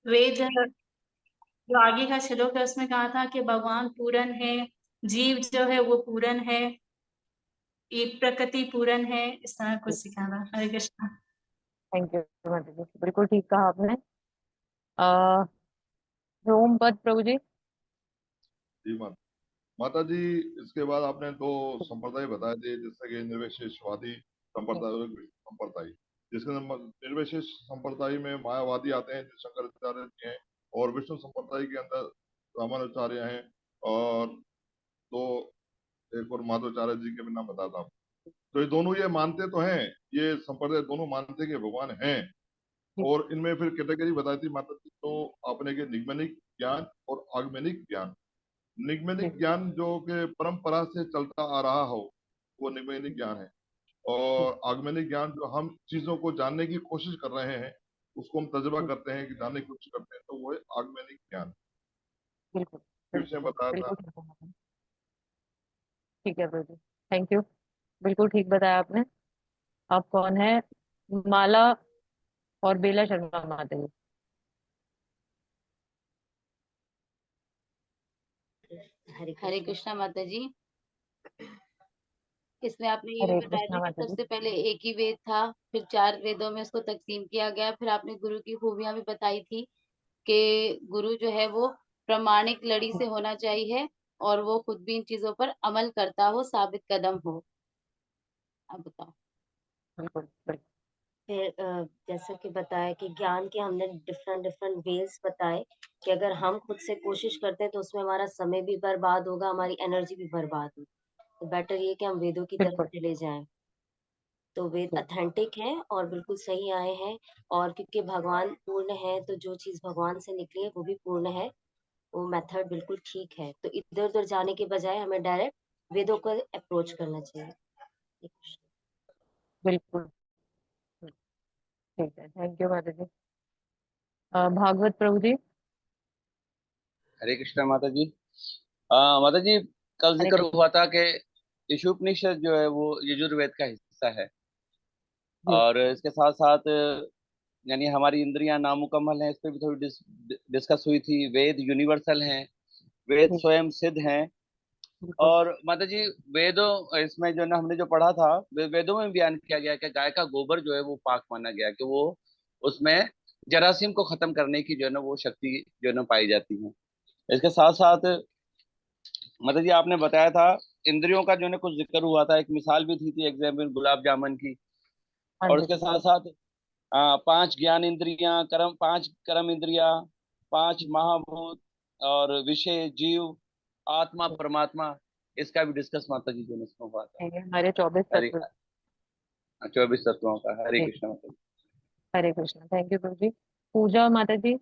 वेद जो आगे का श्लोक है उसमें कहा था कि भगवान पूर्ण है, जीव जो है वो पूर्ण है, ये प्रकृति पूर्ण है, इस तरह कुछ सिखा था। हरे कृष्णा। थैंक यू माता जी, बिल्कुल ठीक कहा आपने। आ, रोमपद प्रभु जी। जी माता माता जी, इसके बाद आपने दो संप्रदाय बताए थे, जैसे कि निर्विशेषवादी संप्रदाय और विष्णु संप्रदाय। जिसके अंदर निर्विशेष संप्रदाय में मायावादी आते हैं, जो शंकराचार्य जी हैं, और विष्णु संप्रदाय के अंदर रामानुचार्य हैं, और दो एक और माधवाचार्य जी के भी नाम बताता हूँ। तो ये दोनों ये मानते तो हैं, ये संप्रदाय दोनों मानते कि भगवान हैं। और इनमें फिर कैटेगरी बताई थी माता जी, तो आपने के निगमनिक ज्ञान और आगमनिक ज्ञान। निगमनिक ज्ञान जो कि परंपरा से चलता आ रहा हो, वो निगमनिक ज्ञान है। और आगमनिक ज्ञान जो हम चीजों को जानने की कोशिश कर रहे हैं, उसको हम तजुर्बा करते हैं, कि जानने की कोशिश करते हैं, तो वो है आगमनिक ज्ञान। बिल्कुल फिर से बिल्कुल बताया था। बिल्कुल ठीक कहा आपने। ठीक है प्रभु जी, थैंक यू। बिल्कुल ठीक बताया आपने। आप कौन है? माला और बेला शर्मा माता जी। हरे कृष्णा माता जी। इसमें आपने ये भी हरे बताया था कृष्णा कि माता जी। सबसे पहले एक ही वेद था, फिर 4 वेदों में उसको तकसीम किया गया। फिर आपने गुरु की खूबियां भी बताई थी कि गुरु जो है वो प्रामाणिक लड़ी से होना चाहिए, और वो खुद भी इन चीजों पर अमल करता हो, साबित कदम हो। अब बताओ। बिल्कुल बिल्कुल। फिर जैसा कि बताया कि ज्ञान के हमने डिफरेंट डिफरेंट वेज बताए, कि अगर हम खुद से कोशिश करते हैं तो उसमें हमारा समय भी बर्बाद होगा, हमारी एनर्जी भी बर्बाद होगी। तो बेटर ये कि हम वेदों की तरफ बिल्कुल चले जाएं। तो वेद अथेंटिक है और बिल्कुल सही आए हैं। और क्योंकि भगवान पूर्ण है, तो जो चीज भगवान से निकली है वो भी पूर्ण है। वो मेथड बिल्कुल ठीक है। तो इधर उधर जाने के बजाय हमें डायरेक्ट वेदों को अप्रोच करना चाहिए। बिल्कुल ठीक है, थैंक यू माता जी। भागवत प्रभु जी। हरे कृष्णा माता जी। माता जी, कल हरे जिक्र कृष्णा हुआ था कि ईशोपनिषद जो है वो यजुर्वेद का हिस्सा है। जी। और इसके साथ साथ यानी हमारी इंद्रियां नामुकम्मल हैं, इस पर भी थोड़ी डिस्कस हुई थी। वेद यूनिवर्सल हैं, वेद जी स्वयं सिद्ध हैं। बिल्कुल। और माता जी, वेदों इसमें जो ना हमने जो पढ़ा था, वेदों में बयान किया गया कि गाय का गोबर जो है वो पाक माना गया, कि वो उसमें जरासीम को खत्म करने की जो है ना वो शक्ति जो है ना पाई जाती है। इसके साथ साथ मतलब जी आपने बताया था इंद्रियों का जो है ना कुछ जिक्र हुआ था, एक मिसाल भी थी एग्जाम्पल गुलाब जामुन की। हाँ और जी उसके साथ साथ 5 ज्ञान इंद्रियां, कर्म 5 कर्म इंद्रियां, 5 महाभूत, और विषय जीव, आत्मा परमात्मा, इसका भी डिस्कस माता जी जो है इसमें हुआ था। ये हमारे 24 हरे तत्व। 24 तत्वों का। हरे जी। कृष्ण माता जी। हरे कृष्णा, थैंक यू प्रभु जी। पूजा माता जी।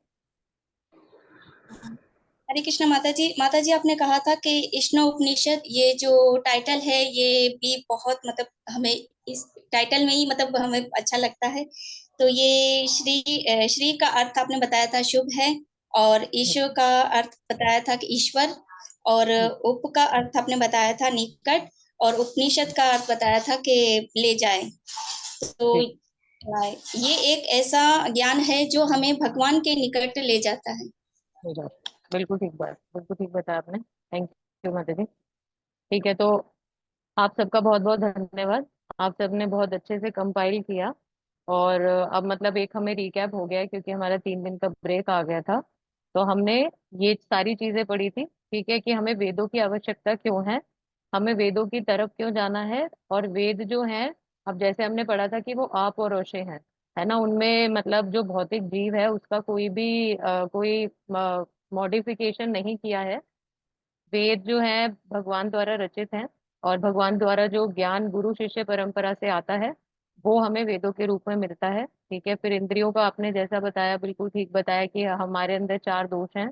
हरे कृष्ण माता जी। माता जी आपने कहा था कि इष्ण उपनिषद, ये जो टाइटल है ये भी बहुत मतलब हमें इस टाइटल में ही मतलब हमें अच्छा लगता है। तो ये श्री का अर्थ आपने बताया था शुभ है, और ईश्वर का अर्थ बताया था कि ईश्वर, और उप का अर्थ आपने बताया था निकट, और उपनिषद का अर्थ बताया था कि ले जाए। तो जी ये एक ऐसा ज्ञान है जो हमें भगवान के निकट ले जाता है। हो जाता। बिल्कुल ठीक बात, बिल्कुल ठीक बताया आपने। थैंक यू माता जी। ठीक है, तो आप सबका बहुत बहुत धन्यवाद। आप सबने बहुत अच्छे से कंपाइल किया। और अब मतलब एक हमें रिकैप हो गया है, क्योंकि हमारा 3 दिन का ब्रेक आ गया था। तो हमने ये सारी चीजें पढ़ी थी, ठीक है, कि हमें वेदों की आवश्यकता क्यों है, हमें वेदों की तरफ क्यों जाना है। और वेद जो है, अब जैसे हमने पढ़ा था कि वो आप और रोशे हैं, है ना, उनमें मतलब जो भौतिक जीव है उसका कोई भी कोई मॉडिफिकेशन नहीं किया है। वेद जो है भगवान द्वारा रचित हैं, और भगवान द्वारा जो ज्ञान गुरु शिष्य परंपरा से आता है वो हमें वेदों के रूप में मिलता है। ठीक है, फिर इंद्रियों का आपने जैसा बताया बिल्कुल ठीक बताया कि हमारे अंदर 4 दोष हैं।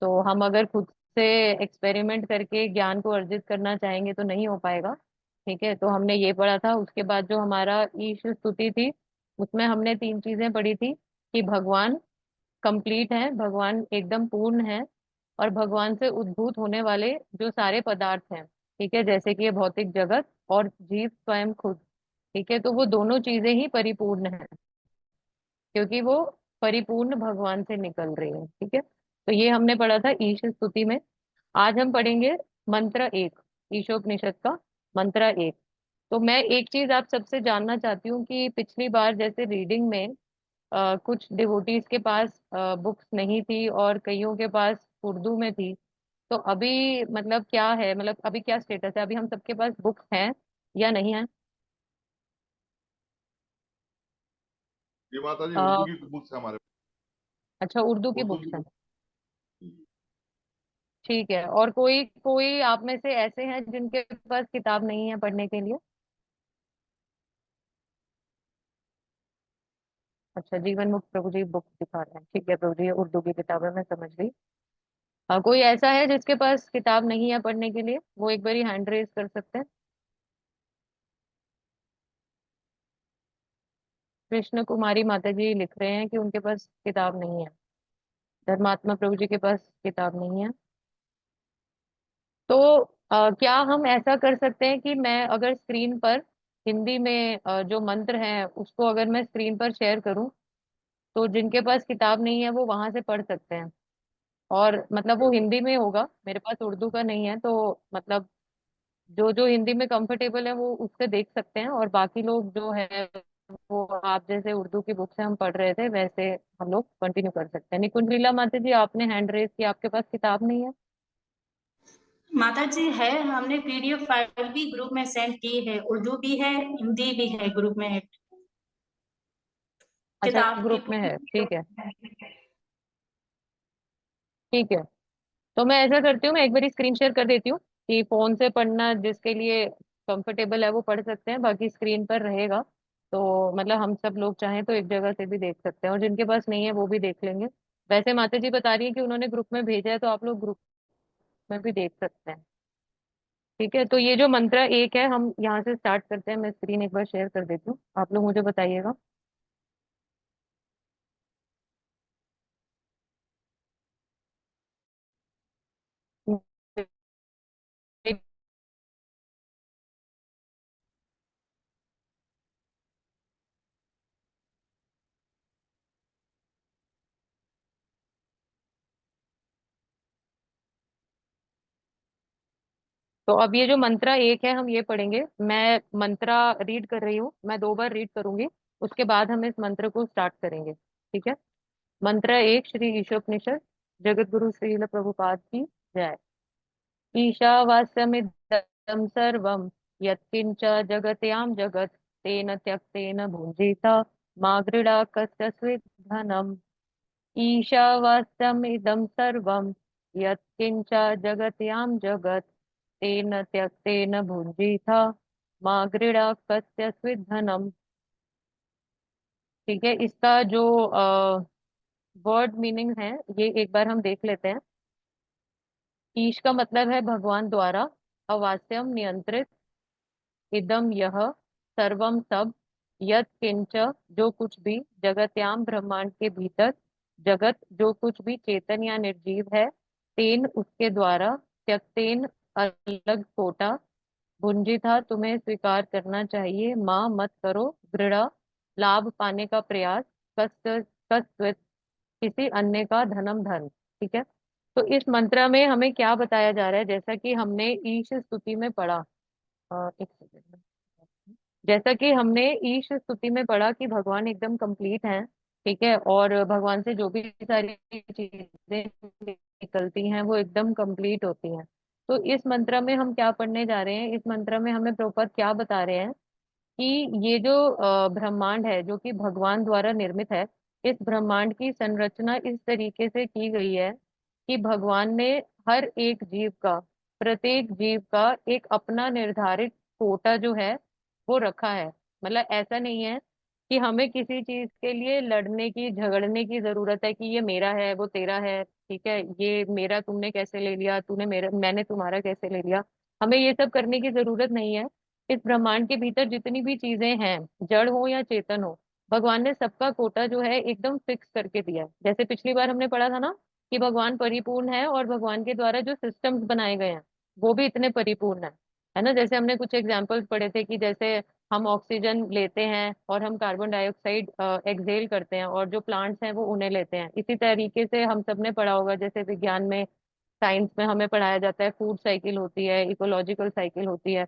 तो हम अगर खुद से एक्सपेरिमेंट करके ज्ञान को अर्जित करना चाहेंगे तो नहीं हो पाएगा। ठीक है, तो हमने ये पढ़ा था। उसके बाद जो हमारा ईश स्तुति थी, उसमें हमने 3 चीजें पढ़ी थी, कि भगवान कंप्लीट है, भगवान एकदम पूर्ण है, और भगवान से उद्भूत होने वाले जो सारे पदार्थ हैं, ठीक है, जैसे कि ये भौतिक जगत और जीव स्वयं खुद, ठीक है, तो वो दोनों चीजें ही परिपूर्ण है, क्योंकि वो परिपूर्ण भगवान से निकल रही है। ठीक है, तो ये हमने पढ़ा था ईश स्तुति में। आज हम पढ़ेंगे मंत्र एक, ईशोपनिषद का मंत्र एक। तो मैं एक चीज आप सबसे जानना चाहती हूँ कि पिछली बार जैसे रीडिंग में कुछ डिवोटीज के पास बुक्स नहीं थी और कईयों के पास उर्दू में थी, तो अभी मतलब क्या है, मतलब अभी क्या स्टेटस है, अभी हम सबके पास बुक्स हैं या नहीं है? ये माता जी अ, उर्दू की बुक्स है हमारे अच्छा, उर्दू की उर्दू की बुक्स हैं। बुक। ठीक है, और कोई कोई आप में से ऐसे हैं जिनके पास किताब नहीं है पढ़ने के लिए? अच्छा, जीवन मुक्त प्रभु जी बुक दिखा रहे हैं, ठीक है प्रभु जी, ये उर्दू की किताब है, मैं समझ गई। कोई ऐसा है जिसके पास किताब नहीं है पढ़ने के लिए, वो एक बारी हैंड रेज कर सकते हैं। कृष्ण कुमारी माता जी लिख रहे हैं कि उनके पास किताब नहीं है, धर्मात्मा प्रभु जी के पास किताब नहीं है। तो क्या हम ऐसा कर सकते हैं कि मैं अगर स्क्रीन पर हिंदी में जो मंत्र है उसको अगर मैं स्क्रीन पर शेयर करूं, तो जिनके पास किताब नहीं है वो वहां से पढ़ सकते हैं। और मतलब वो हिंदी में होगा, मेरे पास उर्दू का नहीं है, तो मतलब जो जो हिंदी में कंफर्टेबल है वो उससे देख सकते हैं, और बाकी लोग जो है वो आप जैसे उर्दू की बुक से हम पढ़ रहे थे वैसे हम लोग कंटिन्यू कर सकते हैं। निकुंज लीला माता जी, आपने हैंड रेज किया, आपके पास किताब नहीं है? माता जी है, हमने पीडीएफ फाइल भी ग्रुप में सेंड की है, उर्दू भी है, हिंदी भी है ग्रुप में। अच्छा, किताब की ग्रुप में है, ठीक है। बुक। ठीक है, तो मैं ऐसा करती हूँ, मैं एक बार स्क्रीन शेयर कर देती हूँ कि फोन से पढ़ना जिसके लिए कंफर्टेबल है वो पढ़ सकते हैं, बाकी स्क्रीन पर रहेगा। तो मतलब हम सब लोग चाहें तो एक जगह से भी देख सकते हैं, और जिनके पास नहीं है वो भी देख लेंगे। वैसे माता जी बता रही है कि उन्होंने ग्रुप में भेजा है, तो आप लोग ग्रुप में भी देख सकते हैं। ठीक है, तो ये जो मंत्र एक है हम यहाँ से स्टार्ट करते हैं। मैं स्क्रीन एक बार शेयर कर देती हूँ, आप लोग मुझे बताइएगा। तो अब ये जो मंत्रा एक है हम ये पढ़ेंगे। मैं मंत्रा रीड कर रही हूँ, मैं 2 बार रीड करूंगी, उसके बाद हम इस मंत्र को स्टार्ट करेंगे। ठीक है, मंत्र एक, श्री ईशोपनिषद, जगत गुरु श्रील प्रभुपाद की जय। ईशावास्यमिदं सर्वं यत्किंच जगत्यां जगत् तेन त्यक्तेन भुञ्जीत मा गृणा कस्यचित् धनम्। ईशावास्यमिदं सर्वं यत्किंच जगत्यां जगत् तेन त्यक्तेन भुञ्जीथ मा गृणा कस्यचित् धनम्। ठीक है, इसका जो वर्ड मीनिंग है ये एक बार हम देख लेते हैं। ईश का मतलब है भगवान द्वारा, अवास्यम नियंत्रित, इदम यह, सर्वम सब, यत किंच जो कुछ भी, जगत्याम ब्रह्मांड के भीतर, जगत जो कुछ भी चेतन या निर्जीव है, तेन उसके द्वारा, त्यक्तेन अलग कोटा, भुंजिता तुम्हें स्वीकार करना चाहिए, माँ मत करो, दृढ़ लाभ पाने का प्रयास, कस्त कस्त्वित किसी अन्य का धनम धन। ठीक है, तो इस मंत्र में हमें क्या बताया जा रहा है, जैसा कि हमने ईश स्तुति में पढ़ा। एक सेकंड, जैसा कि हमने ईश स्तुति में पढ़ा कि भगवान एकदम कंप्लीट हैं। ठीक है, और भगवान से जो भी सारी चीजें निकलती हैं वो एकदम कंप्लीट होती हैं। तो इस मंत्र में हम क्या पढ़ने जा रहे हैं, इस मंत्र में हमें प्रॉपर क्या बता रहे हैं कि ये जो ब्रह्मांड है जो कि भगवान द्वारा निर्मित है, इस ब्रह्मांड की संरचना इस तरीके से की गई है कि भगवान ने हर एक जीव का, प्रत्येक जीव का एक अपना निर्धारित कोटा जो है वो रखा है। मतलब ऐसा नहीं है कि हमें किसी चीज के लिए लड़ने की, झगड़ने की जरूरत है कि ये मेरा है वो तेरा है। ठीक है, ये मेरा तुमने कैसे ले लिया, तूने मेरा, मैंने तुम्हारा कैसे ले लिया, हमें ये सब करने की जरूरत नहीं है। इस ब्रह्मांड के भीतर जितनी भी चीजें हैं, जड़ हो या चेतन हो, भगवान ने सबका कोटा जो है एकदम फिक्स करके दिया है। जैसे पिछली बार हमने पढ़ा था ना कि भगवान परिपूर्ण है, और भगवान के द्वारा जो सिस्टम्स बनाए गए हैं वो भी इतने परिपूर्ण है ना। जैसे हमने कुछ एग्जाम्पल्स पढ़े थे कि जैसे हम ऑक्सीजन लेते हैं और हम कार्बन डाइऑक्साइड एक्सहेल करते हैं, और जो प्लांट्स हैं वो उन्हें लेते हैं। इसी तरीके से हम सब ने पढ़ा होगा, जैसे विज्ञान में, साइंस में हमें पढ़ाया जाता है, फूड साइकिल होती है, इकोलॉजिकल साइकिल होती है।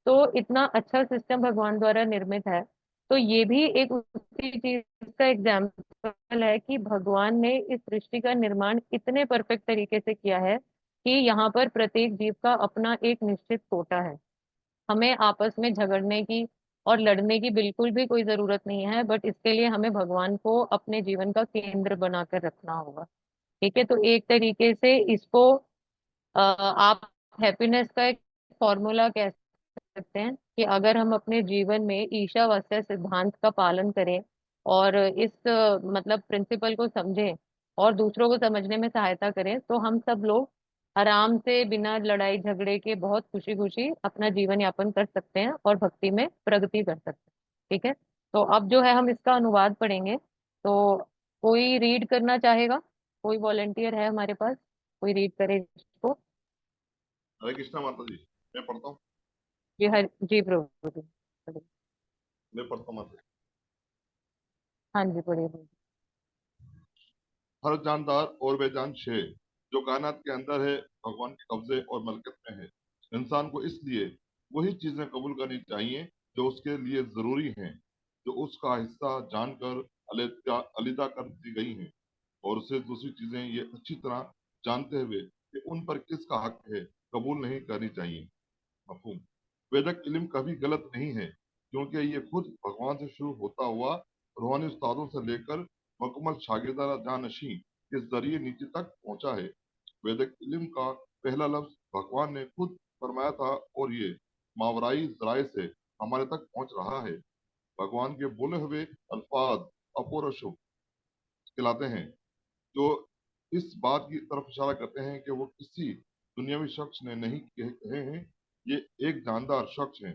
तो इतना अच्छा सिस्टम भगवान द्वारा निर्मित है। तो ये भी एक उसी चीज का एग्जाम्पल है कि भगवान ने इस सृष्टि का निर्माण इतने परफेक्ट तरीके से किया है कि यहाँ पर प्रत्येक जीव का अपना एक निश्चित कोटा है। हमें आपस में झगड़ने की और लड़ने की बिल्कुल भी कोई जरूरत नहीं है, बट इसके लिए हमें भगवान को अपने जीवन का केंद्र बनाकर रखना होगा। ठीक है, तो एक तरीके से इसको आप हैप्पीनेस का एक फॉर्मूला कह सकते हैं कि अगर हम अपने जीवन में ईशावास्य सिद्धांत का पालन करें और इस मतलब प्रिंसिपल को समझें और दूसरों को समझने में सहायता करें, तो हम सब लोग आराम से बिना लड़ाई झगड़े के बहुत खुशी खुशी अपना जीवन यापन कर सकते हैं और भक्ति में प्रगति कर सकते हैं। ठीक है, तो अब जो है हम इसका अनुवाद पढ़ेंगे। तो कोई रीड करना चाहेगा? कोई वॉलेंटियर है हमारे पास? कोई रीड करे इसको? हरे कृष्णा माता जी, मैं पढ़ता हूँ। जी हर जी प्रभु जी। मैं पढ़ता हूँ माता जी। हाँ जी, पढ़िए। हर जानदार और बेजान शे जो कायनात के अंदर है, भगवान के कब्जे और मलकत में है। इंसान को इसलिए वही चीजें कबूल करनी चाहिए जो उसके लिए जरूरी हैं, जो उसका हिस्सा जानकर अलविदा कर दी गई हैं, और उसे दूसरी चीजें ये अच्छी तरह जानते हुए कि उन पर किसका हक है, कबूल नहीं करनी चाहिए। मफहूम। वेदक इल्म कभी गलत नहीं है, क्योंकि ये खुद भगवान से शुरू होता हुआ रूहानी उस्तादों से लेकर मुकम्मल शागिर्दाना जानशी के जरिए नीचे तक पहुंचा है। वेदक इल्म का पहला लफ्ज भगवान ने खुद फरमाया था, और ये मावराई जराए से हमारे तक पहुंच रहा है। भगवान के बोले हुए अल्फाज अपूर शुभ कहलाते हैं, जो इस बात की तरफ इशारा करते हैं कि वो किसी दुनियावी शख्स ने नहीं कहे हैं। ये एक जानदार शख्स है।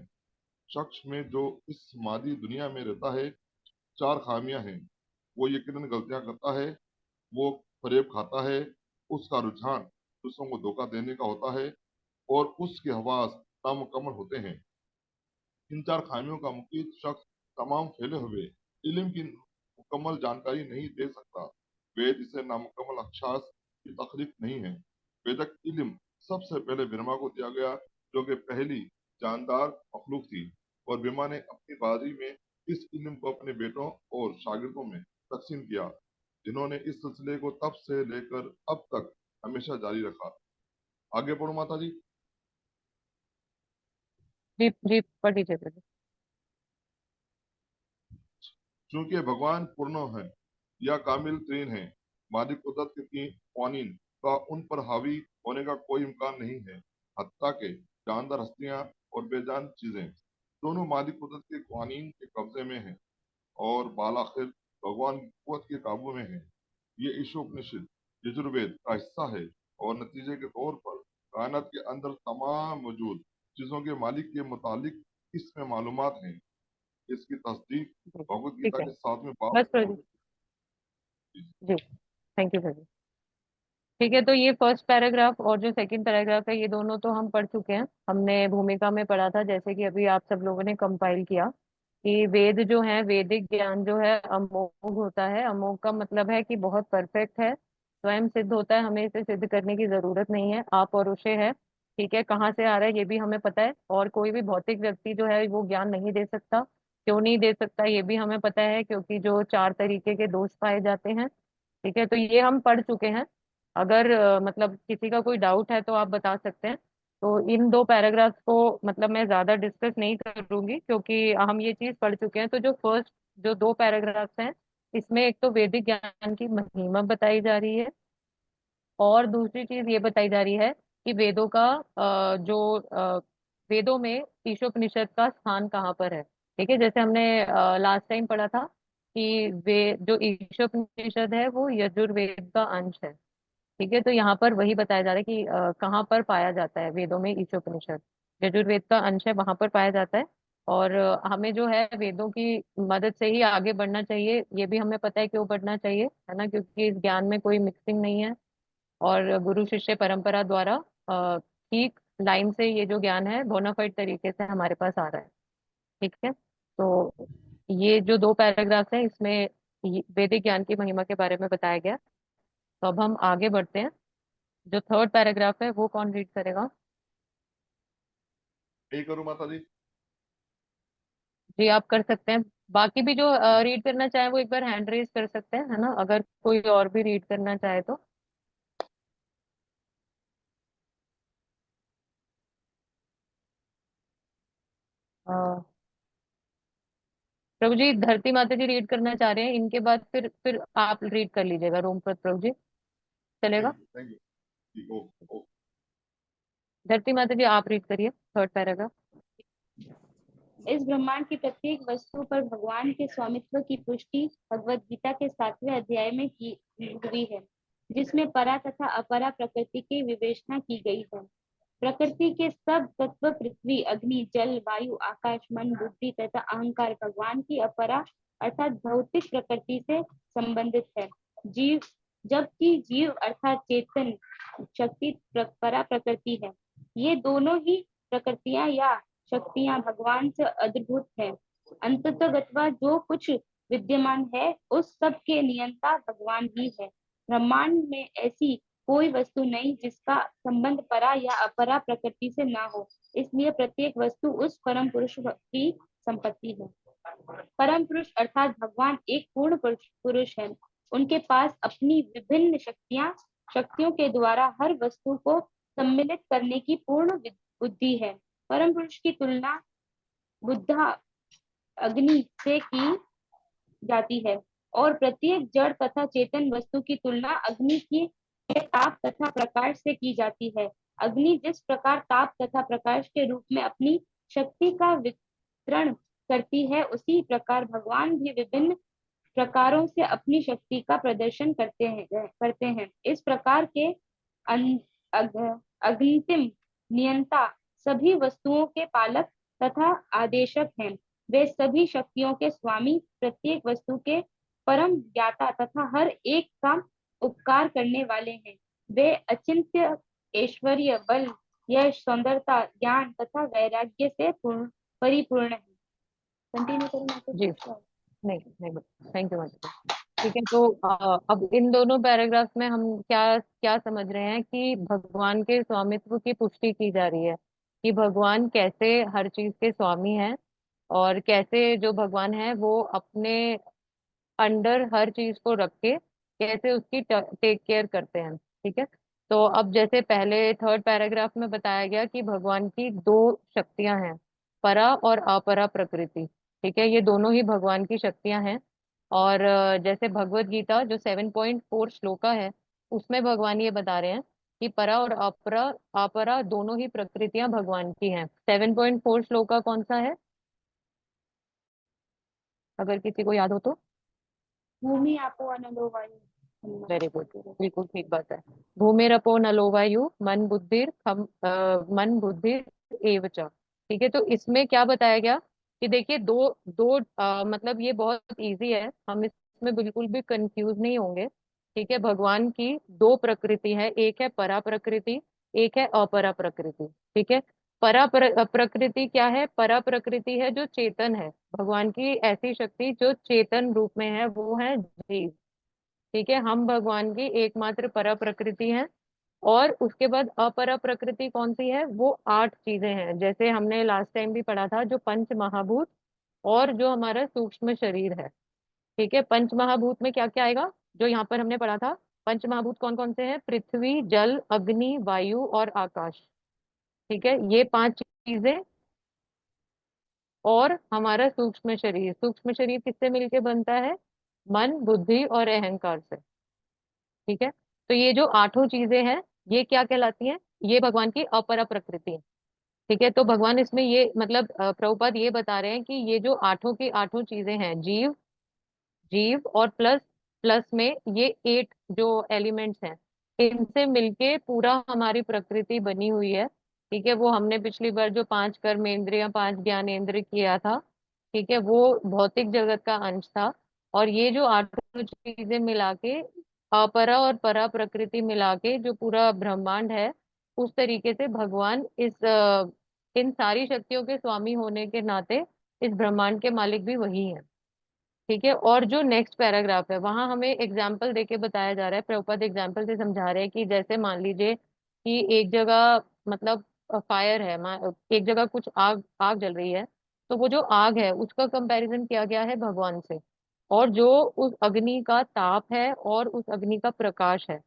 शख्स में जो इस मादी दुनिया में रहता है, चार खामियां हैं। वो यकीनन गलतियां करता है, वो फरेब खाता है, उसका रुझान दूसरों को धोखा देने का होता है, और उसके हवास नामुकम्मल होते हैं। इन चार खामियों का मुकीद शख्स तमाम फैले हुए इल्म की मुकम्मल जानकारी नहीं दे सकता। वेद इसे नामुकम्मल अक्षांश की तखलीक नहीं है। वेदक इल्म सबसे पहले ब्रह्मा को दिया गया, जो कि पहली जानदार मखलूक थी, और ब्रह्मा ने अपनी बारी में इस इल्म को अपने बेटों और शागिर्दों में तकसीम किया, जिन्होंने इस सिलसिले को तब से लेकर अब तक हमेशा जारी रखा। आगे पढ़ो माता जी। जी जी, पढ़ लीजिए प्रभु। चूंकि भगवान पूर्ण है या कामिल तरीन है, मालिक कुदरत की कवानीन का उन पर हावी होने का कोई इम्कान नहीं है। हत्ता के जानदार हस्तियां और बेजान चीजें दोनों मालिक कुदरत के कवानीन के कब्जे में हैं, और बालाखिर भगवान की कुव्वत के काबू में है। ये ईशोपनिषद यजुर्वेद का हिस्सा है, और नतीजे के तौर पर कायनात के अंदर तमाम मौजूद चीजों के मालिक के मुतालिक इसमें मालूमात हैं। इसकी तस्दीक जी, भगवत ठीक गीता है, के 7वें बाब बस प्रभु जी। थैंक यू प्रभु। ठीक है, तो ये फर्स्ट पैराग्राफ और जो सेकंड पैराग्राफ है, ये दोनों तो हम पढ़ चुके हैं। हमने भूमिका में पढ़ा था, जैसे कि अभी आप सब लोगों ने कंपाइल किया कि वेद जो है, वैदिक ज्ञान जो है अमोघ होता है। अमोघ का मतलब है कि बहुत परफेक्ट है, स्वयं सिद्ध होता है, हमें इसे सिद्ध करने की जरूरत नहीं है, आप और उसे है। ठीक है, कहाँ से आ रहा है ये भी हमें पता है, और कोई भी भौतिक व्यक्ति जो है वो ज्ञान नहीं दे सकता। क्यों नहीं दे सकता ये भी हमें पता है, क्योंकि जो चार तरीके के दोष पाए जाते हैं। ठीक है, तो ये हम पढ़ चुके हैं। अगर मतलब किसी का कोई डाउट है तो आप बता सकते हैं। तो इन दो पैराग्राफ्स को मतलब मैं ज्यादा डिस्कस नहीं करूंगी, क्योंकि हम ये चीज पढ़ चुके हैं। तो जो फर्स्ट जो दो पैराग्राफ्स हैं, इसमें एक तो वैदिक ज्ञान की महिमा बताई जा रही है, और दूसरी चीज ये बताई जा रही है कि वेदों का वेदों में ईशोपनिषद का स्थान कहाँ पर है। ठीक है, जैसे हमने लास्ट टाइम पढ़ा था कि वे जो ईशोपनिषद है वो यजुर्वेद का अंश है। ठीक है, तो यहाँ पर वही बताया जा रहा है कि कहाँ पर पाया जाता है वेदों में ईशोपनिषद। यजुर्वेद का अंश है, वहां पर पाया जाता है। और हमें जो है वेदों की मदद से ही आगे बढ़ना चाहिए। ये भी हमें पता है क्यों बढ़ना चाहिए, है ना, क्योंकि इस ज्ञान में कोई मिक्सिंग नहीं है, और गुरु शिष्य परंपरा द्वारा ठीक लाइन से ये जो ज्ञान है बोनाफाइड तरीके से हमारे पास आ रहा है। ठीक है, तो ये जो 2 पैराग्राफ हैं इसमें वैदिक ज्ञान की महिमा के बारे में बताया गया। तो अब हम आगे बढ़ते हैं। जो 3rd पैराग्राफ है वो कौन रीड करेगा? यही करूँ माता जी? जी आप कर सकते हैं। बाकी भी जो रीड करना चाहे वो एक बार हैंड रेज कर सकते हैं, है ना, अगर कोई और भी रीड करना चाहे तो। अ, प्रभु जी, धरती माता जी रीड करना चाह रहे हैं, इनके बाद फिर आप रीड कर लीजिएगा रोमपत प्रभु जी, चलेगा? थैंक यू जी। ओके। धरती माता जी आप रीड करिए 3rd पैराग्राफ। इस ब्रह्मांड की प्रत्येक वस्तु पर भगवान के स्वामित्व की पुष्टि भगवत गीता के 7वें अध्याय में की हुई है, जिसमें परा तथा अपरा प्रकृति की विवेचना की गई है। प्रकृति के सब तत्व पृथ्वी, अग्नि, जल, वायु, आकाश, मन, बुद्धि तथा अहंकार भगवान की अपरा अर्थात भौतिक प्रकृति से संबंधित है। जीव, जबकि जीव अर्थात चेतन शक्ति परा प्रकृति है। ये दोनों ही प्रकृतियां या शक्तियां भगवान से अद्भुत है। अंततः जो कुछ विद्यमान है उस सब के नियंता भगवान ही है। ब्रह्मांड में ऐसी कोई वस्तु नहीं जिसका संबंध परा या अपरा प्रकृति से ना हो, इसलिए प्रत्येक वस्तु उस परम पुरुष की संपत्ति है। परम पुरुष अर्थात भगवान एक पूर्ण पुरुष है। उनके पास अपनी विभिन्न शक्तियों के द्वारा हर वस्तु को सम्मिलित करने की पूर्ण बुद्धि है। परम पुरुष की तुलना बुद्धा अग्नि से की जाती है और प्रत्येक जड़ तथा चेतन वस्तु की तुलना अग्नि की ताप तथा प्रकाश से की जाती है। अग्नि जिस प्रकार ताप तथा प्रकाश के रूप में अपनी शक्ति का वितरण करती है, उसी प्रकार भगवान भी विभिन्न प्रकारों से अपनी शक्ति का प्रदर्शन करते हैं। इस प्रकार के अग्नितम नियंता सभी वस्तुओं के पालक तथा आदेशक हैं। वे सभी शक्तियों के स्वामी, प्रत्येक वस्तु के परम ज्ञाता तथा हर एक का उपकार करने वाले हैं। वे अचिंत्य ऐश्वर्य, बल, यश, सौंदर्यता, ज्ञान तथा वैराग्य से परिपूर्ण है। कंटिन्यू करूं? जी नहीं नहीं, थैंक यू माता जी। ठीक है, तो अब इन दोनों पैराग्राफ में हम क्या क्या समझ रहे हैं कि भगवान के स्वामित्व की पुष्टि की जा रही है, कि भगवान कैसे हर चीज के स्वामी हैं और कैसे जो भगवान है वो अपने अंडर हर चीज को रख के कैसे उसकी टेक केयर करते हैं। ठीक है, तो अब जैसे पहले 3rd पैराग्राफ में बताया गया कि भगवान की 2 शक्तियां हैं, परा और अपरा प्रकृति। ठीक है, ये दोनों ही भगवान की शक्तियां हैं। और जैसे भगवत गीता जो 7.4 श्लोका है उसमें भगवान ये बता रहे हैं कि परा और अपरा अपरा दोनों ही प्रकृतियां भगवान की हैं। 7.4 श्लोका कौन सा है, अगर किसी को याद हो तो? भूमि आपो अनलो वायु। वेरी गुड, बिल्कुल ठीक बात है। भूमिरपो नलो वायु मन बुद्धिर एव च। ठीक है, तो इसमें क्या बताया गया कि देखिए दो दो मतलब ये बहुत इजी है, हम इसमें बिल्कुल भी कंफ्यूज नहीं होंगे। ठीक है, भगवान की 2 प्रकृति है, एक है परा प्रकृति, एक है अपरा प्रकृति। ठीक है, प्रकृति क्या है? परा प्रकृति है जो चेतन है, भगवान की ऐसी शक्ति जो चेतन रूप में है, वो है जीव। ठीक है, हम भगवान की एकमात्र परा प्रकृति हैं। और उसके बाद अपरा प्रकृति कौन सी है? वो 8 चीजें हैं, जैसे हमने लास्ट टाइम भी पढ़ा था, जो पंच महाभूत और जो हमारा सूक्ष्म शरीर है। ठीक है, पंच महाभूत में क्या क्या आएगा जो यहाँ पर हमने पढ़ा था? पंच महाभूत कौन कौन से हैं? पृथ्वी, जल, अग्नि, वायु और आकाश। ठीक है, ये 5 चीजें। और हमारा सूक्ष्म शरीर किससे मिलके बनता है? मन, बुद्धि और अहंकार से। ठीक है, तो ये जो 8 चीजें हैं ये क्या कहलाती हैं? ये भगवान की अपरा प्रकृति है। ठीक है, तो भगवान इसमें ये मतलब प्रभुपाद ये बता रहे हैं कि ये जो 8 की 8 चीजें हैं, जीव जीव और प्लस प्लस में ये 8 जो एलिमेंट्स हैं, इनसे मिलके पूरा हमारी प्रकृति बनी हुई है। ठीक है, वो हमने पिछली बार जो 5 कर्मेंद्रिय 5 ज्ञानेंद्र किया था, ठीक है, वो भौतिक जगत का अंश था। और ये जो 8 चीजें मिला के अपरा और परा प्रकृति मिला के जो पूरा ब्रह्मांड है, उस तरीके से भगवान इन सारी शक्तियों के स्वामी होने के नाते इस ब्रह्मांड के मालिक भी वही है। ठीक है, और जो नेक्स्ट पैराग्राफ है वहां हमें एग्जाम्पल देके बताया जा रहा है, प्रभुपद एग्जाम्पल से समझा रहे हैं कि जैसे मान लीजिए कि एक जगह मतलब फायर है, एक जगह कुछ आग आग जल रही है, तो वो जो आग है उसका कंपैरिजन किया गया है भगवान से, और जो उस अग्नि का ताप है और उस अग्नि का प्रकाश है,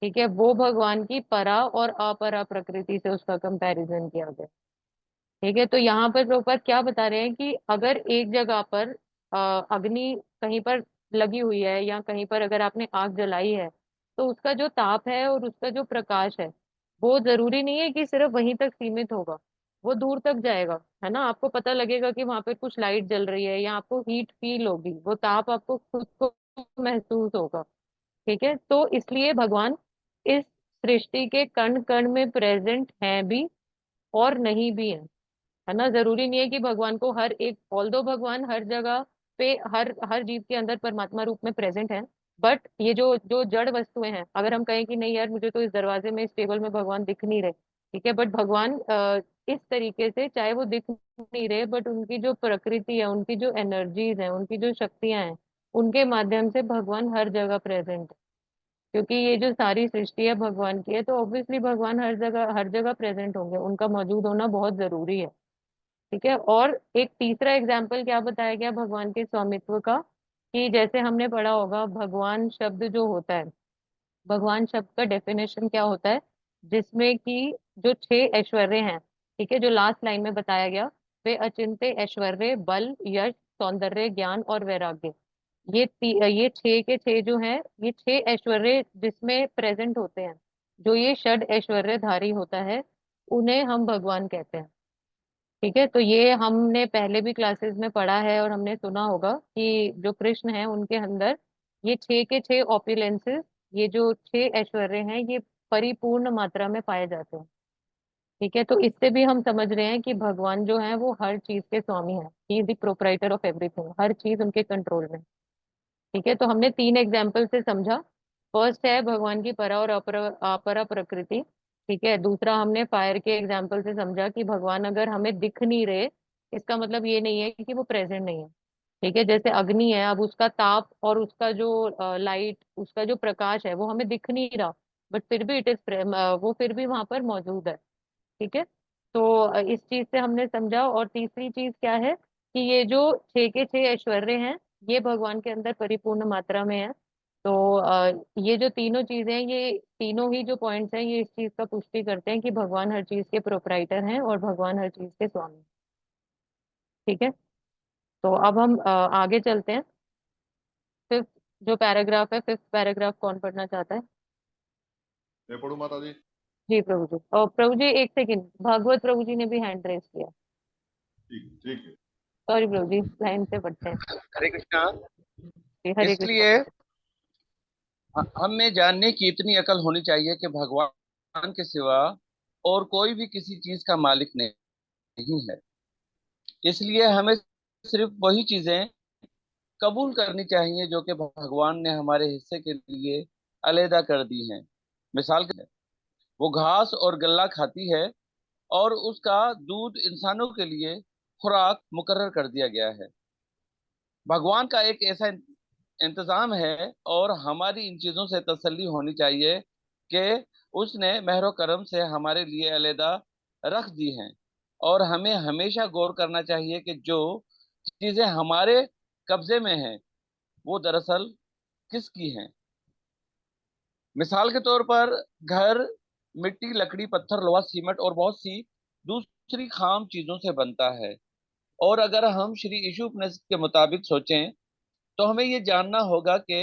ठीक है, वो भगवान की परा और अपरा प्रकृति से उसका कंपैरिजन किया गया। ठीक है, तो यहाँ पर प्रभुपाद क्या बता रहे हैं कि अगर एक जगह पर अग्नि कहीं पर लगी हुई है या कहीं पर अगर आपने आग जलाई है, तो उसका जो ताप है और उसका जो प्रकाश है वो जरूरी नहीं है कि सिर्फ वहीं तक सीमित होगा, वो दूर तक जाएगा, है ना। आपको पता लगेगा कि वहां पे कुछ लाइट जल रही है या आपको हीट फील होगी, वो ताप आपको खुद को महसूस होगा। ठीक है, तो इसलिए भगवान इस सृष्टि के कण कण में प्रेजेंट है भी और नहीं भी है ना। जरूरी नहीं है कि भगवान को हर एक, ऑल्दो भगवान हर जगह पे हर हर जीव के अंदर परमात्मा रूप में प्रेजेंट है, बट ये जो जो जड़ वस्तुएं हैं, अगर हम कहें कि नहीं यार मुझे तो इस दरवाजे में, इस टेबल में भगवान दिख नहीं रहे, ठीक है, बट भगवान इस तरीके से, चाहे वो दिख नहीं रहे, बट उनकी जो प्रकृति है, उनकी जो एनर्जीज है, उनकी जो शक्तियां हैं, उनके माध्यम से भगवान हर जगह प्रेजेंट है। क्योंकि ये जो सारी सृष्टि है भगवान की है, तो ऑब्वियसली भगवान हर जगह प्रेजेंट होंगे, उनका मौजूद होना बहुत जरूरी है। ठीक है, और एक तीसरा एग्जाम्पल क्या बताया गया भगवान के स्वामित्व का, कि जैसे हमने पढ़ा होगा भगवान शब्द जो होता है, भगवान शब्द का डेफिनेशन क्या होता है, जिसमें कि जो 6 ऐश्वर्य हैं, ठीक है, जो लास्ट लाइन में बताया गया, वे अचिंत्य ऐश्वर्य, बल, यश, सौंदर्य, ज्ञान और वैराग्य, ये 6 के 6 जो हैं, ये 6 ऐश्वर्य जिसमें प्रेजेंट होते हैं, जो ये षड ऐश्वर्यधारी होता है, उन्हें हम भगवान कहते हैं। ठीक है, तो ये हमने पहले भी क्लासेस में पढ़ा है और हमने सुना होगा कि जो कृष्ण है उनके अंदर ये 6 के 6 ऑपुलेंसेस, ये जो 6 ऐश्वर्य हैं, ये परिपूर्ण मात्रा में पाए जाते हैं। ठीक है, तो इससे भी हम समझ रहे हैं कि भगवान जो है वो हर चीज के स्वामी है, he is the proprietor of everything, हर चीज उनके कंट्रोल में। ठीक है, तो हमने 3 एग्जाम्पल से समझा। फर्स्ट है भगवान की परा और अपरा प्रकृति। ठीक है, दूसरा हमने फायर के एग्जाम्पल से समझा कि भगवान अगर हमें दिख नहीं रहे, इसका मतलब ये नहीं है कि वो प्रेजेंट नहीं है। ठीक है, जैसे अग्नि है, अब उसका ताप और उसका जो लाइट, उसका जो प्रकाश है वो हमें दिख नहीं रहा, बट फिर भी इट इज, वो फिर भी वहां पर मौजूद है। ठीक है, तो इस चीज से हमने समझा। और तीसरी चीज क्या है कि ये जो 6 के 6 ऐश्वर्य हैं, ये भगवान के अंदर परिपूर्ण मात्रा में है। तो ये जो तीनों चीजें हैं, ये तीनों ही जो पॉइंट्स हैं, ये इस चीज का पुष्टि करते हैं कि भगवान हर चीज के प्रोपराइटर हैं और भगवान हर चीज के स्वामी हैं। ठीक है, तो अब हम आगे चलते हैं। फिफ्थ जो पैराग्राफ है, फिफ्थ पैराग्राफ कौन पढ़ना चाहता है? मैं पढ़ू माता जी? जी प्रभु जी। और प्रभु जी एक सेकंड, भागवत प्रभु जी ने भी हैंड रेस किया। ठीक ठीक है। सॉरी प्रभु जी, लाइन से पढ़ते हैं। हरे कृष्णा। जी, हरे कृष्णा इसलिए प्रभु जी। हमें जानने की इतनी अकल होनी चाहिए कि भगवान के सिवा और कोई भी किसी चीज का मालिक नहीं है। इसलिए हमें सिर्फ वही चीजें कबूल करनी चाहिए जो कि भगवान ने हमारे हिस्से के लिए अलहदा कर दी हैं। मिसाल के लिए, वो घास और गल्ला खाती है और उसका दूध इंसानों के लिए खुराक मुकर्रर कर दिया गया है। भगवान का एक ऐसा इंतजाम है और हमारी इन चीजों से तसल्ली होनी चाहिए कि उसने मेहर करम से हमारे लिए अलहदा रख दी हैं। और हमें हमेशा गौर करना चाहिए कि जो चीजें हमारे कब्जे में हैं वो दरअसल किसकी हैं। मिसाल के तौर पर घर मिट्टी, लकड़ी, पत्थर, लोहा, सीमेंट और बहुत सी दूसरी खाम चीजों से बनता है। और अगर हम श्री यीशु उपनिषद के मुताबिक सोचें तो हमें ये जानना होगा कि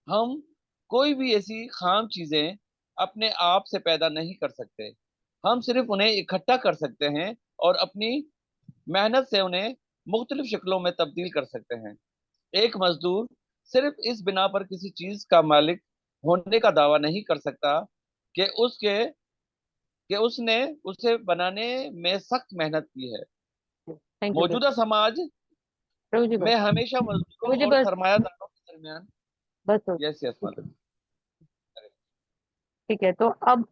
हम कोई भी ऐसी खाम चीजें अपने आप से पैदा नहीं कर सकते। हम सिर्फ उन्हें इकट्ठा कर सकते हैं और अपनी मेहनत से उन्हें मुख्तलिफ शक्लों में तब्दील कर सकते हैं। एक मजदूर सिर्फ इस बिना पर किसी चीज का मालिक होने का दावा नहीं कर सकता कि उसने उसे बनाने में सख्त मेहनत की है। थैंक यू मौजूदा समाज प्रभु जी। में बस हमेशा मजदूरों प्रभु जी, और बस सरमायादारों के दरमियान। बस हो। यस यस ठीक है, माता। ठीक है, तो अब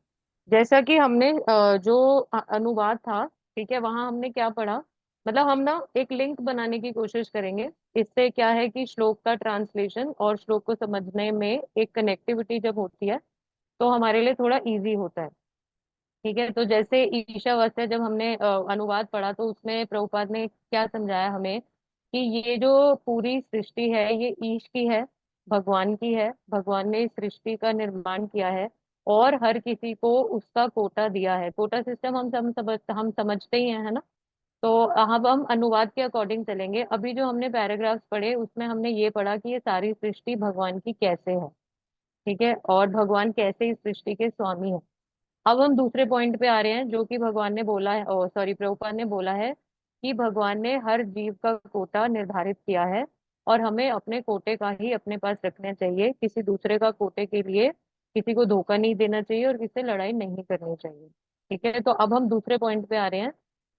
जैसा कि हमने जो अनुवाद था, ठीक है, वहां हमने क्या पढ़ा मतलब हम ना एक लिंक बनाने की कोशिश करेंगे। इससे क्या है कि श्लोक का ट्रांसलेशन और श्लोक को समझने में एक कनेक्टिविटी जब होती है तो हमारे लिए थोड़ा इजी होता है। ठीक है, तो जैसे ईशावास्य जब हमने अनुवाद पढ़ा तो उसमें प्रभुपाद ने क्या समझाया हमें कि ये जो पूरी सृष्टि है ये ईश की है, भगवान की है। भगवान ने इस सृष्टि का निर्माण किया है और हर किसी को उसका कोटा दिया है। कोटा सिस्टम हम समझते ही हैं, है ना। तो अब हम अनुवाद के अकॉर्डिंग चलेंगे। अभी जो हमने पैराग्राफ्स पढ़े उसमें हमने ये पढ़ा कि ये सारी सृष्टि भगवान की कैसे है। ठीक है, और भगवान कैसे इस सृष्टि के स्वामी है। अब हम दूसरे पॉइंट पे आ रहे हैं जो कि भगवान ने बोला है, ओ सॉरी, प्रभुपाद ने बोला है कि भगवान ने हर जीव का कोटा निर्धारित किया है और हमें अपने कोटे का ही अपने पास रखना चाहिए। किसी दूसरे का कोटे के लिए किसी को धोखा नहीं देना चाहिए और किससे लड़ाई नहीं करनी चाहिए। ठीक है, तो अब हम दूसरे पॉइंट पे आ रहे हैं।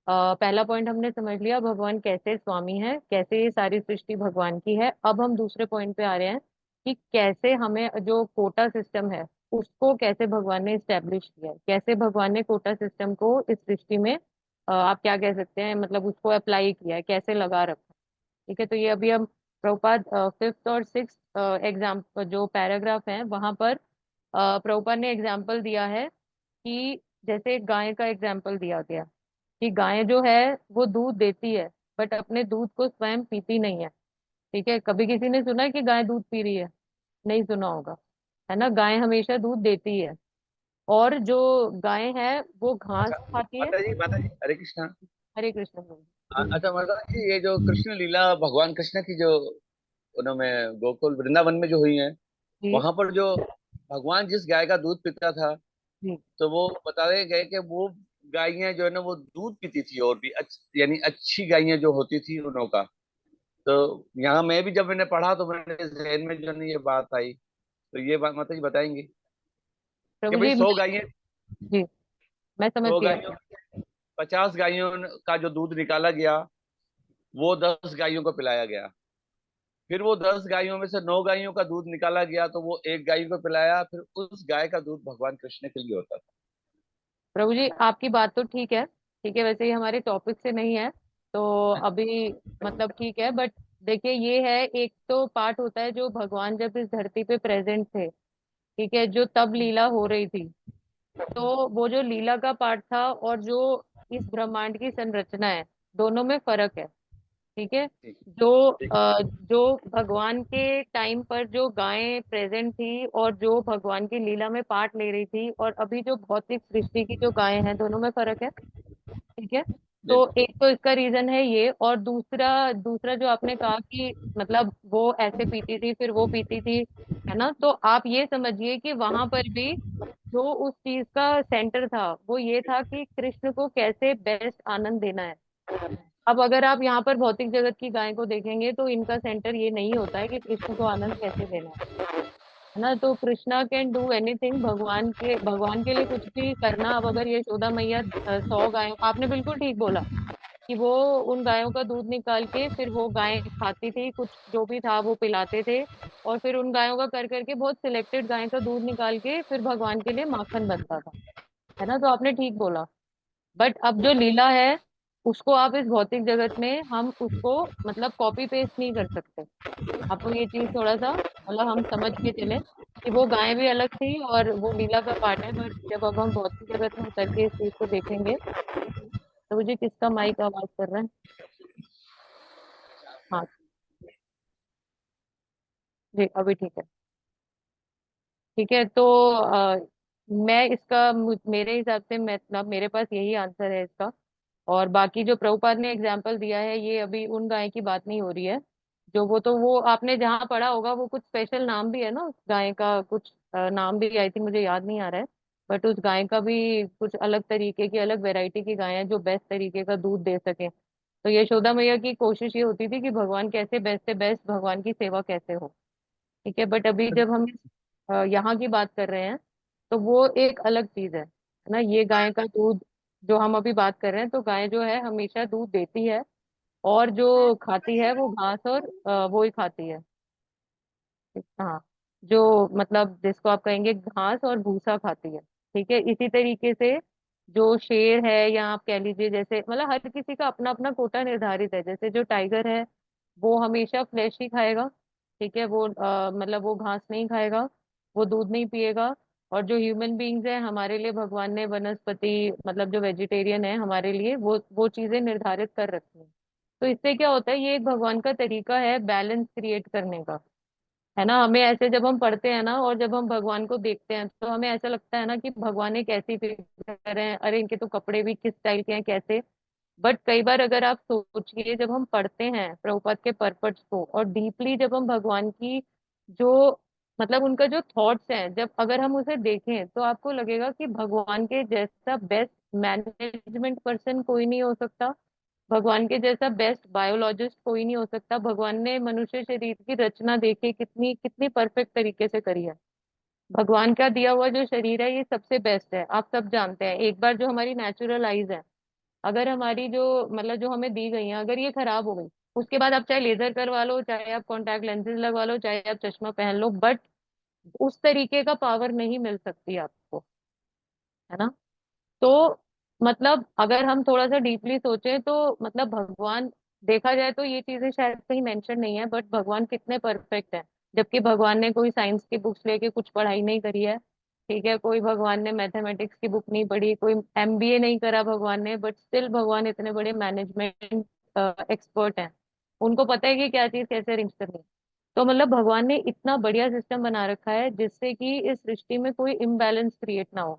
पहला पॉइंट हमने समझ लिया भगवान कैसे स्वामी है, कैसे ये सारी सृष्टि भगवान की है। अब हम दूसरे पॉइंट पे आ रहे हैं कि कैसे हमें जो कोटा सिस्टम है उसको कैसे भगवान ने इस्टेब्लिश किया है, कैसे भगवान ने कोटा सिस्टम को इस सृष्टि में आप क्या कह सकते हैं, मतलब उसको अप्लाई किया है, कैसे लगा रखा है। ठीक है, तो ये अभी हम प्रभुपाद फिफ्थ और सिक्स एग्जाम्पल जो पैराग्राफ हैं वहां पर प्रभुपाद ने एग्जाम्पल दिया है कि जैसे एक गाय का एग्जाम्पल दिया गया कि गाय जो है वो दूध देती है बट अपने दूध को स्वयं पीती नहीं है। ठीक है, कभी किसी ने सुना है कि गाय दूध पी रही है? नहीं सुना होगा, है ना। गाय हमेशा दूध देती है और जो गाय है वो घास अच्छा खाती है। माता जी हरे कृष्णा। हरे कृष्ण जी। अच्छा माता जी, ये जो कृष्ण लीला भगवान कृष्ण की जो उन्होंने गोकुल वृंदावन में जो हुई है, जी वहां पर जो भगवान जिस गाय का दूध पीता था, जी तो वो बताए गए कि वो गायें जो है ना वो दूध पीती थी, और भी यानी अच्छी गायें जो होती थी उनों का। तो यहाँ मैं भी जब मैंने पढ़ा तो मेरे जहन में जो है ना ये बात आई। तो ये बात माता जी बताएंगे कि प्रभु भाई जी। 100 गायें, जी, मैं समझ सौ गई गायों 50 गायों का जो दूध निकाला गया वो 10 गायों को पिलाया गया। फिर वो 10 गायों में से 9 गायों का दूध निकाला गया तो वो एक गाय को पिलाया। फिर उस गाय का दूध भगवान कृष्ण के लिए होता था। प्रभु जी आपकी बात तो ठीक है। ठीक है, वैसे ये हमारे टॉपिक से नहीं है तो अभी मतलब ठीक है, बट देखिए ये है, एक तो पार्ट होता है जो भगवान जब इस धरती पे प्रेजेंट थे, ठीक है, जो तब लीला हो रही थी। तो वो जो लीला का पार्ट था और जो इस ब्रह्मांड की संरचना है, दोनों में फर्क है। ठीक है, ठीक जो ठीक। जो भगवान के टाइम पर जो गायें प्रेजेंट थी और जो भगवान की लीला में पार्ट ले रही थी और अभी जो भौतिक सृष्टि की जो गायें हैं, दोनों में फर्क है। ठीक है, तो बिल्कुल। एक तो इसका रीजन है ये, और दूसरा दूसरा जो आपने कहा कि मतलब वो ऐसे पीती थी फिर वो पीती थी, है ना। तो आप ये समझिए कि वहां पर भी जो उस चीज का सेंटर था वो ये था कि कृष्ण को कैसे बेस्ट आनंद देना है। अब अगर आप यहाँ पर भौतिक जगत की गाय को देखेंगे तो इनका सेंटर ये नहीं होता है कि कृष्ण को आनंद कैसे देना है ना। तो कृष्णा कैन डू एनीथिंग, भगवान के लिए कुछ भी करना। अब अगर यशोदा मैया 100 गायों, आपने बिल्कुल ठीक बोला कि वो उन गायों का दूध निकाल के फिर वो गायें खाती थी, कुछ जो भी था वो पिलाते थे, और फिर उन गायों का कर करके बहुत सिलेक्टेड गाय का दूध निकाल के फिर भगवान के लिए माखन बनता था, है ना। तो आपने ठीक बोला, बट अब जो लीला है उसको आप इस भौतिक जगत में हम उसको मतलब कॉपी पेस्ट नहीं कर सकते। आपको ये चीज थोड़ा सा मतलब हम समझ के चले कि वो गायें भी अलग थी और वो लीला का पार्ट है। बट जब अब हम भौतिक जगत में उतर के इस चीज को देखेंगे तो मुझे किसका माइक आवाज कर रहा है? हाँ जी, अभी ठीक है। ठीक है, तो मैं इसका मेरे हिसाब से मतलब मेरे पास यही आंसर है इसका। और बाकी जो प्रभुपाद ने एग्जाम्पल दिया है ये अभी उन गाय की बात नहीं हो रही है। जो वो तो वो आपने जहाँ पढ़ा होगा वो कुछ स्पेशल नाम भी है ना उस गाय का, कुछ नाम भी आई थिंक मुझे याद नहीं आ रहा है। बट उस गाय का भी कुछ अलग तरीके की अलग वैरायटी की गाय है जो बेस्ट तरीके का दूध दे सके। तो यशोदा मैया की कोशिश ये होती थी कि भगवान कैसे बेस्ट से बेस्ट भगवान की सेवा कैसे हो। ठीक है, बट अभी जब हम यहाँ की बात कर रहे हैं तो वो एक अलग चीज है ना। ये गाय का दूध जो हम अभी बात कर रहे हैं, तो गाय जो है हमेशा दूध देती है और जो खाती है वो घास और वो ही खाती है। हाँ, जो मतलब जिसको आप कहेंगे घास और भूसा खाती है। ठीक है, इसी तरीके से जो शेर है, या आप कह लीजिए जैसे मतलब हर किसी का अपना अपना कोटा निर्धारित है। जैसे जो टाइगर है वो हमेशा फ्लैश ही खाएगा, ठीक है, वो मतलब वो घास नहीं खाएगा, वो दूध नहीं पिएगा। और जो ह्यूमन बीइंग्स है, हमारे लिए भगवान ने वनस्पति मतलब जो वेजिटेरियन है हमारे लिए वो चीजें निर्धारित कर रखी हैं। तो इससे क्या होता है, ये एक भगवान का तरीका है बैलेंस क्रिएट करने का, है ना। हमें ऐसे जब हम पढ़ते हैं ना और जब हम भगवान को देखते हैं तो हमें ऐसा लगता है ना कि भगवान एक ऐसी फिगर है, अरे इनके तो कपड़े भी किस स्टाइल के हैं कैसे। बट कई बार अगर आप सोचिए, जब हम पढ़ते हैं प्रभुपाद के पर्पस को और डीपली जब हम भगवान की जो मतलब उनका जो थॉट्स हैं, जब अगर हम उसे देखें तो आपको लगेगा कि भगवान के जैसा बेस्ट मैनेजमेंट पर्सन कोई नहीं हो सकता, भगवान के जैसा बेस्ट बायोलॉजिस्ट कोई नहीं हो सकता। भगवान ने मनुष्य शरीर की रचना देखी कितनी कितनी परफेक्ट तरीके से करी है। भगवान का दिया हुआ जो शरीर है ये सबसे बेस्ट है, आप सब जानते हैं। एक बार जो हमारी नेचुरल आईज है, अगर हमारी जो मतलब जो हमें दी गई है अगर ये खराब हो गई, उसके बाद आप चाहे लेजर करवा लो, चाहे आप कॉन्टैक्ट लेंसेज लगवा लो, चाहे आप चश्मा पहन लो, बट उस तरीके का पावर नहीं मिल सकती आपको, है ना। तो मतलब अगर हम थोड़ा सा डीपली सोचें तो मतलब भगवान, देखा जाए तो ये चीजें शायद कहीं मेंशन नहीं है, बट भगवान कितने परफेक्ट है। जबकि भगवान ने कोई साइंस की बुक्स लेके कुछ पढ़ाई नहीं करी है, ठीक है, कोई भगवान ने मैथमेटिक्स की बुक नहीं पढ़ी, कोई एमबीए नहीं करा भगवान ने, बट स्टिल भगवान इतने बड़े मैनेजमेंट एक्सपर्ट हैं। उनको पता है कि क्या चीज कैसे अरेंज करनी है। तो मतलब भगवान ने इतना बढ़िया सिस्टम बना रखा है जिससे कि इस सृष्टि में कोई इम्बैलेंस क्रिएट ना हो,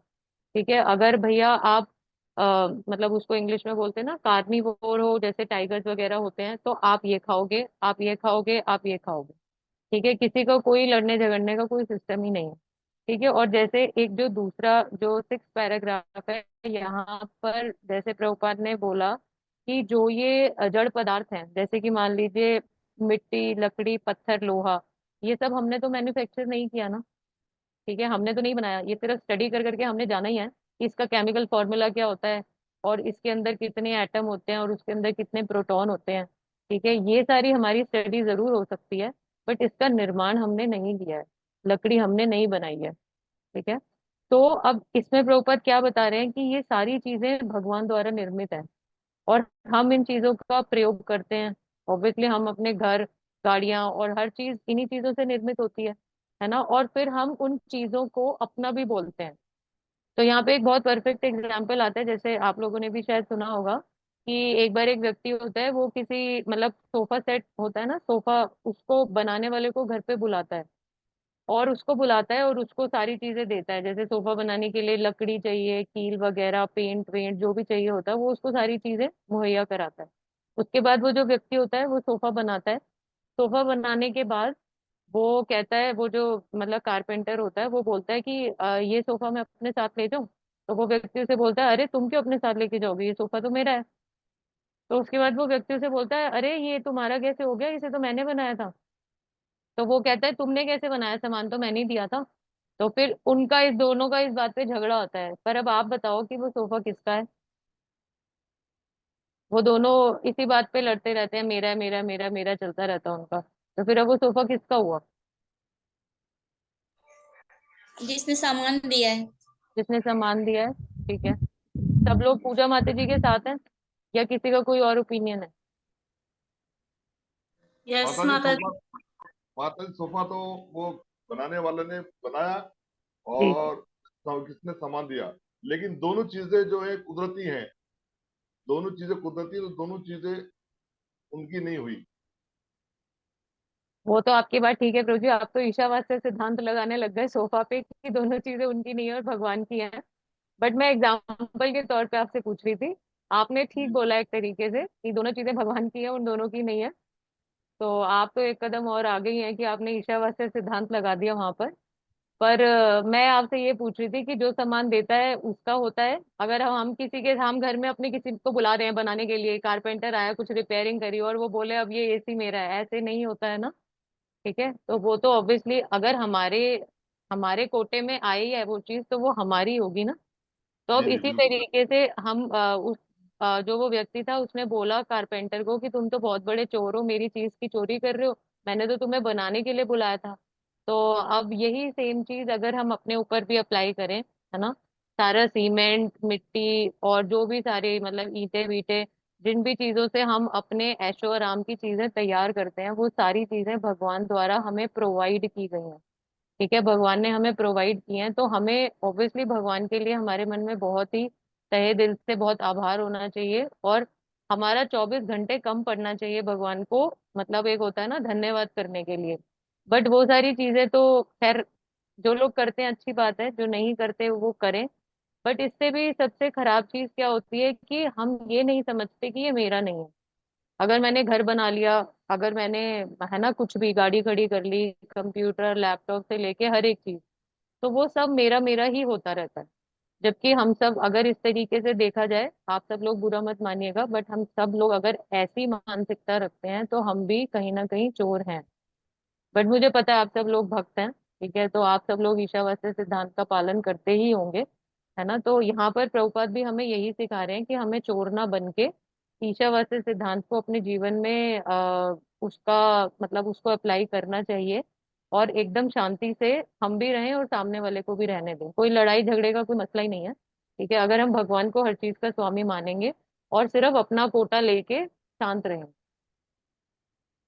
ठीक है। अगर भैया आप मतलब उसको इंग्लिश में बोलते हैं ना कार्निवोर हो, जैसे टाइगर्स वगैरह होते हैं, तो आप ये खाओगे, आप ये खाओगे, आप ये खाओगे, ठीक है, किसी का कोई लड़ने झगड़ने का कोई सिस्टम ही नहीं है, ठीक है। और जैसे एक जो दूसरा जो 6 पैराग्राफ है यहाँ पर, जैसे प्रभुपाद ने बोला कि जो ये जड़ पदार्थ हैं, जैसे कि मान लीजिए मिट्टी, लकड़ी, पत्थर, लोहा, ये सब हमने तो मैन्युफैक्चर नहीं किया ना, ठीक है, हमने तो नहीं बनाया, ये सिर्फ स्टडी कर करके हमने जाना ही है कि इसका केमिकल फॉर्मूला क्या होता है और इसके अंदर कितने एटम होते हैं और उसके अंदर कितने प्रोटॉन होते हैं, ठीक है। ये सारी हमारी स्टडी जरूर हो सकती है, बट इसका निर्माण हमने नहीं किया है, लकड़ी हमने नहीं बनाई है, ठीक है। तो अब इसमें प्रभुपाद क्या बता रहे हैं कि ये सारी चीजें भगवान द्वारा निर्मित है और हम इन चीजों का प्रयोग करते हैं। ऑब्वियसली हम अपने घर, गाड़ियां और हर चीज इन्हीं चीजों से निर्मित होती है ना। और फिर हम उन चीजों को अपना भी बोलते हैं। तो यहाँ पे एक बहुत परफेक्ट एग्जाम्पल आता है, जैसे आप लोगों ने भी शायद सुना होगा कि एक बार एक व्यक्ति होता है, वो किसी मतलब सोफा सेट होता है ना, सोफा, उसको बनाने वाले को घर पे बुलाता है और उसको बुलाता है और उसको सारी चीजें देता है। जैसे सोफा बनाने के लिए लकड़ी चाहिए, कील वगैरह, पेंट वेंट जो भी चाहिए होता है, वो उसको सारी चीजें मुहैया कराता है। उसके बाद वो जो व्यक्ति होता है वो सोफा बनाता है। सोफा बनाने के बाद वो कहता है, वो जो मतलब कारपेंटर होता है वो बोलता है कि ये सोफा मैं अपने साथ ले जाऊं?" तो वो व्यक्ति उसे बोलता है, "अरे तुम क्यों अपने साथ लेके जाओगे, ये सोफा तो मेरा है।" तो उसके बाद वो व्यक्ति उसे बोलता है, "अरे ये तुम्हारा कैसे हो गया, इसे तो मैंने बनाया था।" तो वो कहता है, "तुमने कैसे बनाया, सामान तो मैंने ही दिया था।" तो फिर उनका इस दोनों का इस बात पे झगड़ा होता है। पर अब आप बताओ कि वो सोफा किसका है। वो दोनों इसी बात पे लड़ते रहते हैं, मेरा है, मेरा है, मेरा है, मेरा चलता रहता है उनका। तो फिर अब वो सोफा किसका हुआ? जिसने सामान दिया है। जिसने सामान दिया है, ठीक है। सब लोग पूजा माता जी के साथ हैं या किसी का कोई और ओपिनियन है? यस माता जी माता सोफा, जी। माता जी सोफा तो वो बनाने वाले ने बनाया जी। और किसने सामान दिया, लेकिन दोनों चीजें जो है कुदरती हैं, दोनों चीजें कुदरती, तो दोनों चीजें उनकी नहीं हुई। वो तो आपकी बात ठीक है प्रभु जी, आप तो ईशावास्य सिद्धांत लगाने लग गए सोफा पे कि दोनों चीजें उनकी नहीं है और भगवान की हैं। बट मैं एग्जाम्पल के तौर पे आपसे पूछ रही थी। आपने ठीक जी बोला एक तरीके से कि दोनों चीजें भगवान की है, उन दोनों की नहीं है। तो आप तो एक कदम और आगे ही हैं कि आपने ईशावास्य सिद्धांत लगा दिया वहां पर मैं आपसे ये पूछ रही थी कि जो सामान देता है उसका होता है। अगर हम किसी के, हम घर में अपने किसी को बुला रहे हैं बनाने के लिए, कारपेंटर आया, कुछ रिपेयरिंग करी और वो बोले अब ये एसी मेरा है, ऐसे नहीं होता है ना, ठीक है। तो वो तो ऑब्वियसली अगर हमारे हमारे कोटे में आई है वो चीज तो वो हमारी होगी ना। तो अब जी जी इसी बिल्कुल। तरीके से हम जो वो व्यक्ति था उसने बोला कारपेंटर को कि तुम तो बहुत बड़े चोर हो, मेरी चीज की चोरी कर रहे हो, मैंने तो तुम्हें बनाने के लिए बुलाया था। तो अब यही सेम चीज अगर हम अपने ऊपर भी अप्लाई करें, है ना, सारा सीमेंट मिट्टी और जो भी सारे मतलब ईंटे वीटे जिन भी चीजों से हम अपने ऐशो आराम की चीजें तैयार करते हैं, वो सारी चीजें भगवान द्वारा हमें प्रोवाइड की गई हैं। ठीक है, भगवान ने हमें प्रोवाइड किए हैं, तो हमें ऑब्वियसली भगवान के लिए हमारे मन में बहुत ही तहे दिल से बहुत आभार होना चाहिए, और हमारा 24 घंटे कम पड़ना चाहिए भगवान को, मतलब एक होता है ना धन्यवाद करने के लिए। बट वो सारी चीजें तो खैर जो लोग करते हैं अच्छी बात है, जो नहीं करते वो करें। बट इससे भी सबसे खराब चीज क्या होती है कि हम ये नहीं समझते कि ये मेरा नहीं है। अगर मैंने घर बना लिया, अगर मैंने है ना कुछ भी गाड़ी खड़ी कर ली, कंप्यूटर लैपटॉप से लेके हर एक चीज, तो वो सब मेरा मेरा ही होता रहता है। जबकि हम सब अगर इस तरीके से देखा जाए, आप सब लोग बुरा मत मानिएगा, बट हम सब लोग अगर ऐसी मानसिकता रखते हैं तो हम भी कहीं ना कहीं चोर हैं। बट मुझे पता है आप सब लोग भक्त हैं, ठीक है, तो आप सब लोग ईशावास्य सिद्धांत का पालन करते ही होंगे, है ना। तो यहाँ पर प्रभुपाद भी हमें यही सिखा रहे हैं कि हमें चोर ना बन के ईशावास्य सिद्धांत को अपने जीवन में उसका मतलब उसको अप्लाई करना चाहिए, और एकदम शांति से हम भी रहें और सामने वाले को भी रहने दें। कोई लड़ाई झगड़े का कोई मसला ही नहीं है, ठीक है, अगर हम भगवान को हर चीज का स्वामी मानेंगे और सिर्फ अपना कोटा लेके शांत रहें।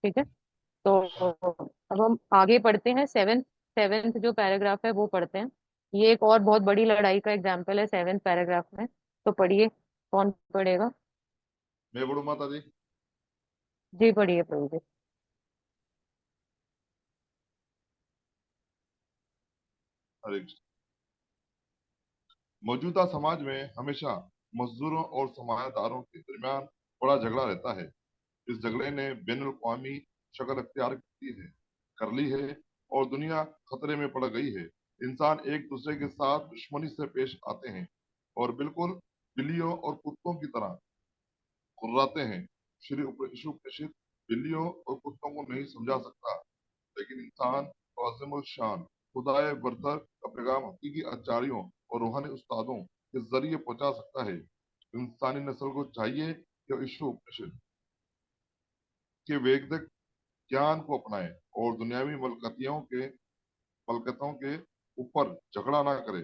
ठीक है, तो अब हम आगे पढ़ते हैं। सेवेंथ सेवेंथ जो पैराग्राफ है वो पढ़ते हैं। ये एक और बहुत बड़ी लड़ाई का एग्जाम्पल है सेवेंथ पैराग्राफ में, तो पढ़िए, कौन पढ़ेगा? मैं बोलूं माता जी? जी पढ़िए प्रभु जी। हरे कृष्ण। मौजूदा समाज में हमेशा मजदूरों और सरमायादारों के दरमियान बड़ा झगड़ा रहता है। इस झगड़े ने बैनुल-अक़वामी शक्ल अख्तियार कर ली है और दुनिया खतरे में पड़ गई है। इंसान एक दूसरे के साथ दुश्मनी से पेश आते हैं और बिल्कुल बिल्लियों और कुत्तों की तरह कुर्राते हैं। श्री उपनिषद बिल्लियों और कुत्तों को नहीं समझा सकता, लेकिन इंसान को अज़ीमुल शान खुदाए बरतर का पैगाम हकीकी आचार्यों और रूहानी उस्तादों के जरिए पहुंचा सकता है। इंसानी नस्ल को चाहिए कि ईशु उपनिषद के वैदिक ज्ञान को अपनाए और दुनियावी मलकतों के ऊपर झगड़ा ना करे।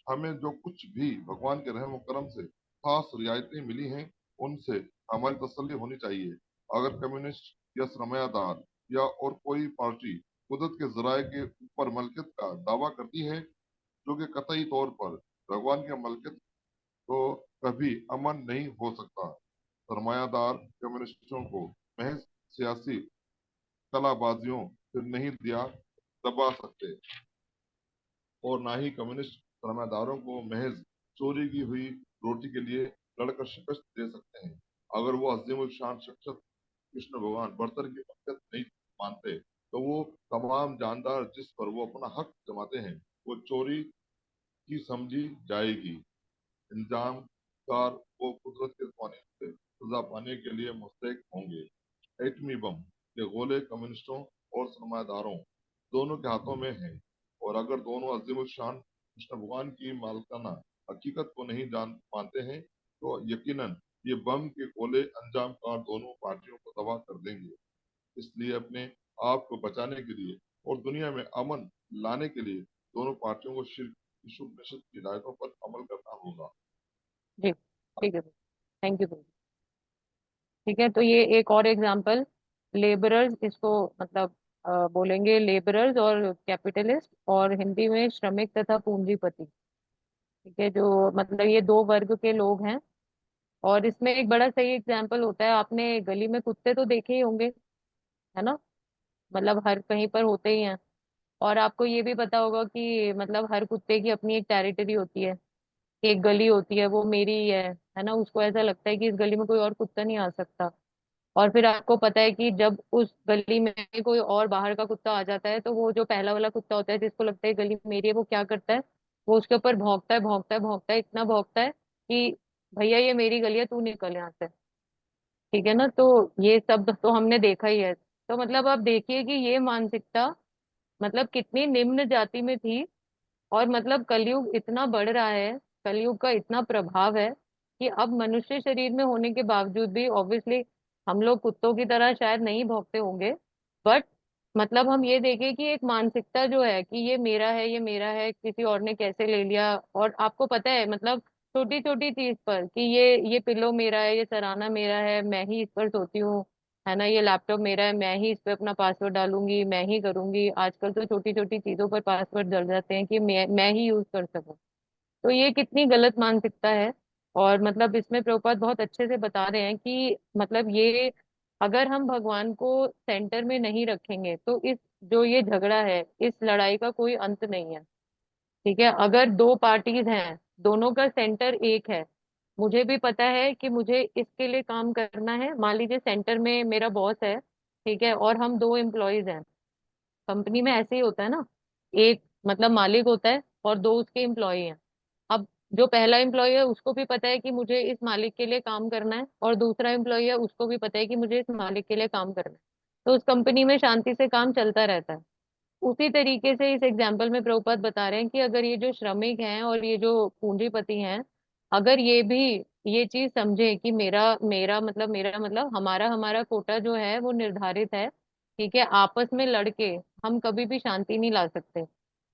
हमें जो कुछ भी भगवान के रहम करम से खास रियायतें मिली हैं, उनसे हमारी तसल्ली होनी चाहिए। अगर कम्युनिस्ट या सरमायादार या और कोई पार्टी कुदरत के जराये के ऊपर मलकियत का दावा करती है, जो कि कतई तौर पर भगवान के मलकियत, तो कभी अमन नहीं हो सकता। सरमायादार कम्युनिस्टों को महज सियासी कलाबाजियों से नहीं दिया दबा सकते, और ना ही कम्युनिस्ट सरमादारों को महज चोरी की हुई रोटी के लिए लड़कर शिकस्त दे सकते हैं। अगर वो अजीम शान शख्सियत कृष्ण भगवान बर्तर की मदद नहीं मानते, तो वो तमाम जानदार जिस पर वो अपना हक जमाते हैं, वो चोरी की समझी जाएगी। इंजाम कार वो कुदरत के कानून से सजा पाने के लिए मुस्तैक होंगे। एटमी बम के गोले कम्युनिस्टों और सरमादारों दोनों के हाथों में है, और अगर दोनों अजीम शान कृष्ण भगवान की मालकाना हकीकत को नहीं जान मानते हैं, तो यकीनन ये बम के गोले अंजाम कार दोनों पार्टियों को तबाह कर देंगे। इसलिए अपने आप को बचाने के लिए और दुनिया में अमन लाने के लिए दोनों पार्टियों को शिर्क यीशु मसीह की हिदायतों पर अमल करना होगा। जी ठीक है, थैंक यू प्रभु। ठीक है, तो ये एक और एग्जाम्पल, लेबरर्स इसको मतलब बोलेंगे लेबरर्स और कैपिटलिस्ट, और हिंदी में श्रमिक तथा पूंजीपति। ठीक है, जो मतलब ये दो वर्ग के लोग हैं। और इसमें एक बड़ा सही एग्जाम्पल होता है, आपने गली में कुत्ते तो देखे ही होंगे, है ना, मतलब हर कहीं पर होते ही हैं। और आपको ये भी पता होगा कि मतलब हर कुत्ते की अपनी एक टेरिटरी होती है, एक गली होती है, वो मेरी ही है ना, उसको ऐसा लगता है कि इस गली में कोई और कुत्ता नहीं आ सकता। और फिर आपको पता है कि जब उस गली में कोई और बाहर का कुत्ता आ जाता है, तो वो जो पहला वाला कुत्ता होता है जिसको लगता है गली मेरी है, वो क्या करता है, वो उसके ऊपर भौंकता है भौंकता है भौंकता है, इतना भौंकता है कि भैया ये मेरी गली है, तू निकल यहाँ से। ठीक है ना, तो ये सब तो हमने देखा ही है। तो मतलब आप देखिए कि ये मानसिकता मतलब कितनी निम्न जाति में थी, और मतलब कलयुग इतना बढ़ रहा है, कलयुग का इतना प्रभाव है कि अब मनुष्य शरीर में होने के बावजूद भी ऑब्वियसली हम लोग कुत्तों की तरह शायद नहीं भौंकते होंगे, बट मतलब हम ये देखें कि एक मानसिकता जो है कि ये मेरा है, ये मेरा है, किसी और ने कैसे ले लिया। और आपको पता है मतलब छोटी छोटी चीज पर कि ये पिलो मेरा है, ये सराहना मेरा है, मैं ही इस पर सोती हूँ, है ना, ये लैपटॉप मेरा है, मैं ही इस पे अपना पासवर्ड डालूंगी, मैं ही करूंगी। आजकल तो छोटी छोटी चीजों पर पासवर्ड डल जाते हैं कि मैं ही यूज कर सकूं। तो ये कितनी गलत मानसिकता है। और मतलब इसमें प्रभुपाद बहुत अच्छे से बता रहे हैं कि मतलब ये अगर हम भगवान को सेंटर में नहीं रखेंगे तो इस जो ये झगड़ा है, इस लड़ाई का कोई अंत नहीं है। ठीक है, अगर दो पार्टीज हैं, दोनों का सेंटर एक है, मुझे भी पता है कि मुझे इसके लिए काम करना है। मान लीजिए सेंटर में मेरा बॉस है, ठीक है, और हम दो एम्प्लॉयज हैं। कंपनी में ऐसे ही होता है ना, एक मतलब मालिक होता है और दो उसके एम्प्लॉय हैं। अब जो पहला एम्प्लॉय है उसको भी पता है कि मुझे इस मालिक के लिए काम करना है, और दूसरा एम्प्लॉय है उसको भी पता है कि मुझे इस मालिक के लिए काम करना है। तो उस कंपनी में शांति से काम चलता रहता है। उसी तरीके से इस एग्जाम्पल में प्रभुपाद बता रहे हैं कि अगर ये जो श्रमिक हैं और ये जो पूंजीपति हैं, अगर ये भी ये चीज समझे कि मेरा मतलब हमारा हमारा कोटा जो है वो निर्धारित है, ठीक है, आपस में लड़के हम कभी भी शांति नहीं ला सकते।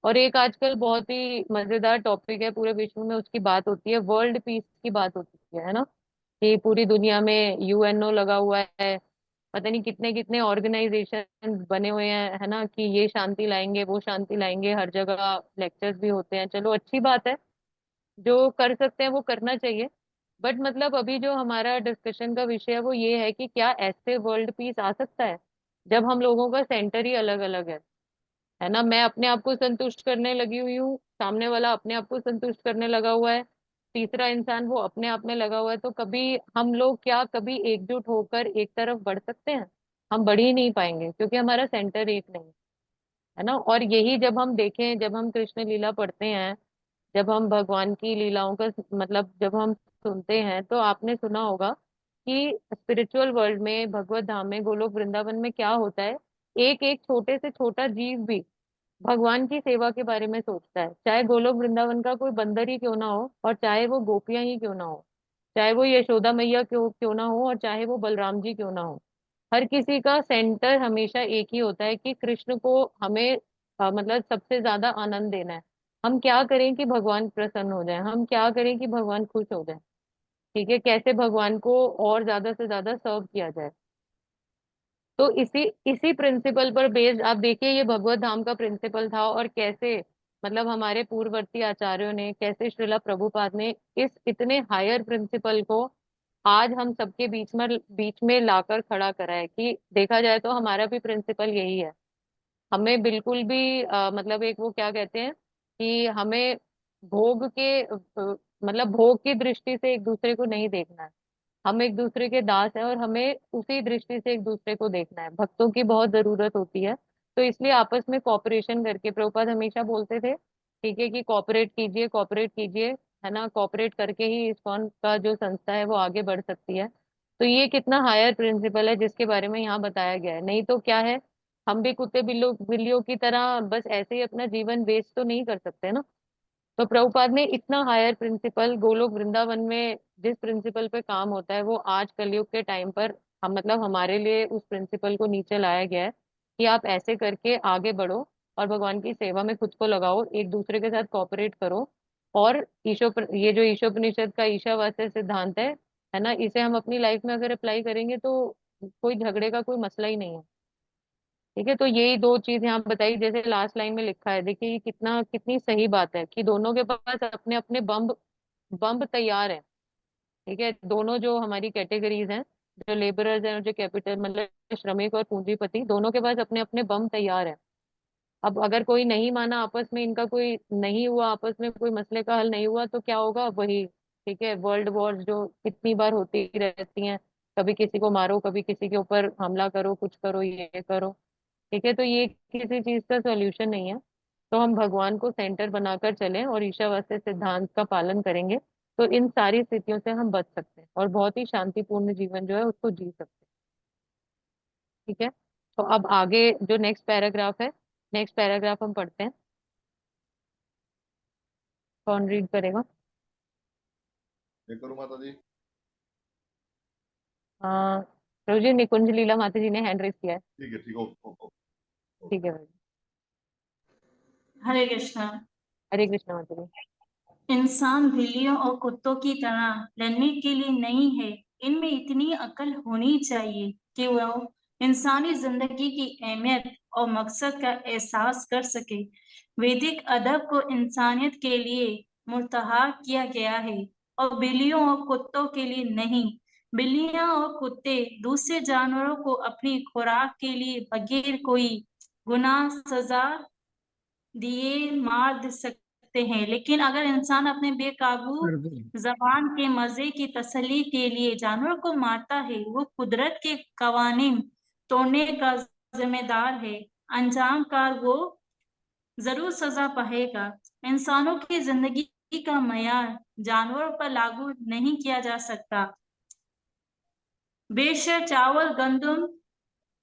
और एक आजकल बहुत ही मजेदार टॉपिक है, पूरे विश्व में उसकी बात होती है, वर्ल्ड पीस की बात होती है ना, कि पूरी दुनिया में यूएनओ लगा हुआ है, पता नहीं कितने कितने ऑर्गेनाइजेशन बने हुए हैं, है ना, कि ये शांति लाएंगे, वो शांति लाएंगे, हर जगह लेक्चर्स भी होते हैं। चलो अच्छी बात है, जो कर सकते हैं वो करना चाहिए। बट मतलब अभी जो हमारा डिस्कशन का विषय है वो ये है कि क्या ऐसे वर्ल्ड पीस आ सकता है जब हम लोगों का सेंटर ही अलग अलग है ना। मैं अपने आप को संतुष्ट करने लगी हुई हूँ, सामने वाला अपने आप को संतुष्ट करने लगा हुआ है, तीसरा इंसान वो अपने आप में लगा हुआ है। तो कभी हम लोग क्या कभी एकजुट होकर एक तरफ बढ़ सकते हैं? हम बढ़ ही नहीं पाएंगे क्योंकि हमारा सेंटर एक नहीं है ना। और यही जब हम देखें, जब हम कृष्ण लीला पढ़ते हैं, जब हम भगवान की लीलाओं का मतलब जब हम सुनते हैं, तो आपने सुना होगा कि स्पिरिचुअल वर्ल्ड में, भगवत धाम में, गोलोक वृंदावन में क्या होता है, एक एक छोटे से छोटा जीव भी भगवान की सेवा के बारे में सोचता है। चाहे गोलोक वृंदावन का कोई बंदर ही क्यों ना हो, और चाहे वो गोपियां ही क्यों ना हो, चाहे वो यशोदा मैया क्यों क्यों ना हो, और चाहे वो बलराम जी क्यों ना हो, हर किसी का सेंटर हमेशा एक ही होता है कि कृष्ण को हमें मतलब सबसे ज्यादा आनंद देना है। हम क्या करें कि भगवान प्रसन्न हो जाए, हम क्या करें कि भगवान खुश हो जाए, ठीक है, कैसे भगवान को और ज्यादा से ज्यादा सर्व किया जाए। तो इसी इसी प्रिंसिपल पर बेस्ड आप देखिए, ये भगवत धाम का प्रिंसिपल था, और कैसे मतलब हमारे पूर्ववर्ती आचार्यों ने, कैसे श्रीला प्रभुपाद ने इस इतने हायर प्रिंसिपल को आज हम सबके बीच में लाकर खड़ा करा है कि देखा जाए तो हमारा भी प्रिंसिपल यही है। हमें बिल्कुल भी मतलब एक वो क्या कहते हैं कि हमें भोग के मतलब भोग की दृष्टि से एक दूसरे को नहीं देखना है। हम एक दूसरे के दास हैं और हमें उसी दृष्टि से एक दूसरे को देखना है। भक्तों की बहुत जरूरत होती है, तो इसलिए आपस में कॉपरेशन करके, प्रभुपाद हमेशा बोलते थे, ठीक है, कि कॉपरेट कीजिए, कॉपरेट कीजिए, है ना, कॉपरेट करके ही इस्कॉन का जो संस्था है वो आगे बढ़ सकती है। तो ये कितना हायर प्रिंसिपल है जिसके बारे में यहाँ बताया गया है। नहीं तो क्या है, हम भी कुत्ते बिल्लों बिल्लियों की तरह बस ऐसे ही अपना जीवन वेस्ट तो नहीं कर सकते ना। तो प्रभुपाद ने इतना हायर प्रिंसिपल गोलोक वृंदावन में जिस प्रिंसिपल पे काम होता है, वो आज कलयुग के टाइम पर हम मतलब हमारे लिए उस प्रिंसिपल को नीचे लाया गया है कि आप ऐसे करके आगे बढ़ो और भगवान की सेवा में खुद को लगाओ, एक दूसरे के साथ कॉपरेट करो। और ये जो ईशोपनिषद का ईशावास्य सिद्धांत है ना, इसे हम अपनी लाइफ में अगर अप्लाई करेंगे तो कोई झगड़े का कोई मसला ही नहीं है। ठीक है, तो यही दो चीज यहाँ बताई, जैसे लास्ट लाइन में लिखा है, देखिए ये कितनी सही बात है कि दोनों के पास अपने अपने बम्ब बम्ब तैयार है। ठीक है, दोनों जो हमारी कैटेगरीज हैं, जो लेबरर्स हैं और जो कैपिटल मतलब श्रमिक और पूंजीपति, दोनों के पास अपने अपने बम तैयार है। अब अगर कोई नहीं माना, आपस में इनका कोई नहीं हुआ, आपस में कोई मसले का हल नहीं हुआ, तो क्या होगा वही, ठीक है, वर्ल्ड वॉर जो कितनी बार होती ही रहती हैं, कभी किसी को मारो, कभी किसी के ऊपर हमला करो, कुछ करो, ये करो। ठीक है, तो ये किसी चीज का सॉल्यूशन नहीं है। तो हम भगवान को सेंटर बनाकर चलें और ईशावास्य सिद्धांत का पालन करेंगे, तो इन सारी स्थितियों से हम बच सकते हैं और बहुत ही शांतिपूर्ण जीवन जो है उसको जी सकते हैं। ठीक है, तो अब आगे जो नेक्स्ट पैराग्राफ है, नेक्स्ट पैराग्राफ हम पढ़ते हैं। कौन रीड करेगा? मैं करूँ माता जी? हाँ, रोजी निकुंज लीला माता जी ने हैंड रेस किया है। ठीक है, ठीक है, ओके, ओके। ठीक है मैम। हरे कृष्णा। हरे कृष्णा माता जी। इंसान बिल्लियों और कुत्तों की तरह लड़ने के लिए नहीं है। इनमें इतनी अकल होनी चाहिए कि वह इंसानी जिंदगी की अहमियत और मकसद का एहसास कर सके। वैदिक अदब को इंसानियत के लिए मुर्तहा किया गया है और बिल्लियों और कुत्तों के लिए नहीं। बिल्लियां और कुत्ते दूसरे जानवरों को अपनी खुराक के लिए बगैर कोई गुनाह सजा दिए मार दे सकते हैं, लेकिन अगर इंसान अपने बेकाबू जबान के मजे की तसल्ली के लिए जानवर को मारता है, वो कुदरत के कवानीन तोड़ने का जिम्मेदार है। अंजाम कार वो जरूर सजा पाएगा। इंसानों की जिंदगी का मयार जानवरों पर लागू नहीं किया जा सकता। बेशक चावल गंदम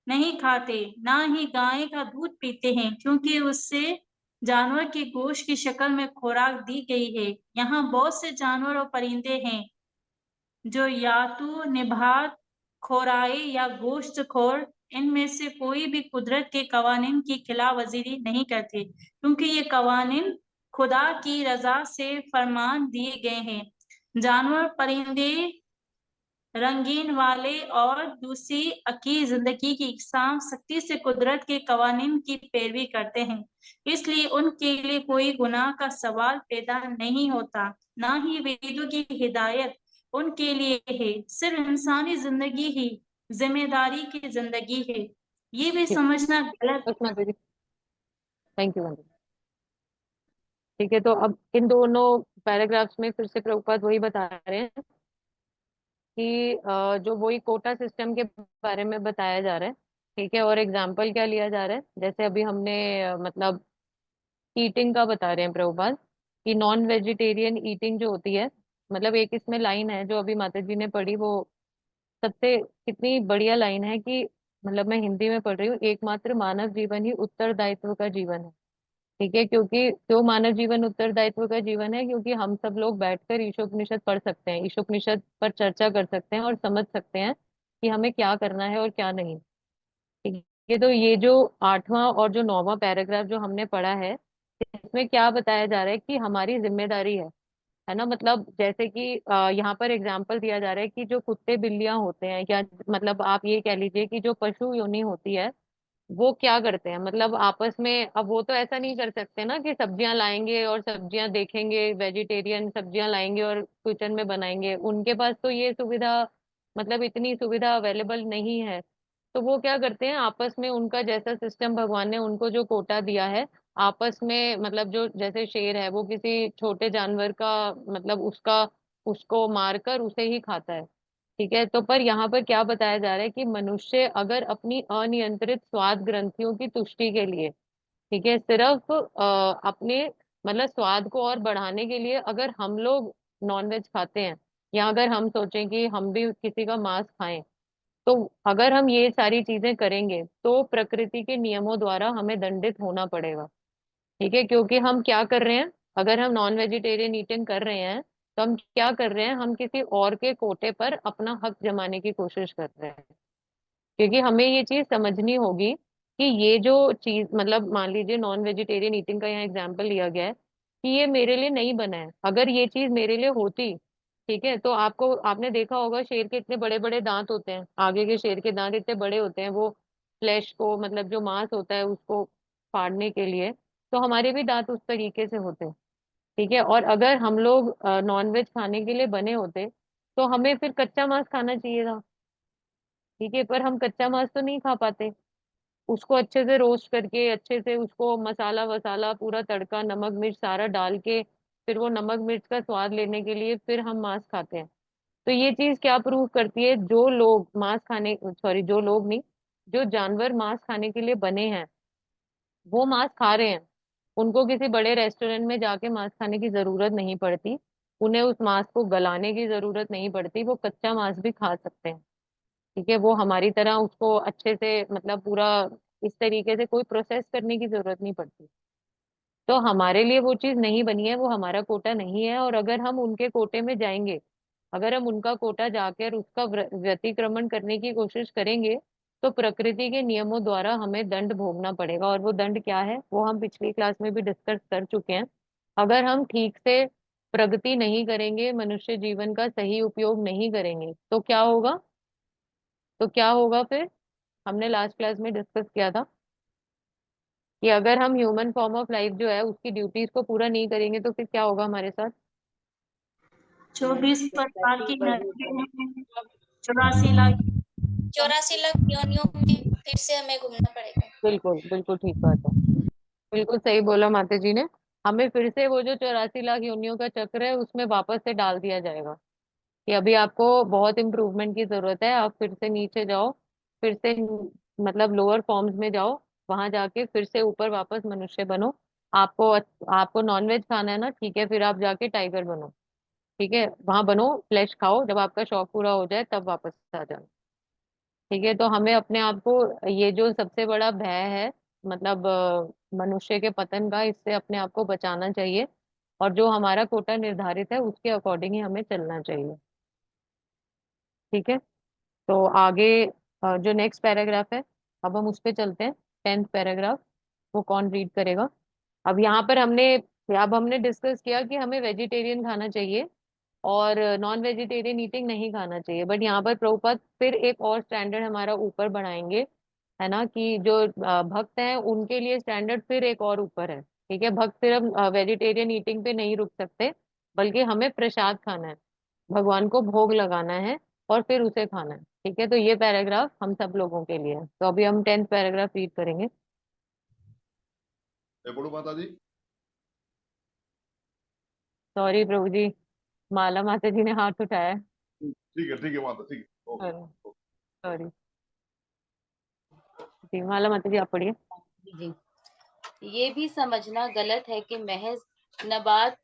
नहीं खाते, ना ही गाय का दूध पीते हैं, क्योंकि उससे जानवर के गोश्त की शक्ल में खुराक दी गई है। यहाँ बहुत से जानवर और परिंदे हैं जो या तो निभात खोराए या गोश्त खोर, इनमें से कोई भी कुदरत के कवानीन की खिलाफवर्जी नहीं करते, क्योंकि ये कवानीन खुदा की रजा से फरमान दिए गए हैं। जानवर, परिंदे, रंगीन वाले और दूसरी अकीर जिंदगी की इकसाम सख्ती से कुदरत के कवानीन की पैरवी करते हैं, इसलिए उनके लिए कोई गुनाह का सवाल पैदा नहीं होता, ना ही वेदों की हिदायत उनके लिए है। सिर्फ इंसानी जिंदगी ही जिम्मेदारी की जिंदगी है। ये भी ठीक, समझना गलत। बस माता जी। थैंक यू माता जी। ठीक है, तो अब इन दोनों पैराग्राफ्स में फिर से प्रभुपाद वही बता रहे हैं कि जो वही कोटा सिस्टम के बारे में बताया जा रहा है। ठीक है, और एग्जाम्पल क्या लिया जा रहा है, जैसे अभी हमने मतलब ईटिंग का बता रहे हैं प्रभुपाद कि नॉन वेजिटेरियन ईटिंग जो होती है, मतलब एक इसमें लाइन है जो अभी माता जी ने पढ़ी, वो सबसे कितनी बढ़िया लाइन है कि मतलब मैं हिंदी में पढ़ रही हूँ, एकमात्र मानव जीवन ही उत्तरदायित्व का जीवन है। ठीक है, क्योंकि जो मानव जीवन उत्तरदायित्व का जीवन है, क्योंकि हम सब लोग बैठकर ईशोपनिषद पढ़ सकते हैं, ईशोपनिषद पर चर्चा कर सकते हैं और समझ सकते हैं कि हमें क्या करना है और क्या नहीं। ठीक है, तो ये जो 8वां और जो 9वां पैराग्राफ जो हमने पढ़ा है, इसमें क्या बताया जा रहा है कि हमारी जिम्मेदारी है ना। मतलब जैसे कि यहाँ पर एग्जाम्पल दिया जा रहा है कि जो कुत्ते बिल्लियां होते हैं, या मतलब आप ये कह लीजिए कि जो पशु योनि होती है, वो क्या करते हैं, मतलब आपस में, अब वो तो ऐसा नहीं कर सकते ना कि सब्जियां लाएंगे और सब्जियां देखेंगे, वेजिटेरियन सब्जियां लाएंगे और किचन में बनाएंगे, उनके पास तो ये सुविधा, मतलब इतनी सुविधा अवेलेबल नहीं है। तो वो क्या करते हैं, आपस में उनका जैसा सिस्टम भगवान ने उनको जो कोटा दिया है, आपस में, मतलब जो जैसे शेर है वो किसी छोटे जानवर का मतलब उसका उसको मारकर उसे ही खाता है। ठीक है, तो पर यहाँ पर क्या बताया जा रहा है कि मनुष्य अगर अपनी अनियंत्रित स्वाद ग्रंथियों की तुष्टि के लिए, ठीक है, सिर्फ अपने मतलब स्वाद को और बढ़ाने के लिए अगर हम लोग नॉनवेज खाते हैं, या अगर हम सोचें कि हम भी किसी का मांस खाएं, तो अगर हम ये सारी चीजें करेंगे तो प्रकृति के नियमों द्वारा हमें दंडित होना पड़ेगा। ठीक है, क्योंकि हम क्या कर रहे हैं, अगर हम नॉन वेजिटेरियन ईटिंग कर रहे हैं, तो हम क्या कर रहे हैं, हम किसी और के कोटे पर अपना हक जमाने की कोशिश कर रहे हैं। क्योंकि हमें ये चीज समझनी होगी कि ये जो चीज, मतलब मान लीजिए नॉन वेजिटेरियन ईटिंग का यहाँ एग्जाम्पल लिया गया है कि ये मेरे लिए नहीं बना है, अगर ये चीज मेरे लिए होती, ठीक है, तो आपने देखा होगा शेर के इतने बड़े बड़े दांत होते हैं, आगे के शेर के दांत इतने बड़े होते हैं, वो फ्लैश को, मतलब जो मांस होता है उसको फाड़ने के लिए। तो हमारे भी दांत उस तरीके से होते हैं। ठीक है, और अगर हम लोग नॉनवेज खाने के लिए बने होते, तो हमें फिर कच्चा मांस खाना चाहिए था। ठीक है, पर हम कच्चा मांस तो नहीं खा पाते, उसको अच्छे से रोस्ट करके, अच्छे से उसको मसाला वसाला पूरा तड़का नमक मिर्च सारा डाल के, फिर वो नमक मिर्च का स्वाद लेने के लिए फिर हम मांस खाते हैं। तो ये चीज क्या प्रूव करती है, जो लोग मांस खाने, सॉरी, जो लोग नहीं, जो जानवर मांस खाने के लिए बने हैं, वो मांस खा रहे हैं, उनको किसी बड़े रेस्टोरेंट में जाके मांस खाने की जरूरत नहीं पड़ती, उन्हें उस मांस को गलाने की जरूरत नहीं पड़ती, वो कच्चा मांस भी खा सकते हैं। ठीक है, वो हमारी तरह उसको अच्छे से, मतलब पूरा इस तरीके से कोई प्रोसेस करने की जरूरत नहीं पड़ती। तो हमारे लिए वो चीज नहीं बनी है, वो हमारा कोटा नहीं है, और अगर हम उनके कोटे में जाएंगे, अगर हम उनका कोटा जाकर उसका व्यतिक्रमण करने की कोशिश करेंगे, तो प्रकृति के नियमों द्वारा हमें दंड भोगना पड़ेगा। और वो दंड क्या है वो हम पिछली क्लास में भी डिस्कस कर चुके हैं। अगर हम ठीक से प्रगति नहीं करेंगे, मनुष्य जीवन का सही उपयोग नहीं करेंगे, तो क्या होगा? तो क्या होगा फिर? हमने लास्ट क्लास में डिस्कस किया था कि अगर हम ह्यूमन फॉर्म ऑफ लाइफ जो है उसकी ड्यूटीज को पूरा नहीं करेंगे तो फिर क्या होगा हमारे साथ? 24 प्रकार की नदियां हैं, 84 लाख 84 लाख योनियों में फिर से हमें घूमना पड़ेगा। बिल्कुल बिल्कुल ठीक बात है, बिल्कुल सही बोला माता जी ने। हमें फिर से वो जो 84 लाख योनियों का चक्र है उसमें वापस से डाल दिया जाएगा कि अभी आपको बहुत इम्प्रूवमेंट की जरूरत है, आप फिर से नीचे जाओ, फिर से मतलब लोअर फॉर्म्स में जाओ, वहां जाके फिर से ऊपर वापस मनुष्य बनो। आपको आपको नॉनवेज खाना है ना, ठीक है, फिर आप जाके टाइगर बनो, ठीक है, वहां बनो, फ्लैश खाओ, जब आपका शौक पूरा हो जाए तब वापस आ जाना। ठीक है, तो हमें अपने आप को, ये जो सबसे बड़ा भय है मतलब मनुष्य के पतन का, इससे अपने आप को बचाना चाहिए। और जो हमारा कोटा निर्धारित है उसके अकॉर्डिंग ही हमें चलना चाहिए। ठीक है, तो आगे जो नेक्स्ट पैराग्राफ है, अब हम उस पे चलते हैं। 10th पैराग्राफ, वो कौन रीड करेगा? अब यहाँ पर हमने डिस्कस किया कि हमें वेजिटेरियन खाना चाहिए और नॉन वेजिटेरियन ईटिंग नहीं खाना चाहिए। बट यहाँ पर प्रभुपाद फिर एक और स्टैंडर्ड हमारा ऊपर बढ़ाएंगे, है ना, कि जो भक्त हैं उनके लिए स्टैंडर्ड फिर एक और ऊपर है। ठीक है, भक्त सिर्फ वेजिटेरियन ईटिंग पे नहीं रुक सकते, बल्कि हमें प्रसाद खाना है, भगवान को भोग लगाना है और फिर उसे खाना है। ठीक है, तो ये पैराग्राफ हम सब लोगों के लिए है। तो अभी हम 10th पैराग्राफ रीड करेंगे। बोलो माता जी। सॉरी प्रभु जी, माला माता जी ने हाथ उठाया है। ठीक है माता, ठीक है, ओके। सॉरी जी, माला माता जी आप पढ़िए। जी, ये भी समझना गलत है कि महज नबात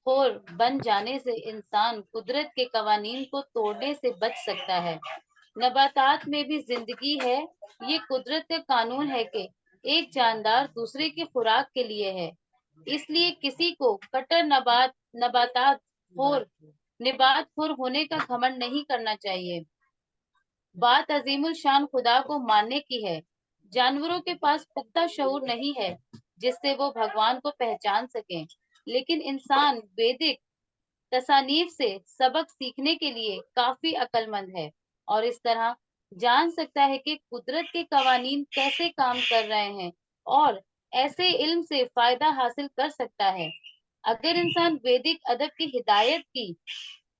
खोर बन जाने से इंसान कुदरत के कवानीन को तोड़ने से बच सकता है। नबातात में भी जिंदगी है। ये कुदरत का कानून है कि एक जानदार दूसरे की खुराक के लिए है। इसलिए किसी को कट्टर निबात खोर होने का घमंड नहीं करना चाहिए। बात अजीमुल शान खुदा को मानने की है। जानवरों के पास पुख्ता शऊर नहीं है जिससे वो भगवान को पहचान सकें, लेकिन इंसान वैदिक तसानीफ से सबक सीखने के लिए काफी अक्लमंद है और इस तरह जान सकता है कि कुदरत के कवानीन कैसे काम कर रहे हैं और ऐसे इल्म से फायदा हासिल कर सकता है। अगर इंसान वैदिक अदब की हिदायत की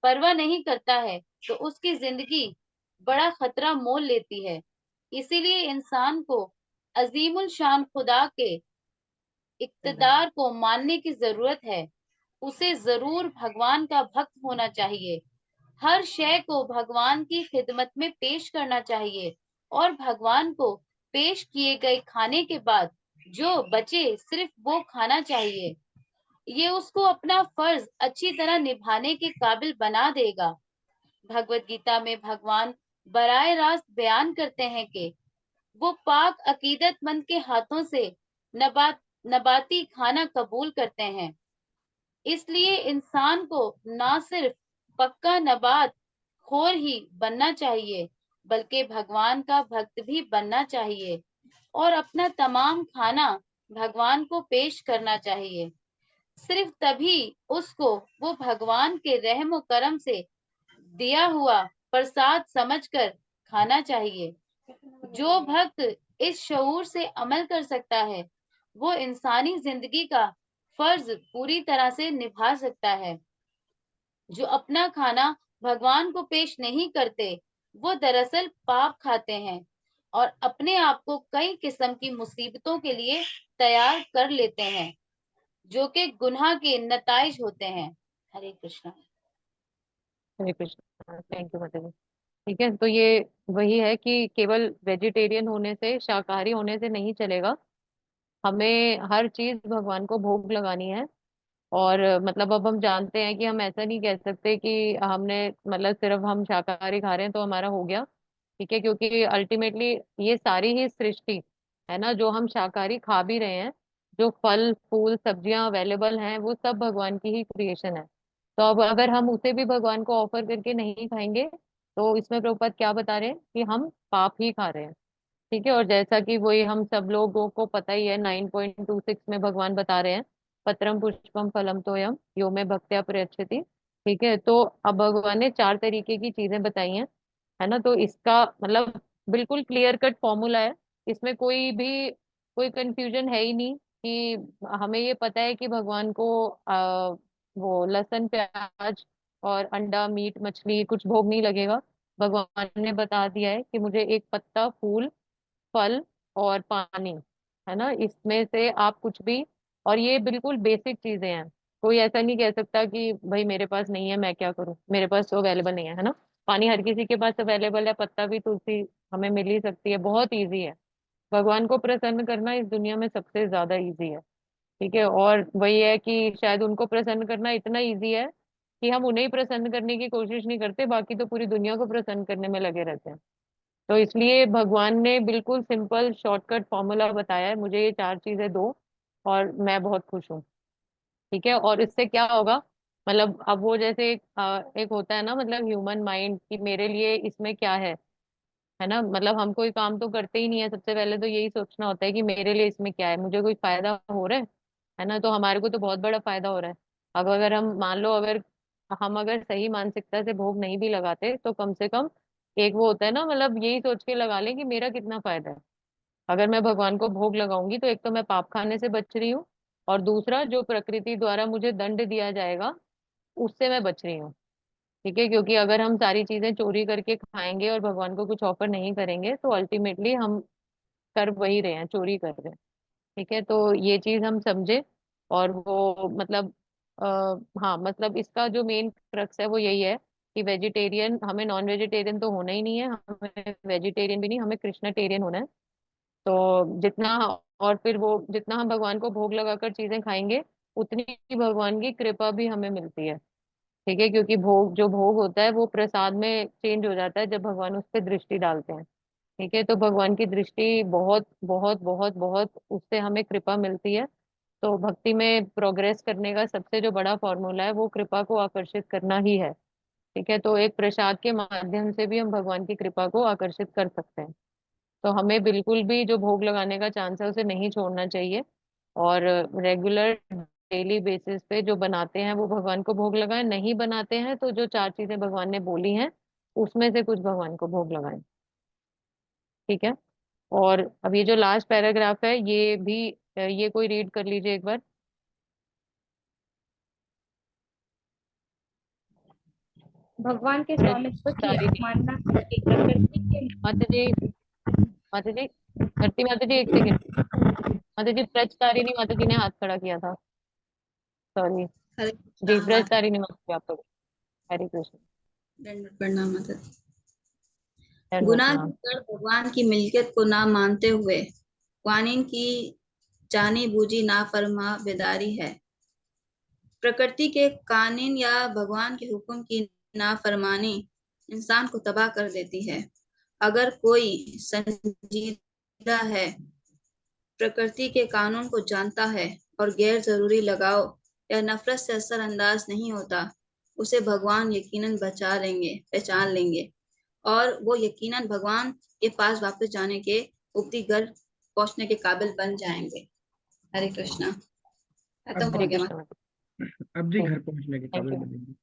परवाह नहीं करता है तो उसकी जिंदगी बड़ा खतरा मोल लेती है। इसीलिए इंसान को अजीमुल शान खुदा के इक़्तिदार को मानने की जरूरत है। उसे जरूर भगवान का भक्त होना चाहिए, हर शय को भगवान की खिदमत में पेश करना चाहिए और भगवान को पेश किए गए खाने के बाद जो बचे सिर्फ वो खाना चाहिए। ये उसको अपना फर्ज अच्छी तरह निभाने के काबिल बना देगा। भगवत गीता में भगवान बराह रास्त बयान करते हैं कि वो पाक अकीदतमंद के हाथों से नबाती खाना कबूल करते हैं। इसलिए इंसान को ना सिर्फ पक्का नबात खोर ही बनना चाहिए, बल्कि भगवान का भक्त भी बनना चाहिए और अपना तमाम खाना भगवान को पेश करना चाहिए। सिर्फ तभी उसको वो भगवान के रहम व करम से दिया हुआ प्रसाद समझकर खाना चाहिए। जो भक्त इस शऊर से अमल कर सकता है वो इंसानी जिंदगी का फर्ज पूरी तरह से निभा सकता है। जो अपना खाना भगवान को पेश नहीं करते वो दरअसल पाप खाते हैं और अपने आप को कई किस्म की मुसीबतों के लिए तैयार कर लेते हैं जो कि गुनाह के नताइज होते हैं। हरे कृष्णा। हरे कृष्ण, थैंक यू माता जी। ठीक है, तो ये वही है कि केवल वेजिटेरियन होने से, शाकाहारी होने से नहीं चलेगा, हमें हर चीज भगवान को भोग लगानी है। और मतलब अब हम जानते हैं कि हम ऐसा नहीं कह सकते कि हमने मतलब सिर्फ हम शाकाहारी खा रहे हैं तो हमारा हो गया। ठीक है, क्योंकि अल्टीमेटली ये सारी ही सृष्टि है ना, जो हम शाकाहारी खा भी रहे हैं, जो फल फूल सब्जियां अवेलेबल हैं वो सब भगवान की ही क्रिएशन है। तो अब अगर हम उसे भी भगवान को ऑफर करके नहीं खाएंगे तो इसमें प्रभुपाद क्या बता रहे हैं कि हम पाप ही खा रहे हैं। ठीक है। और जैसा कि वही हम सब लोगों को पता ही है, 9.26 में भगवान बता रहे हैं, पत्रम पुष्पम फलम तोयम यो में भक्त्या प्रयच्छति। ठीक है। तो अब भगवान ने 4 तरीके की चीजें बताई हैं, है ना। तो इसका मतलब बिल्कुल क्लियर कट फॉर्मूला है, इसमें कोई कंफ्यूजन है ही नहीं कि हमें ये पता है कि भगवान को वो लहसुन प्याज और अंडा मीट मछली कुछ भोग नहीं लगेगा। भगवान ने बता दिया है कि मुझे एक पत्ता फूल फल और पानी, है ना, इसमें से आप कुछ भी, और ये बिल्कुल बेसिक चीजें हैं। कोई ऐसा नहीं कह सकता कि भाई मेरे पास नहीं है मैं क्या करूं, मेरे पास तो अवेलेबल नहीं है ना। पानी हर किसी के पास अवेलेबल है, पत्ता भी तुलसी हमें मिल ही सकती है, बहुत इजी है। भगवान को प्रसन्न करना इस दुनिया में सबसे ज्यादा इजी है। ठीक है। और वही है कि शायद उनको प्रसन्न करना इतना इजी है कि हम उन्हें ही प्रसन्न करने की कोशिश नहीं करते, बाकी तो पूरी दुनिया को प्रसन्न करने में लगे रहते हैं। तो इसलिए भगवान ने बिल्कुल सिंपल शॉर्टकट फॉर्मूला बताया है, मुझे ये 4 चीजें दो और मैं बहुत खुश हूँ। ठीक है। और इससे क्या होगा, मतलब अब वो जैसे एक होता है ना, मतलब ह्यूमन माइंड कि मेरे लिए इसमें क्या है ना। मतलब हम कोई काम तो करते ही नहीं है, सबसे पहले तो यही सोचना होता है कि मेरे लिए इसमें क्या है, मुझे कोई फायदा हो रहा है ना। तो हमारे को तो बहुत बड़ा फायदा हो रहा है। अब अगर हम मान लो, अगर हम अगर सही मानसिकता से भोग नहीं भी लगाते तो कम से कम एक वो होता है ना, मतलब यही सोच के लगा लें कि मेरा कितना फायदा है। अगर मैं भगवान को भोग लगाऊंगी तो एक तो मैं पाप खाने से बच रही हूँ, और दूसरा जो प्रकृति द्वारा मुझे दंड दिया जाएगा उससे मैं बच रही हूँ। ठीक है। क्योंकि अगर हम सारी चीजें चोरी करके खाएंगे और भगवान को कुछ ऑफर नहीं करेंगे तो अल्टीमेटली हम कर वही रहे हैं, चोरी कर रहे हैं। ठीक है। तो ये चीज हम समझे। और वो मतलब आ, हाँ, मतलब इसका जो मेन क्रक्स है वो यही है कि वेजिटेरियन, हमें नॉन वेजिटेरियन तो होना ही नहीं है, हमें वेजिटेरियन भी नहीं, हमें कृष्णाटेरियन होना है। तो जितना, और फिर वो जितना हम भगवान को भोग लगाकर चीजें खाएंगे उतनी ही भगवान की कृपा भी हमें मिलती है। ठीक है। क्योंकि जो भोग होता है वो प्रसाद में चेंज हो जाता है जब भगवान उस पर दृष्टि डालते हैं। ठीक है। तो भगवान की दृष्टि बहुत बहुत बहुत बहुत, उससे हमें कृपा मिलती है। तो भक्ति में प्रोग्रेस करने का सबसे जो बड़ा फॉर्मूला है वो कृपा को आकर्षित करना ही है। ठीक है। तो एक प्रसाद के माध्यम से भी हम भगवान की कृपा को आकर्षित कर सकते हैं। तो हमें बिल्कुल भी जो भोग लगाने का चांस है उसे नहीं छोड़ना चाहिए। और रेगुलर डेली बेसिस पे जो बनाते हैं वो भगवान को भोग लगाएं, नहीं बनाते हैं तो जो 4 चीजें भगवान ने बोली हैं उसमें से कुछ भगवान को भोग लगाएं। ठीक है। और अब ये जो लास्ट पैराग्राफ है ये भी, ये कोई रीड कर लीजिए एक बार। भगवान के प्रज स्वामित्व की तारिणी, अवमानना करके प्रकृति के माता जी, माता जी, धरती माता जी, एक सेकेंड। माता जी, प्रज तारिणी माता जी ने हाथ खड़ा किया था, सॉरी। हरे जी, कृष्णा प्रज माता। तारिणी माता जी आप करो। हरे कृष्ण। दंड प्रणाम माता। दंडवत गुनाह की प्रणाम। जड़ भगवान की मिल्कियत को ना मानते हुए कानून की जानी बूझी नाफरमा बेदारी है। प्रकृति के कानून या भगवान के हुक्म की नाफरमानी इंसान को तबाह कर देती है। अगर कोई संजीदा है, प्रकृति के कानून को जानता है और गैर जरूरी लगाव या नफरत से असरअंदाज नहीं होता, उसे भगवान यकीनन बचा लेंगे, पहचान लेंगे, और वो यकीनन भगवान के पास वापस जाने के उपति घर पहुंचने के काबिल बन जाएंगे। हरे कृष्णा। खत्म अब हो हरे गया। कृष्ण माता अब जी जी। घर पहुंचने के थैंक काबिल यू बनेंगे।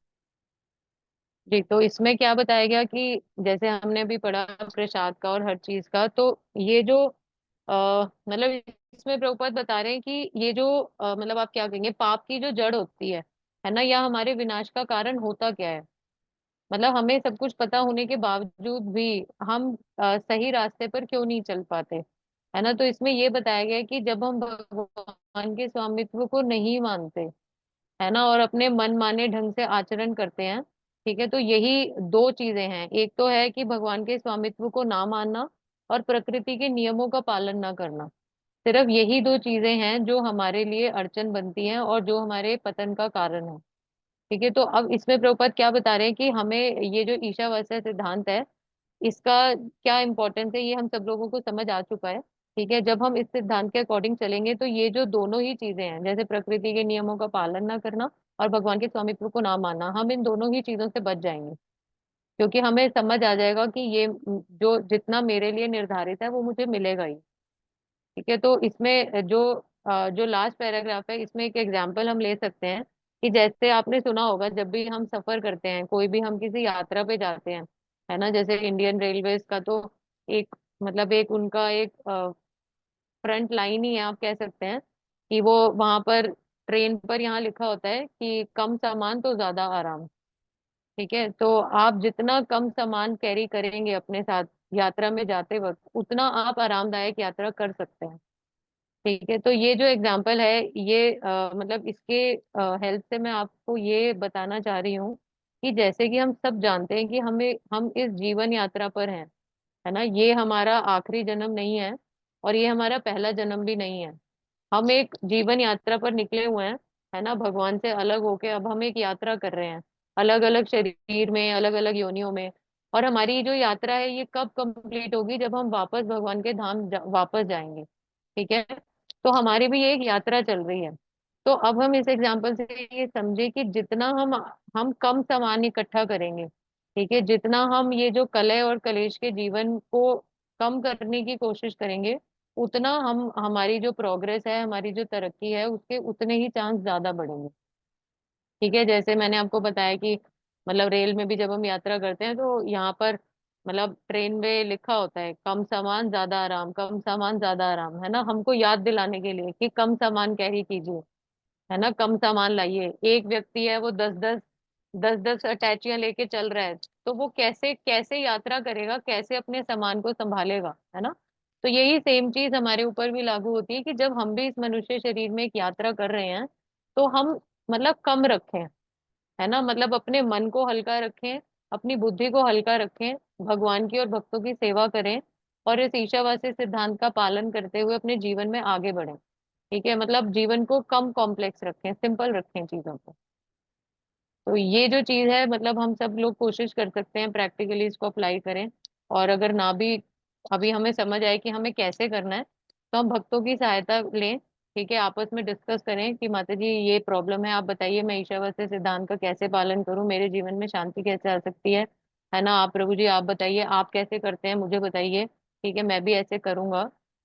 जी। तो इसमें क्या बताया गया कि जैसे हमने अभी पढ़ा प्रसाद का और हर चीज का, तो ये जो मतलब इसमें प्रभुपाद बता रहे हैं कि ये जो मतलब आप क्या कहेंगे, पाप की जो जड़ होती है ना, या हमारे विनाश का कारण होता क्या है। मतलब हमें सब कुछ पता होने के बावजूद भी हम सही रास्ते पर क्यों नहीं चल पाते, है ना। तो इसमें ये बताया गया है कि जब हम भगवान के स्वामित्व को नहीं मानते, है ना, और अपने मन माने ढंग से आचरण करते हैं। ठीक है। तो यही 2 चीजें हैं, एक तो है कि भगवान के स्वामित्व को ना मानना और प्रकृति के नियमों का पालन ना करना। सिर्फ यही 2 चीजें हैं जो हमारे लिए अड़चन बनती हैं और जो हमारे पतन का कारण है। ठीक है। तो अब इसमें प्रभुपाद क्या बता रहे हैं कि हमें ये जो ईशावास्य सिद्धांत है इसका क्या इम्पोर्टेंस है, ये हम सब लोगों को समझ आ चुका है। ठीक है। जब हम इस सिद्धांत के अकॉर्डिंग चलेंगे तो ये जो दोनों ही चीजें हैं, जैसे प्रकृति के नियमों का पालन ना करना और भगवान के स्वामित्व को ना मानना, हम इन दोनों ही चीजों से बच जाएंगे। क्योंकि हमें समझ आ जाएगा कि ये जो जितना मेरे लिए निर्धारित है वो मुझे मिलेगा ही। ठीक है, तो इसमें जो लास्ट पैराग्राफ है, इसमें एक एग्जाम्पल हम ले सकते हैं कि जैसे आपने सुना होगा, जब भी हम सफर करते हैं, कोई भी हम किसी यात्रा पे जाते हैं, है ना, जैसे इंडियन रेलवेज का तो एक मतलब एक उनका एक फ्रंट लाइन ही है, आप कह सकते हैं कि वो वहां पर ट्रेन पर यहाँ लिखा होता है कि कम सामान तो ज्यादा आराम। ठीक है, तो आप जितना कम सामान कैरी करेंगे अपने साथ यात्रा में जाते वक्त, उतना आप आरामदायक यात्रा कर सकते हैं। ठीक है, तो ये जो एग्जाम्पल है, ये मतलब इसके हेल्प से मैं आपको ये बताना चाह रही हूँ कि जैसे कि हम सब जानते हैं कि हम इस जीवन यात्रा पर हैं, है ना, ये हमारा आखिरी जन्म नहीं है और ये हमारा पहला जन्म भी नहीं है। हम एक जीवन यात्रा पर निकले हुए हैं, है ना, भगवान से अलग होके अब हम एक यात्रा कर रहे हैं, अलग अलग शरीर में, अलग अलग योनियों में। और हमारी जो यात्रा है ये कब कंप्लीट होगी? जब हम वापस भगवान के धाम वापस जाएंगे। ठीक है, तो हमारी भी एक यात्रा चल रही है। तो अब हम इस एग्जाम्पल से ये समझे कि जितना हम कम सामान इकट्ठा करेंगे, ठीक है, जितना हम ये जो कलह और कलेश के जीवन को कम करने की कोशिश करेंगे, उतना हम हमारी जो प्रोग्रेस है, हमारी जो तरक्की है, उसके उतने ही चांस ज्यादा बढ़ेंगे। ठीक है, जैसे मैंने आपको बताया कि मतलब रेल में भी जब हम यात्रा करते हैं तो यहाँ पर मतलब ट्रेन में लिखा होता है कम सामान ज्यादा आराम, कम सामान ज्यादा आराम, है ना, हमको याद दिलाने के लिए कि कम सामान कैरी कीजिए, है ना, कम सामान लाइए। एक व्यक्ति है वो दस दस अटैचियां लेके चल रहा है, तो वो कैसे कैसे यात्रा करेगा, कैसे अपने सामान को संभालेगा, है ना। तो यही सेम चीज हमारे ऊपर भी लागू होती है कि जब हम भी इस मनुष्य शरीर में एक यात्रा कर रहे हैं, तो हम मतलब कम रखें, है ना, मतलब अपने मन को हल्का रखें, अपनी बुद्धि को हल्का रखें, भगवान की और भक्तों की सेवा करें, और इस ईशावास्य सिद्धांत का पालन करते हुए अपने जीवन में आगे बढ़ें। ठीक है, मतलब जीवन को कम कॉम्प्लेक्स रखें, सिंपल रखें चीजों को। तो ये जो चीज है, मतलब हम सब लोग कोशिश कर सकते हैं प्रैक्टिकली इसको अप्लाई करें। और अगर ना भी अभी हमें समझ आए कि हमें कैसे करना है, तो हम भक्तों की सहायता लें। ठीक है, आपस में डिस्कस करें कि माता जी ये प्रॉब्लम है, आप बताइए मैं ईशावास्य सिद्धांत का कैसे पालन करूं, मेरे जीवन में शांति कैसे आ सकती है ना, आप प्रभु जी आप बताइए आप कैसे करते हैं, मुझे बताइए। ठीक है, मैं भी ऐसे करूंगा।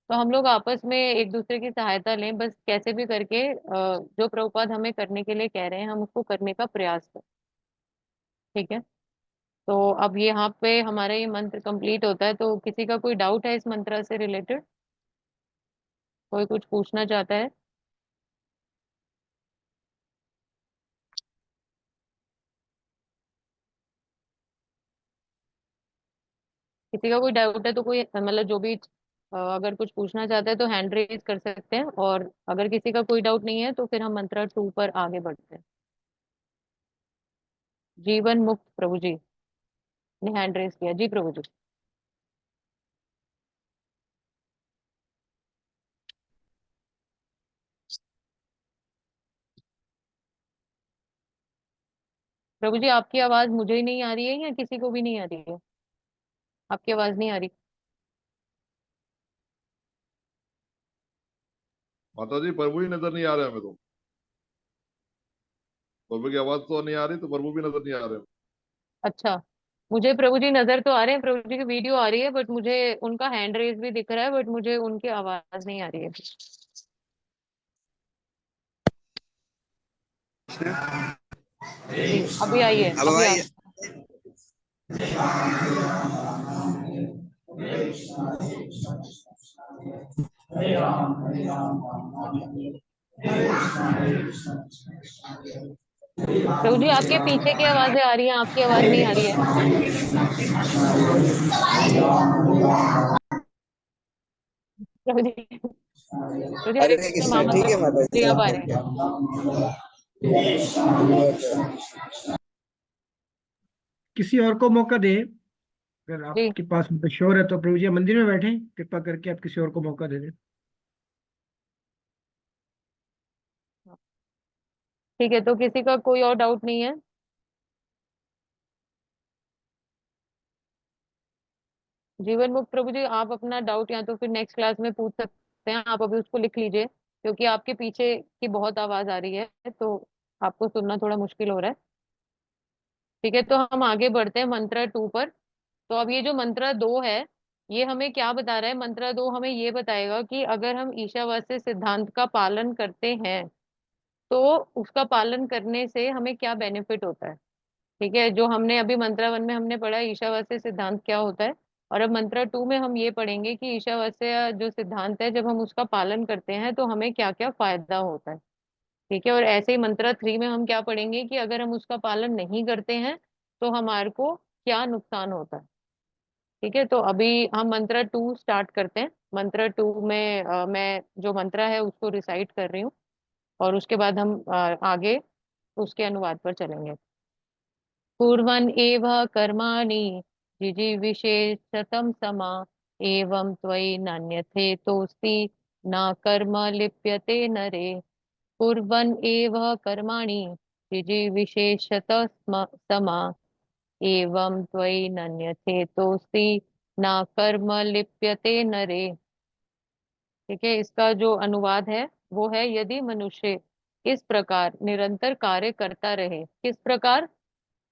तो हम लोग आपस में एक दूसरे की सहायता लें, बस कैसे भी करके जो प्रभुपाद हमें करने के लिए कह रहे हैं हम उसको करने का प्रयास करें। ठीक है, तो अब यहाँ पे हमारा ये मंत्र कंप्लीट होता है, तो किसी का कोई डाउट है इस मंत्र से रिलेटेड? कोई कुछ पूछना चाहता है? किसी का कोई डाउट है तो कोई मतलब जो भी अगर कुछ पूछना चाहता है तो हैंड रेज कर सकते हैं, और अगर किसी का कोई डाउट नहीं है तो फिर हम मंत्र 2 पर आगे बढ़ते हैं। जीवन मुक्त प्रभु जी ने हैंड रेज किया, जी प्रभु जी। प्रभु जी आपकी आवाज मुझे ही नहीं आ रही है या किसी को भी नहीं आ रही है? आपकी आवाज नहीं आ रही। माता जी प्रभु ही नजर नहीं आ रहे हमें तो। प्रभु की आवाज तो नहीं आ रही, तो प्रभु भी नजर नहीं आ रहे। अच्छा, मुझे प्रभु जी नजर तो आ रहे हैं, प्रभु जी की वीडियो आ रही है, बट मुझे उनका हैंड रेज भी दिख रहा है, बट मुझे उनकी आवाज नहीं आ रही है। जी अभी आई है, अब अभी आ भाई प्रभु जी आपके पीछे की आवाजें आ रही हैं, आपकी आवाज नहीं आ रही है। प्रभु जी, प्रभु जी अरे हरे कृष्ण ठीक महामंत्र है माता जी जी। अब आ रहे हैं। किसी और को मौका दे, अगर जी आपके पास मतलब श्योर है तो प्रभु जी मंदिर में बैठे, कृपा करके आप किसी और को मौका दे दें। ठीक है, तो किसी का कोई और डाउट नहीं है? जीवन मुक्त प्रभु जी आप अपना डाउट या तो फिर नेक्स्ट क्लास में पूछ सकते हैं, आप अभी उसको लिख लीजिए, क्योंकि आपके पीछे की बहुत आवाज आ रही है तो आपको सुनना थोड़ा मुश्किल हो रहा है। ठीक है, तो हम आगे बढ़ते हैं मंत्र 2 पर। तो अब ये जो मंत्र 2 है, ये हमें क्या बता रहा है? मंत्र 2 हमें ये बताएगा कि अगर हम ईशावास्य सिद्धांत का पालन करते हैं तो उसका पालन करने से हमें क्या बेनिफिट होता है। ठीक है, जो हमने अभी मंत्र 1 में हमने पढ़ा ईशावास्य सिद्धांत क्या होता है, और अब मंत्र 2 में हम ये पढ़ेंगे कि ईशावास्य जो सिद्धांत है जब हम उसका पालन करते हैं तो हमें क्या क्या फायदा होता है। ठीक है, और ऐसे ही मंत्र 3 में हम क्या पढ़ेंगे कि अगर हम उसका पालन नहीं करते हैं तो हमारे को क्या नुकसान होता है। ठीक है, तो अभी हम मंत्र 2 स्टार्ट करते हैं। मंत्र 2 में मैं जो मंत्र है उसको रिसाइट कर रही हूँ, और उसके बाद हम आगे उसके अनुवाद पर चलेंगे। कुर्वन् एव कर्माणि जिजीविषेशतं समा एवं त्वयि नान्यथेतोऽस्ति न कर्म लिप्यते नरे। कुर्वन् एव कर्माणि जिजीविषेशतः समा एवं त्वयि नान्यथेतोऽस्ति न कर्म लिप्यते नरे। ठीक है, इसका जो अनुवाद है वो है, यदि मनुष्य इस प्रकार निरंतर कार्य करता रहे। किस प्रकार?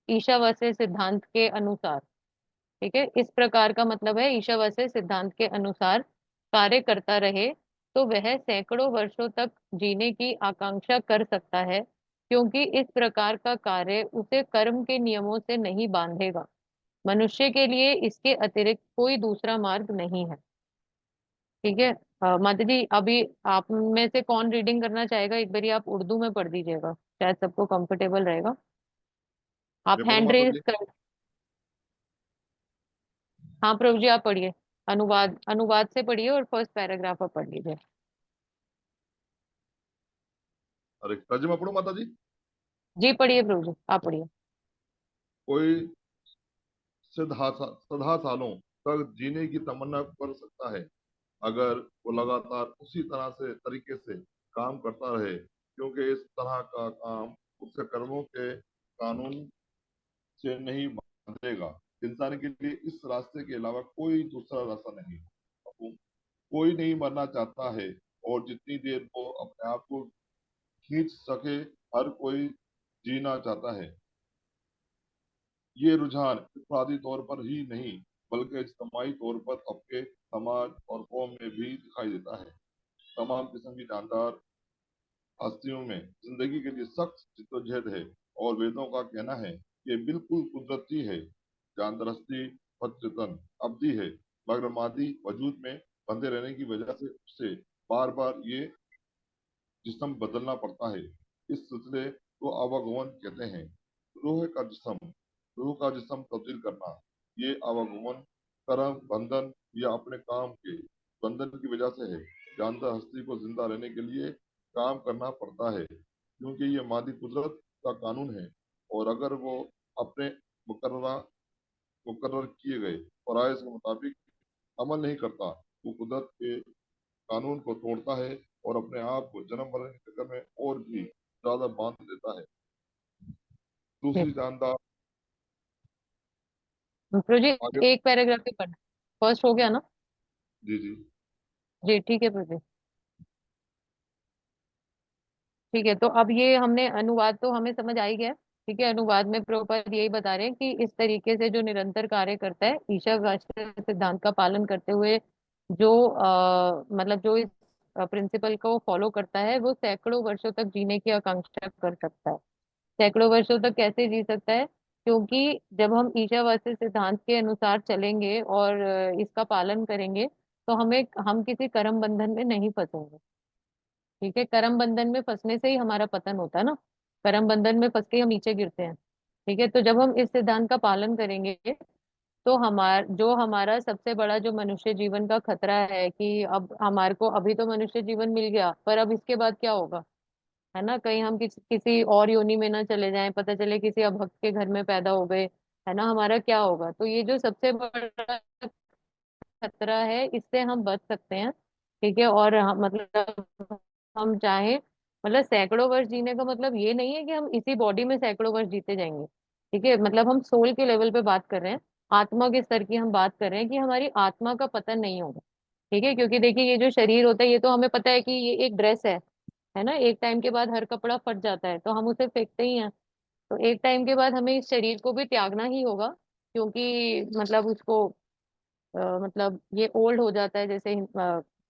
ईशावास्य सिद्धांत के अनुसार। ठीक है, इस प्रकार का मतलब है ईशावास्य सिद्धांत के अनुसार कार्य करता रहे तो वह सैकड़ों वर्षों तक जीने की आकांक्षा कर सकता है, क्योंकि इस प्रकार का कार्य उसे कर्म के नियमों से नहीं बांधेगा। मनुष्य के लिए इसके अतिरिक्त कोई दूसरा मार्ग नहीं है। ठीक है, माता जी अभी आप में से कौन रीडिंग करना चाहेगा? एक बारी आप उर्दू में पढ़ दीजिएगा, शायद सबको कंफर्टेबल रहेगा। आप मैं पढ़ूँ हैंड माता रेज जी? कर। हाँ प्रभु जी, आप पढ़िए। अनुवाद अनुवाद से पढ़िए और फर्स्ट पैराग्राफ आप पढ़ लीजिए। अरे तर्जुमा पढ़ूँ माता जी? जी पढ़िए प्रभु जी, आप पढ़िए। कोई सदा सालों तक जीने की तमन्ना कर सकता है अगर वो लगातार उसी तरह से तरीके से काम करता रहे, क्योंकि इस तरह का काम उसके कर्मों के कानून से नहीं बंधेगा। इंसान के लिए इस रास्ते के अलावा कोई दूसरा रास्ता नहीं। कोई नहीं मरना चाहता है, और जितनी देर वो अपने आप को खींच सके हर कोई जीना चाहता है। ये रुझान इफरादी तौर पर ही नहीं बल्कि इज्तिमाई तौर पर आपके समाज और कौम में भी दिखाई देता है। तमाम किस्म की जानदार हस्तियों में जिंदगी के लिए सख्त जिद्दोजहद है, और वेदों का कहना है कि ये बिल्कुल कुदरती है। जानदार हस्ती फतरतन अब्दी है, मगर मादी वजूद में बंधे रहने की वजह से उसे बार बार ये जिस्म बदलना पड़ता है। इस सिलसिले को आवागमन कहते हैं। रूह का जिस्म तब्दील करना, ये आवागमन कर्म बंधन या अपने काम के बंधन की वजह से है। जानदार हस्ती को जिंदा रहने के लिए काम करना पड़ता है, क्योंकि ये मादी कुदरत का कानून है, और अगर वो अपने मुकर्ररा मुकर्रर किए गए फराइज के मुताबिक अमल नहीं करता तो कुदरत के कानून को तोड़ता है और अपने आप को जन्म मरण के चक्कर में और भी ज्यादा बांध देता है। दूसरी जानदार प्रभु जी आगे। एक पैराग्राफ ही पढ़ना। फर्स्ट हो गया ना? जी जी। जी ठीक है प्रभु जी। ठीक है, तो अब ये हमने अनुवाद तो हमें समझ आ ही गया। ठीक है, अनुवाद में प्रभुपाद यही बता रहे हैं कि इस तरीके से जो निरंतर कार्य करता है ईशावास्य सिद्धांत का पालन करते हुए, जो मतलब जो इस प्रिंसिपल को फॉलो करता है वो सैकड़ों वर्षों तक जीने की आकांक्षा कर सकता है। सैकड़ों वर्षों तक कैसे जी सकता है? क्योंकि जब हम ईशावास्य सिद्धांत के अनुसार चलेंगे और इसका पालन करेंगे तो हम किसी कर्म बंधन में नहीं फंसेंगे। ठीक है, कर्म बंधन में फंसने से ही हमारा पतन होता है ना, कर्म बंधन में फंस के हम नीचे गिरते हैं। ठीक है, तो जब हम इस सिद्धांत का पालन करेंगे तो हमारा सबसे बड़ा जो मनुष्य जीवन का खतरा है कि अब हमारे को अभी तो मनुष्य जीवन मिल गया, पर अब इसके बाद क्या होगा, है ना? कहीं हम किसी और योनि में ना चले जाएं, पता चले किसी अभक्त के घर में पैदा हो गए, है ना? हमारा क्या होगा? तो ये जो सबसे बड़ा खतरा है इससे हम बच सकते हैं। ठीक है, और मतलब हम चाहे मतलब सैकड़ों वर्ष जीने का मतलब ये नहीं है कि हम इसी बॉडी में सैकड़ों वर्ष जीते जाएंगे। ठीक है, मतलब हम सोल के लेवल पे बात कर रहे हैं, आत्मा के स्तर की हम बात कर रहे हैं कि हमारी आत्मा का पतन नहीं होगा। ठीक है, क्योंकि देखिए ये जो शरीर होता है ये तो हमें पता है कि ये एक ड्रेस है ना? एक टाइम के बाद हर कपड़ा फट जाता है तो हम उसे फेंकते ही हैं। तो एक टाइम के बाद हमें इस शरीर को भी त्यागना ही होगा, क्योंकि मतलब उसको मतलब ये ओल्ड हो जाता है, जैसे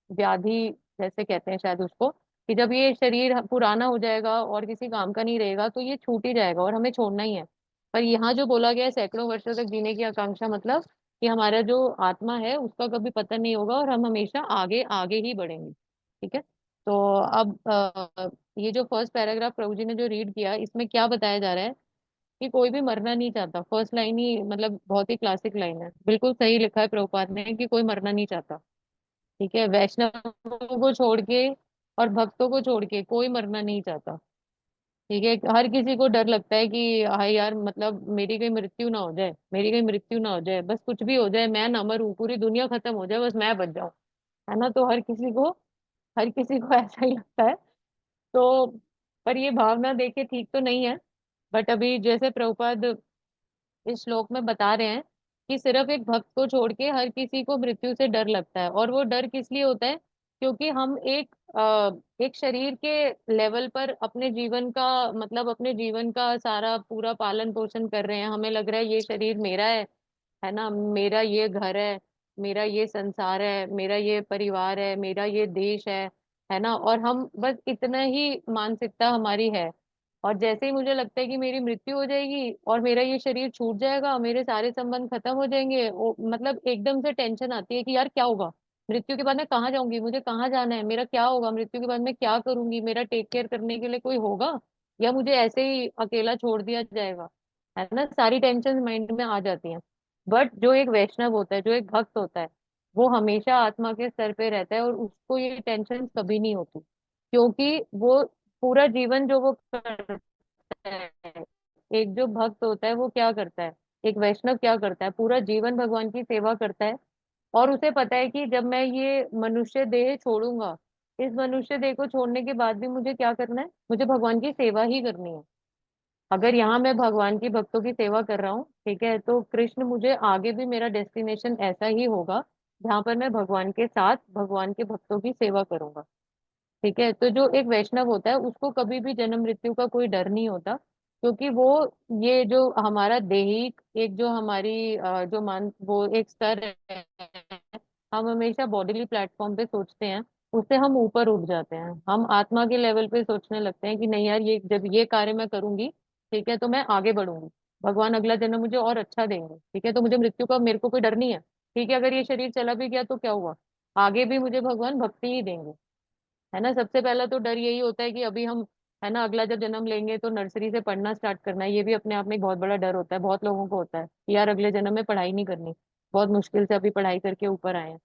व्याधि जैसे कहते हैं शायद उसको, कि जब ये शरीर पुराना हो जाएगा और किसी काम का नहीं रहेगा तो ये छूट ही जाएगा और हमें छोड़ना ही है। पर यहाँ जो बोला गया है सैकड़ों वर्षों तक जीने की आकांक्षा, मतलब कि हमारा जो आत्मा है उसका कभी पतन नहीं होगा और हम हमेशा आगे आगे ही बढ़ेंगे। ठीक है। तो अब ये जो फर्स्ट पैराग्राफ प्रभु जी ने जो रीड किया, इसमें क्या बताया जा रहा है कि कोई भी मरना नहीं चाहता। फर्स्ट लाइन ही मतलब बहुत ही क्लासिक लाइन है, बिल्कुल सही लिखा है प्रभुपाद ने कि कोई मरना नहीं चाहता। ठीक है, वैष्णवों को छोड़ के और भक्तों को छोड़ के कोई मरना नहीं चाहता। ठीक है, हर किसी को डर लगता है कि हाय यार, मतलब मेरी कहीं मृत्यु ना हो जाए, मेरी कहीं मृत्यु ना हो जाए, बस कुछ भी हो जाए, मैं ना मरूं, पूरी दुनिया खत्म हो जाए, बस मैं बच जाऊं। है ना, तो हर किसी को ऐसा ही लगता है। तो पर ये भावना देखे ठीक तो नहीं है। बट अभी जैसे प्रभुपाद इस श्लोक में बता रहे हैं कि सिर्फ एक भक्त को छोड़ के हर किसी को मृत्यु से डर लगता है। और वो डर किस लिए होता है? क्योंकि हम एक शरीर के लेवल पर अपने जीवन का मतलब अपने जीवन का सारा पूरा पालन पोषण कर रहे हैं। हमें लग रहा है ये शरीर मेरा है ना, मेरा ये घर है, मेरा ये संसार है, मेरा ये परिवार है, मेरा ये देश है ना। और हम बस इतना ही मानसिकता हमारी है। और जैसे ही मुझे लगता है कि मेरी मृत्यु हो जाएगी और मेरा ये शरीर छूट जाएगा, मेरे सारे संबंध खत्म हो जाएंगे, मतलब एकदम से टेंशन आती है कि यार क्या होगा, मृत्यु के बाद मैं कहाँ जाऊंगी, मुझे कहाँ जाना है, मेरा क्या होगा, मृत्यु के बाद मैं क्या करूंगी, मेरा टेक केयर करने के लिए कोई होगा या मुझे ऐसे ही अकेला छोड़ दिया जाएगा। है ना, सारी टेंशन माइंड में आ जाती हैं। बट जो एक वैष्णव होता है, जो एक भक्त होता है, वो हमेशा आत्मा के स्तर पे रहता है और उसको ये टेंशन कभी नहीं होती, क्योंकि वो पूरा जीवन जो वो करता है, एक जो भक्त होता है वो क्या करता है, एक वैष्णव क्या करता है, पूरा जीवन भगवान की सेवा करता है। और उसे पता है कि जब मैं ये मनुष्य देह छोड़ूंगा, इस मनुष्य देह को छोड़ने के बाद भी मुझे क्या करना है, मुझे भगवान की सेवा ही करनी है। अगर यहाँ मैं भगवान की भक्तों की सेवा कर रहा हूँ, ठीक है, तो कृष्ण मुझे आगे भी मेरा डेस्टिनेशन ऐसा ही होगा जहाँ पर मैं भगवान के साथ भगवान के भक्तों की सेवा करूंगा। ठीक है, तो जो एक वैष्णव होता है उसको कभी भी जन्म मृत्यु का कोई डर नहीं होता, क्योंकि वो ये जो हमारा दैहिक एक जो हमारी जो मान वो एक स्तर है, हम हमेशा बॉडीली प्लेटफॉर्म पे सोचते हैं, उससे हम ऊपर उठ जाते हैं, हम आत्मा के लेवल पे सोचने लगते हैं कि नहीं यार, ये जब ये कार्य मैं करूंगी, ठीक है, तो मैं आगे बढ़ूंगी, भगवान अगला जन्म मुझे और अच्छा देंगे। ठीक है, तो मुझे मृत्यु का मेरे को कोई डर नहीं है। ठीक है, अगर ये शरीर चला भी गया तो क्या हुआ, आगे भी मुझे भगवान भक्ति ही देंगे। है ना, सबसे पहला तो डर यही होता है कि अभी हम, है ना, अगला जब जन्म लेंगे तो नर्सरी से पढ़ना स्टार्ट करना है। ये भी अपने आप में एक बहुत बड़ा डर होता है, बहुत लोगों को होता है कि यार अगले जन्म में पढ़ाई नहीं करनी, बहुत मुश्किल से अभी पढ़ाई करके ऊपर आए हैं।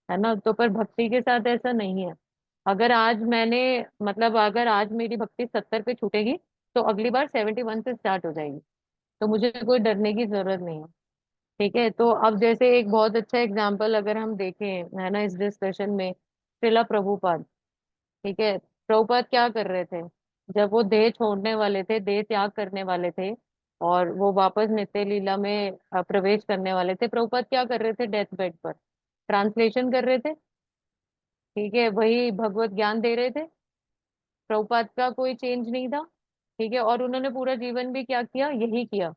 है ना, तो पर भक्ति के साथ ऐसा नहीं है। अगर आज मैंने मतलब अगर आज मेरी भक्ति 70 पे छूटेगी तो अगली बार 71 से स्टार्ट हो जाएगी, तो मुझे कोई डरने की जरूरत नहीं है। ठीक है, तो अब जैसे एक बहुत अच्छा एग्जाम्पल अगर हम देखें, है ना, इस डिस्कशन में श्रीला प्रभुपाद। ठीक है, प्रभुपाद क्या कर रहे थे जब वो देह छोड़ने वाले थे, देह त्याग करने वाले थे और वो वापस नित्य लीला में प्रवेश करने वाले थे, प्रभुपाद क्या कर रहे थे डेथ बेड पर? ट्रांसलेशन कर रहे थे। ठीक है, वही भगवत ज्ञान दे रहे थे। प्रभुपाद का कोई चेंज नहीं था। ठीक है, और उन्होंने पूरा जीवन भी क्या किया, यही किया,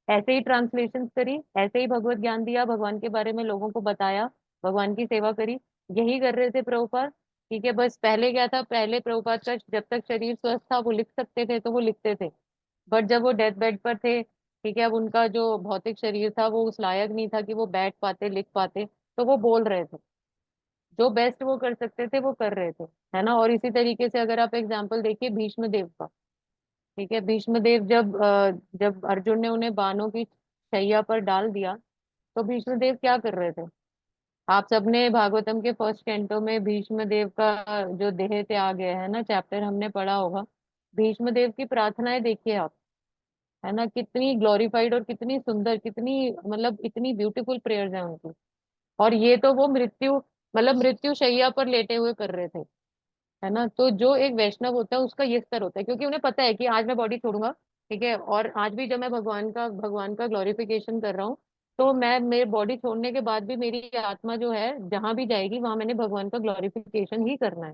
ऐसे ही ट्रांसलेशन करी, ऐसे ही भगवत ज्ञान दिया, भगवान के बारे में लोगों को बताया, भगवान की सेवा करी, यही कर रहे थे प्रभुपाद। ठीक है, बस पहले क्या था, पहले प्रभुपाद का जब तक शरीर स्वस्थ था वो लिख सकते थे तो वो लिखते थे, बट जब वो डेथ बेड पर थे, ठीक है, अब उनका जो भौतिक शरीर था वो उस लायक नहीं था कि वो बैठ पाते लिख पाते, तो वो बोल रहे थे, जो बेस्ट वो कर सकते थे वो कर रहे थे। है ना, और इसी तरीके से अगर आप एग्जाम्पल देखिए भीष्म देव का। ठीक है, भीष्म देव जब अर्जुन ने उन्हें बाणों की शैया पर डाल दिया, तो भीष्म देव क्या कर रहे थे? आप सबने भागवतम के फर्स्ट कैंटो में भीष्म देव का जो देह त्याग है ना चैप्टर हमने पढ़ा होगा, भीष्म देव की प्रार्थनाएं देखिए आप। है ना, कितनी ग्लोरीफाइड और कितनी सुंदर, कितनी मतलब इतनी ब्यूटीफुल प्रेयर्स हैं उनकी। और ये तो वो मृत्यु मतलब मृत्यु शैया पर लेटे हुए कर रहे थे। है ना, तो जो एक वैष्णव होता है उसका ये स्तर होता है, क्योंकि उन्हें पता है कि आज मैं बॉडी छोड़ूंगा, ठीक है, और आज भी जब मैं भगवान का ग्लोरिफिकेशन कर रहा हूँ, तो मैं मेरे बॉडी छोड़ने के बाद भी मेरी आत्मा जो है जहां भी जाएगी वहां मैंने भगवान का ग्लोरिफिकेशन ही करना है।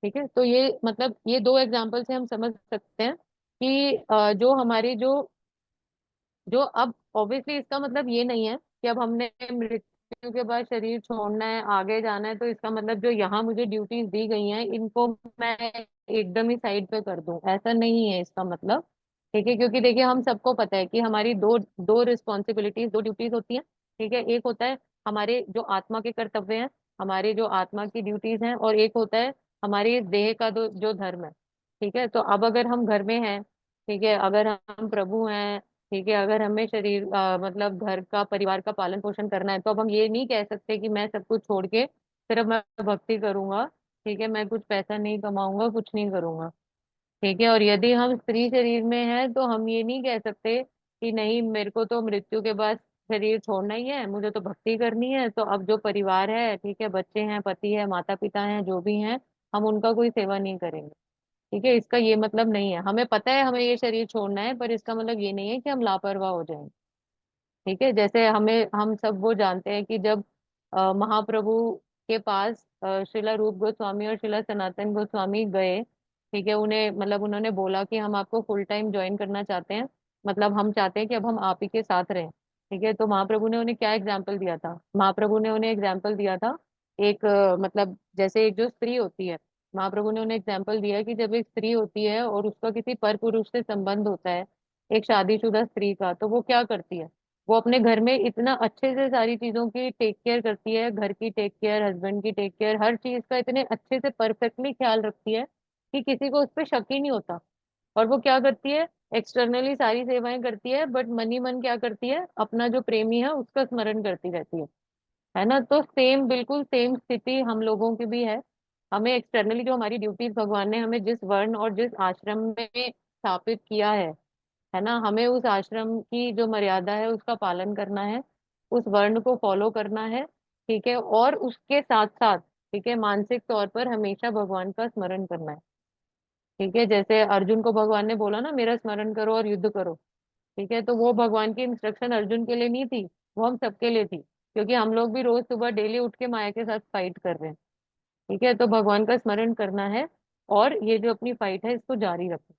ठीक है, तो ये मतलब ये दो एग्जाम्पल से हम समझ सकते हैं कि जो हमारी जो जो अब ऑब्वियसली इसका मतलब ये नहीं है कि अब हमने मृत्यु के बाद शरीर छोड़ना है, आगे जाना है, तो इसका मतलब जो यहाँ मुझे ड्यूटीज दी गई हैं इनको मैं एकदम ही साइड पे कर दूं, ऐसा नहीं है इसका मतलब। ठीक है, क्योंकि देखिए हम सबको पता है कि हमारी दो दो रिस्पॉन्सिबिलिटीज, दो ड्यूटीज होती हैं। ठीक है, एक होता है हमारे जो आत्मा के कर्तव्य हैं, हमारे जो आत्मा की ड्यूटीज हैं, और एक होता है हमारी इस देह का जो धर्म है। ठीक है, तो अब अगर हम घर में हैं, ठीक है, अगर हम प्रभु हैं, ठीक है, अगर हमें शरीर मतलब घर का परिवार का पालन पोषण करना है, तो अब हम ये नहीं कह सकते कि मैं सब कुछ छोड़ के सिर्फ मैं भक्ति करूंगा। ठीक है, मैं कुछ पैसा नहीं कमाऊंगा, कुछ नहीं करूंगा। ठीक है, और यदि हम स्त्री शरीर में हैं तो हम ये नहीं कह सकते कि नहीं मेरे को तो मृत्यु के बाद शरीर छोड़ना ही है, मुझे तो भक्ति करनी है, तो अब जो परिवार है, ठीक है, बच्चे हैं, पति है, माता पिता हैं, जो भी हैं, हम उनका कोई सेवा नहीं करेंगे। ठीक है, इसका ये मतलब नहीं है, हमें पता है हमें ये शरीर छोड़ना है, पर इसका मतलब ये नहीं है कि हम लापरवाह हो जाएं। ठीक है, जैसे हम सब वो जानते हैं कि जब महाप्रभु के पास श्रीला रूप गोस्वामी और श्रीला सनातन गोस्वामी गए, ठीक है, उन्हें मतलब उन्होंने बोला कि हम आपको फुल टाइम ज्वाइन करना चाहते हैं, मतलब हम चाहते हैं कि अब हम आप ही के साथ रहें। ठीक है, तो महाप्रभु ने उन्हें क्या एग्जाम्पल दिया था? महाप्रभु ने उन्हें एग्जाम्पल दिया था एक मतलब जैसे एक जो स्त्री होती है, महाप्रभु ने उन्हें एग्जाम्पल दिया कि जब एक स्त्री होती है और उसका किसी पर पुरुष से संबंध होता है, एक शादीशुदा स्त्री का, तो वो क्या करती है? वो अपने घर में इतना अच्छे से सारी चीजों की टेक केयर करती है, घर की टेक केयर, हस्बैंड की टेक केयर, हर चीज का इतने अच्छे से परफेक्टली ख्याल रखती है कि किसी को उस पर शक ही नहीं होता। और वो क्या करती है? एक्सटर्नली सारी सेवाएं करती है, बट मनी मन क्या करती है? अपना जो प्रेमी है उसका स्मरण करती रहती है ना? तो सेम, बिल्कुल सेम स्थिति हम लोगों की भी है। हमें एक्सटर्नली जो हमारी ड्यूटीज भगवान ने हमें जिस वर्ण और जिस आश्रम में स्थापित किया है ना, हमें उस आश्रम की जो मर्यादा है उसका पालन करना है, उस वर्ण को फॉलो करना है। ठीक है, और उसके साथ साथ, ठीक है, मानसिक तौर पर हमेशा भगवान का स्मरण करना है। ठीक है, जैसे अर्जुन को भगवान ने बोला ना मेरा स्मरण करो और युद्ध करो। ठीक है, तो वो भगवान की इंस्ट्रक्शन अर्जुन के लिए नहीं थी, वो हम सबके लिए थी, क्योंकि हम लोग भी रोज सुबह डेली उठ के माया के साथ फाइट कर रहे हैं। ठीक है, तो भगवान का स्मरण करना है और ये जो अपनी फाइट है इसको जारी रखना।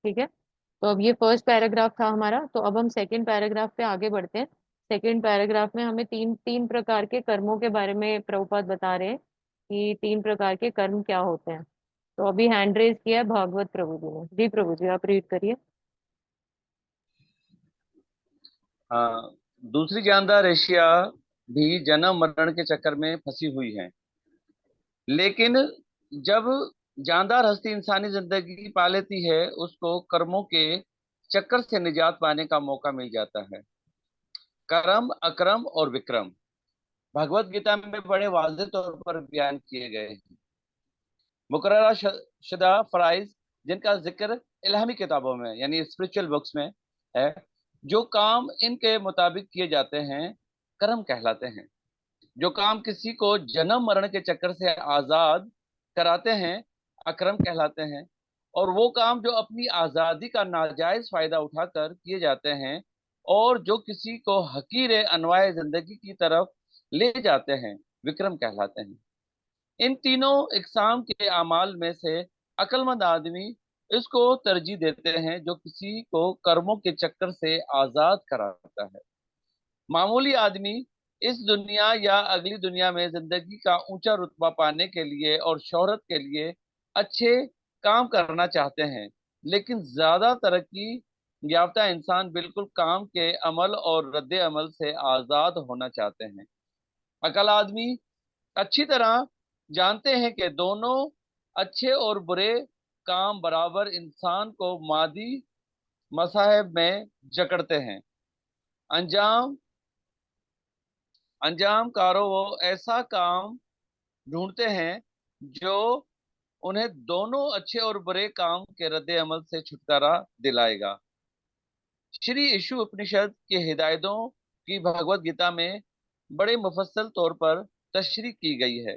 ठीक है, तो अब ये फर्स्ट पैराग्राफ था हमारा, तो अब हम सेकंड पैराग्राफ पे आगे बढ़ते हैं। सेकंड पैराग्राफ में हमें तीन तीन प्रकार के कर्मों के बारे में प्रभुपाद बता रहे हैं कि तीन प्रकार के कर्म क्या होते हैं। तो अभी हैंड रेज किया है भागवत प्रभु जी ने। जी प्रभु जी, आप रीड करिए। हाँ, दूसरी जानदार एशिया भी जन्म मरण के चक्कर में फंसी हुई है, लेकिन जब जानदार हस्ती इंसानी जिंदगी पा लेती है, उसको कर्मों के चक्कर से निजात पाने का मौका मिल जाता है। कर्म, अकर्म और विक्रम भगवत गीता में बड़े वाज़ेह तौर पर बयान किए गए हैं। मुकर्ररा शुदा फराइज जिनका जिक्र इल्हामी किताबों में यानी स्पिरिचुअल बुक्स में है, जो काम इनके मुताबिक किए जाते हैं कर्म कहलाते हैं। जो काम किसी को जन्म मरण के चक्कर से आजाद कराते हैं अक्रम कहलाते हैं। और वो काम जो अपनी आजादी का नाजायज फायदा उठाकर किए जाते हैं और जो किसी को हकीर अनवाय जिंदगी की तरफ ले जाते हैं विक्रम कहलाते हैं। इन तीनों इकसाम के अमाल में से अक्लमंद आदमी इसको तरजीह देते हैं जो किसी को कर्मों के चक्कर से आजाद कराता है। मामूली आदमी इस दुनिया या अगली दुनिया में जिंदगी का ऊंचा रुतबा पाने के लिए और शोहरत के लिए अच्छे काम करना चाहते हैं, लेकिन ज्यादा तरक्की याफ्ता इंसान बिल्कुल काम के अमल और रद्द अमल से आजाद होना चाहते हैं। अकल आदमी अच्छी तरह जानते हैं कि दोनों अच्छे और बुरे काम बराबर इंसान को मादी मसाहब में जकड़ते हैं। अंजाम अंजाम कारो वो ऐसा काम ढूंढते हैं जो उन्हें दोनों अच्छे और बुरे काम के रद्द अमल से छुटकारा दिलाएगा। श्री ईशु उपनिषद के हिदायतों की भगवत गीता में बड़े मुफस्सल तौर पर तशरीह की गई है,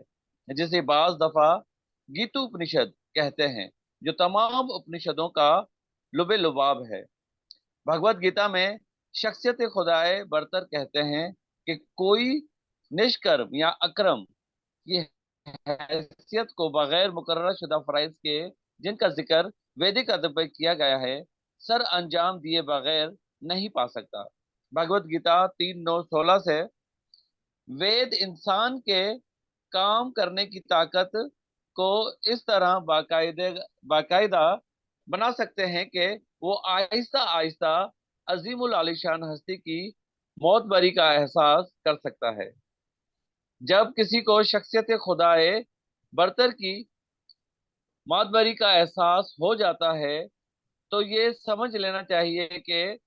जिसे बाज दफा गीतु उपनिषद कहते हैं, जो तमाम उपनिषदों का लुबे लुबाब है। भगवत गीता में शख्सियत खुदाए बरतर कहते हैं कि कोई निष्कर्म या अक्रम की हैसियत को बगैर मुकर्रर शुदा फराइज के जिनका जिक्र वैदिक अदब में किया गया है, सर अंजाम दिए बगैर नहीं पा सकता। भगवत गीता 3:9-16 से वेद इंसान के काम करने की ताकत को इस तरह बाकायदा बना सकते हैं कि वो आहिस्ता आहिस्ता अजीमुल आलिशान हस्ती की मौत बरी का एहसास कर सकता है। जब किसी को शख्सियत खुदाए बरतर की मौत बरी का एहसास हो जाता है तो ये समझ लेना चाहिए कि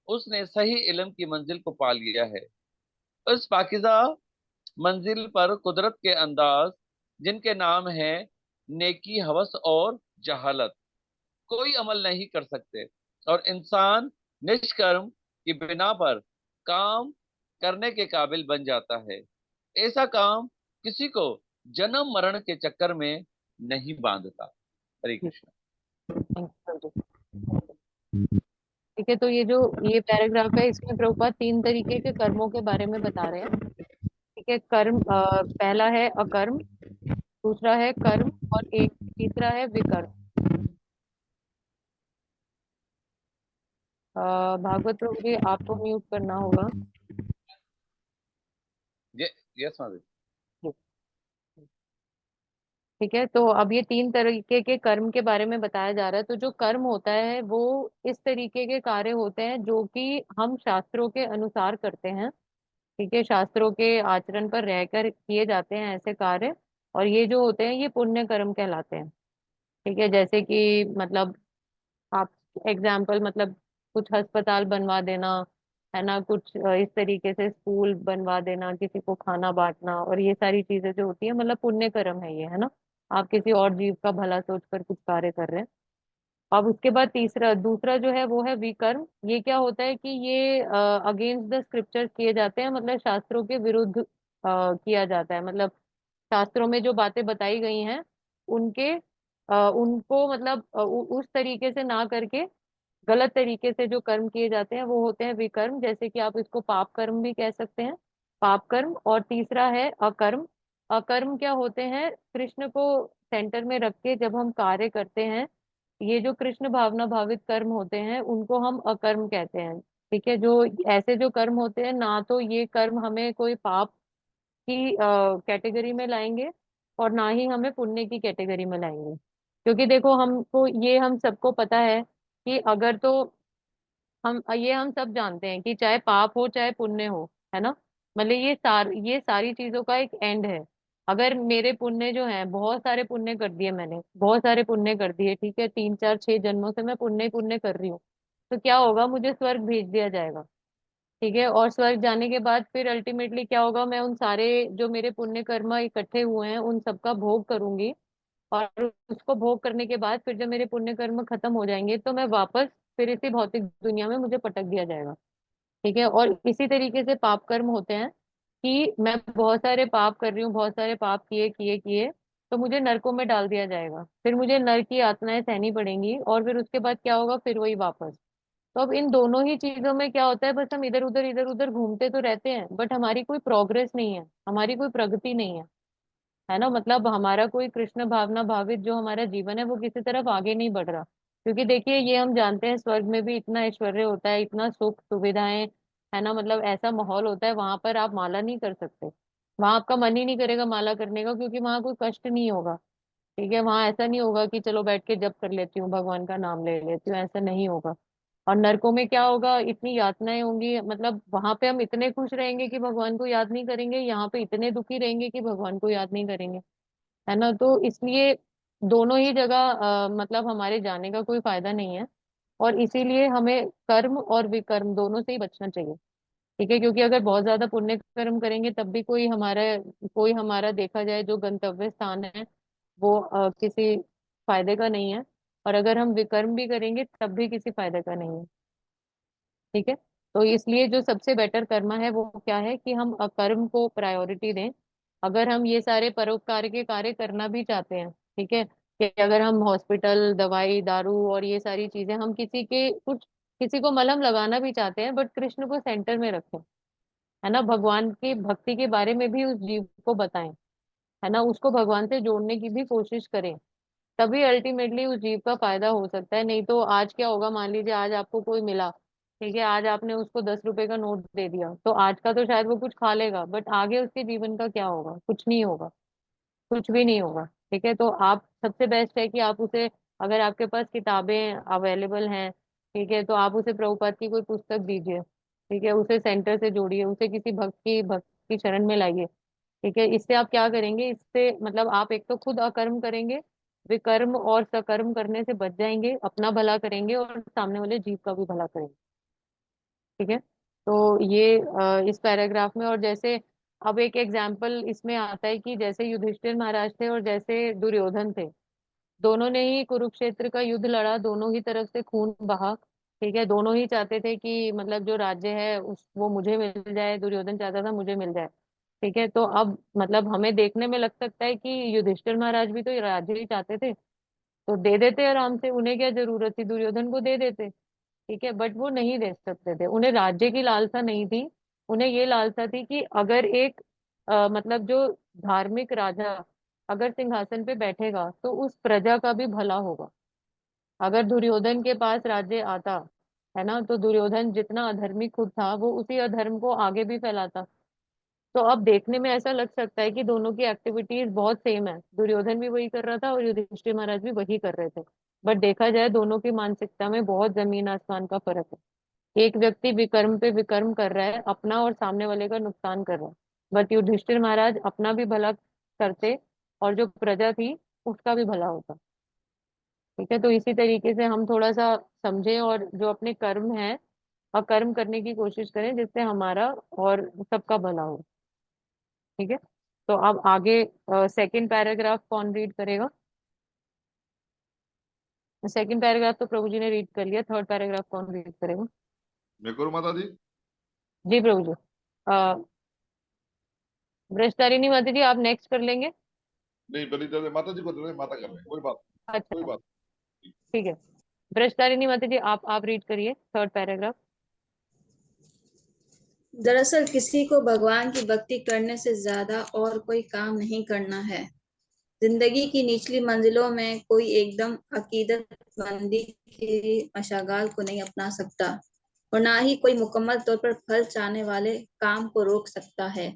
उसने सही इल्म की मंजिल को पा लिया है। उस पाकिज़ा मंजिल पर कुदरत के अंदाज जिनके नाम है नेकी, हवस और जहालत, कोई अमल नहीं कर सकते, और इंसान निष्कर्म की बिना पर काम करने के काबिल बन जाता है। ऐसा काम किसी को जन्म मरण के चक्कर में नहीं बांधता। हरे कृष्ण। ठीक है, तो ये पैराग्राफ है, इसमें प्रभुपाद 3 तरीके के कर्मों के बारे में बता रहे हैं। ठीक है, कर्म पहला है अकर्म, दूसरा है कर्म, और एक तीसरा है विकर्म। भागवत प्रभु जी, आपको म्यूट करना होगा। यस माधव। ठीक है, तो अब ये 3 तरीके के कर्म के बारे में बताया जा रहा है। तो जो कर्म होता है वो इस तरीके के कार्य होते हैं जो कि हम शास्त्रों के अनुसार करते हैं। ठीक है, शास्त्रों के आचरण पर रहकर किए जाते हैं ऐसे कार्य, और ये जो होते हैं ये पुण्य कर्म कहलाते हैं। ठीक है, जैसे कि मतलब आप एग्जाम्पल मतलब कुछ अस्पताल बनवा देना, है ना, कुछ इस तरीके से स्कूल बनवा देना, किसी को खाना बांटना, और ये सारी चीजें जो होती है मतलब पुण्य कर्म है ये, है ना। आप किसी और जीव का भला सोचकर कुछ कार्य कर रहे हैं। अब उसके बाद दूसरा जो है वो है विकर्म। ये क्या होता है कि ये अगेंस्ट द स्क्रिप्चर्स किए जाते हैं, मतलब शास्त्रों के विरुद्ध किया जाता है। मतलब शास्त्रों में जो बातें बताई गई हैं उनको मतलब उस तरीके से ना करके गलत तरीके से जो कर्म किए जाते हैं वो होते हैं विकर्म। जैसे कि आप इसको पाप कर्म भी कह सकते हैं, पाप कर्म। और तीसरा है अकर्म। अकर्म क्या होते हैं? कृष्ण को सेंटर में रख के जब हम कार्य करते हैं, ये जो कृष्ण भावना भावित कर्म होते हैं उनको हम अकर्म कहते हैं। ठीक है, जो ऐसे जो कर्म होते हैं ना तो ये कर्म हमें कोई पाप की कैटेगरी में लाएंगे और ना ही हमें पुण्य की कैटेगरी में लाएंगे। क्योंकि देखो, हम सबको पता है कि अगर तो हम सब जानते हैं कि चाहे पाप हो चाहे पुण्य हो, है ना, मतलब ये सारी चीजों का एक एंड है। अगर मेरे पुण्य जो है, बहुत सारे पुण्य कर दिए मैंने, बहुत सारे पुण्य कर दिए, ठीक है, 3 4 6 जन्मों से मैं पुण्य ही पुण्य कर रही हूँ, तो क्या होगा? मुझे स्वर्ग भेज दिया जाएगा। ठीक है, और स्वर्ग जाने के बाद फिर अल्टीमेटली क्या होगा? मैं उन सारे जो मेरे पुण्य कर्म इकट्ठे हुए हैं उन सबका भोग करूंगी, और उसको भोग करने के बाद फिर जब मेरे पुण्य कर्म खत्म हो जाएंगे तो मैं वापस फिर इसी भौतिक दुनिया में मुझे पटक दिया जाएगा। ठीक है, और इसी तरीके से पाप कर्म होते हैं कि मैं बहुत सारे पाप कर रही हूँ, बहुत सारे पाप किए किए किए, तो मुझे नरकों में डाल दिया जाएगा, फिर मुझे नरक की यातनाएं सहनी पड़ेंगी, और फिर उसके बाद क्या होगा? फिर वही वापस। तो अब इन दोनों ही चीजों में क्या होता है? बस हम इधर उधर घूमते तो रहते हैं, बट हमारी कोई प्रोग्रेस नहीं है, हमारी कोई प्रगति नहीं है ना। मतलब हमारा कोई कृष्ण भावना भावित जो हमारा जीवन है वो किसी तरफ आगे नहीं बढ़ रहा। क्योंकि देखिए, ये हम जानते हैं स्वर्ग में भी इतना ऐश्वर्य होता है, इतना सुख सुविधाएं, है ना, मतलब ऐसा माहौल होता है, वहां पर आप माला नहीं कर सकते। वहां आपका मन ही नहीं करेगा माला करने का, क्योंकि वहां कोई कष्ट नहीं होगा। ठीक है, वहां ऐसा नहीं होगा कि चलो बैठ के जप कर लेती हूँ, भगवान का नाम ले लेती हूँ, ऐसा नहीं होगा। और नरकों में क्या होगा? इतनी यातनाएं होंगी, मतलब वहां पे हम इतने खुश रहेंगे कि भगवान को याद नहीं करेंगे, यहाँ पे इतने दुखी रहेंगे कि भगवान को याद नहीं करेंगे, है ना। तो इसलिए दोनों ही जगह मतलब हमारे जाने का कोई फायदा नहीं है, और इसीलिए हमें कर्म और विकर्म दोनों से ही बचना चाहिए। ठीक है, क्योंकि अगर बहुत ज्यादा पुण्य कर्म करेंगे तब भी कोई हमारा देखा जाए जो गंतव्य स्थान है वो किसी फायदे का नहीं है, और अगर हम विकर्म भी करेंगे तब भी किसी फायदे का नहीं है। ठीक है, तो इसलिए जो सबसे बेटर कर्म है वो क्या है कि हम अकर्म को प्रायोरिटी दें। अगर हम ये सारे परोपकार के कार्य करना भी चाहते हैं, ठीक है, कि अगर हम हॉस्पिटल, दवाई दारू और ये सारी चीजें हम किसी को मलहम लगाना भी चाहते हैं, बट कृष्ण को सेंटर में रखें, है ना, भगवान की भक्ति के बारे में भी उस जीव को बताएं, है ना, उसको भगवान से जोड़ने की भी कोशिश करें। तभी अल्टीमेटली उस जीव का फायदा हो सकता है। नहीं तो आज क्या होगा, मान लीजिए आज आपको कोई मिला, ठीक है, आज आपने उसको 10 रुपए का नोट दे दिया, तो आज का तो शायद वो कुछ खा लेगा, बट आगे उसके जीवन का क्या होगा, कुछ नहीं होगा, कुछ भी नहीं होगा। ठीक है, तो आप सबसे बेस्ट है कि आप उसे, अगर आपके पास किताबें अवेलेबल हैं, ठीक है, तो आप उसे प्रभुपाद की कोई पुस्तक दीजिए, ठीक है, उसे सेंटर से जोड़िए, उसे किसी भक्त की शरण में लाइए। ठीक है, इससे आप क्या करेंगे, इससे मतलब आप एक तो खुद अकर्म करेंगे, विकर्म और सकर्म करने से बच जाएंगे, अपना भला करेंगे और सामने वाले जीव का भी भला करेंगे। ठीक है, तो ये इस पैराग्राफ में, और जैसे अब एक एग्जाम्पल इसमें आता है कि जैसे युधिष्ठिर महाराज थे और जैसे दुर्योधन थे, दोनों ने ही कुरुक्षेत्र का युद्ध लड़ा, दोनों ही तरफ से खून बहा। ठीक है, दोनों ही चाहते थे कि मतलब जो राज्य है उस वो मुझे मिल जाए, दुर्योधन चाहता था मुझे मिल जाए। ठीक है, तो अब मतलब हमें देखने में लग सकता है कि युधिष्ठिर महाराज भी तो ये राज्य ही चाहते थे, तो दे देते आराम से, उन्हें क्या जरूरत थी, दुर्योधन को दे देते। ठीक है, बट वो नहीं दे सकते थे, उन्हें राज्य की लालसा नहीं थी, उन्हें ये लालसा थी कि अगर एक मतलब जो धार्मिक राजा अगर सिंहासन पे बैठेगा तो उस प्रजा का भी भला होगा। अगर दुर्योधन के पास राज्य आता, है ना, तो दुर्योधन जितना अधर्मी खुद था वो उसी अधर्म को आगे भी फैलाता। तो अब देखने में ऐसा लग सकता है कि दोनों की एक्टिविटीज बहुत सेम है, दुर्योधन भी वही कर रहा था और युधिष्ठिर महाराज भी वही कर रहे थे, बट देखा जाए दोनों की मानसिकता में बहुत जमीन आसमान का फर्क है। एक व्यक्ति विकर्म पे विकर्म कर रहा है, अपना और सामने वाले का नुकसान कर रहा है, बट युधिष्ठिर महाराज अपना भी भला करते और जो प्रजा थी उसका भी भला होता। ठीक है, तो इसी तरीके से हम थोड़ा सा समझें और जो अपने कर्म है अकर्म करने की कोशिश करें, जिससे हमारा और सबका भला हो। ठीक है, तो अब आगे सेकंड पैराग्राफ कौन रीड करेगा? सेकंड पैराग्राफ तो प्रभु जी ने रीड कर लिया, थर्ड पैराग्राफ कौन रीड करेगा? मैं करूँ माता जी? जी प्रभु जी। ब्रजतारिणी माता जी आप नेक्स्ट कर लेंगे। नहीं, बलि दे माता जी को दे, माता कर रहे हैं, कोई अच्छा, बात। ठीक है, ब्रजतारिणी माता जी आप रीड करिए थर्ड पैराग्राफ। दरअसल किसी को भगवान की भक्ति करने से ज्यादा और कोई काम नहीं करना है। जिंदगी की निचली मंजिलों में कोई एकदम अकीदतमंदी की मशागाल को नहीं अपना सकता और ना ही कोई मुकम्मल तौर पर फल चाहने वाले काम को रोक सकता है।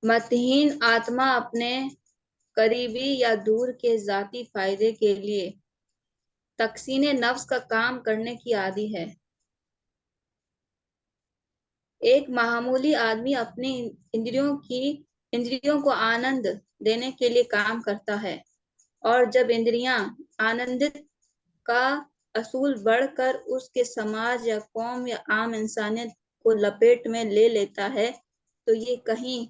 मतहीन आत्मा अपने करीबी या दूर के जाती फायदे के लिए तकसीने नफ्स का काम करने की आदी है। एक मामूली आदमी अपनी इंद्रियों को आनंद देने के लिए काम करता है, और जब इंद्रियां आनंदित का असूल बढ़कर उसके समाज या कौम या आम इंसानियत को लपेट में ले लेता है, तो ये कहीं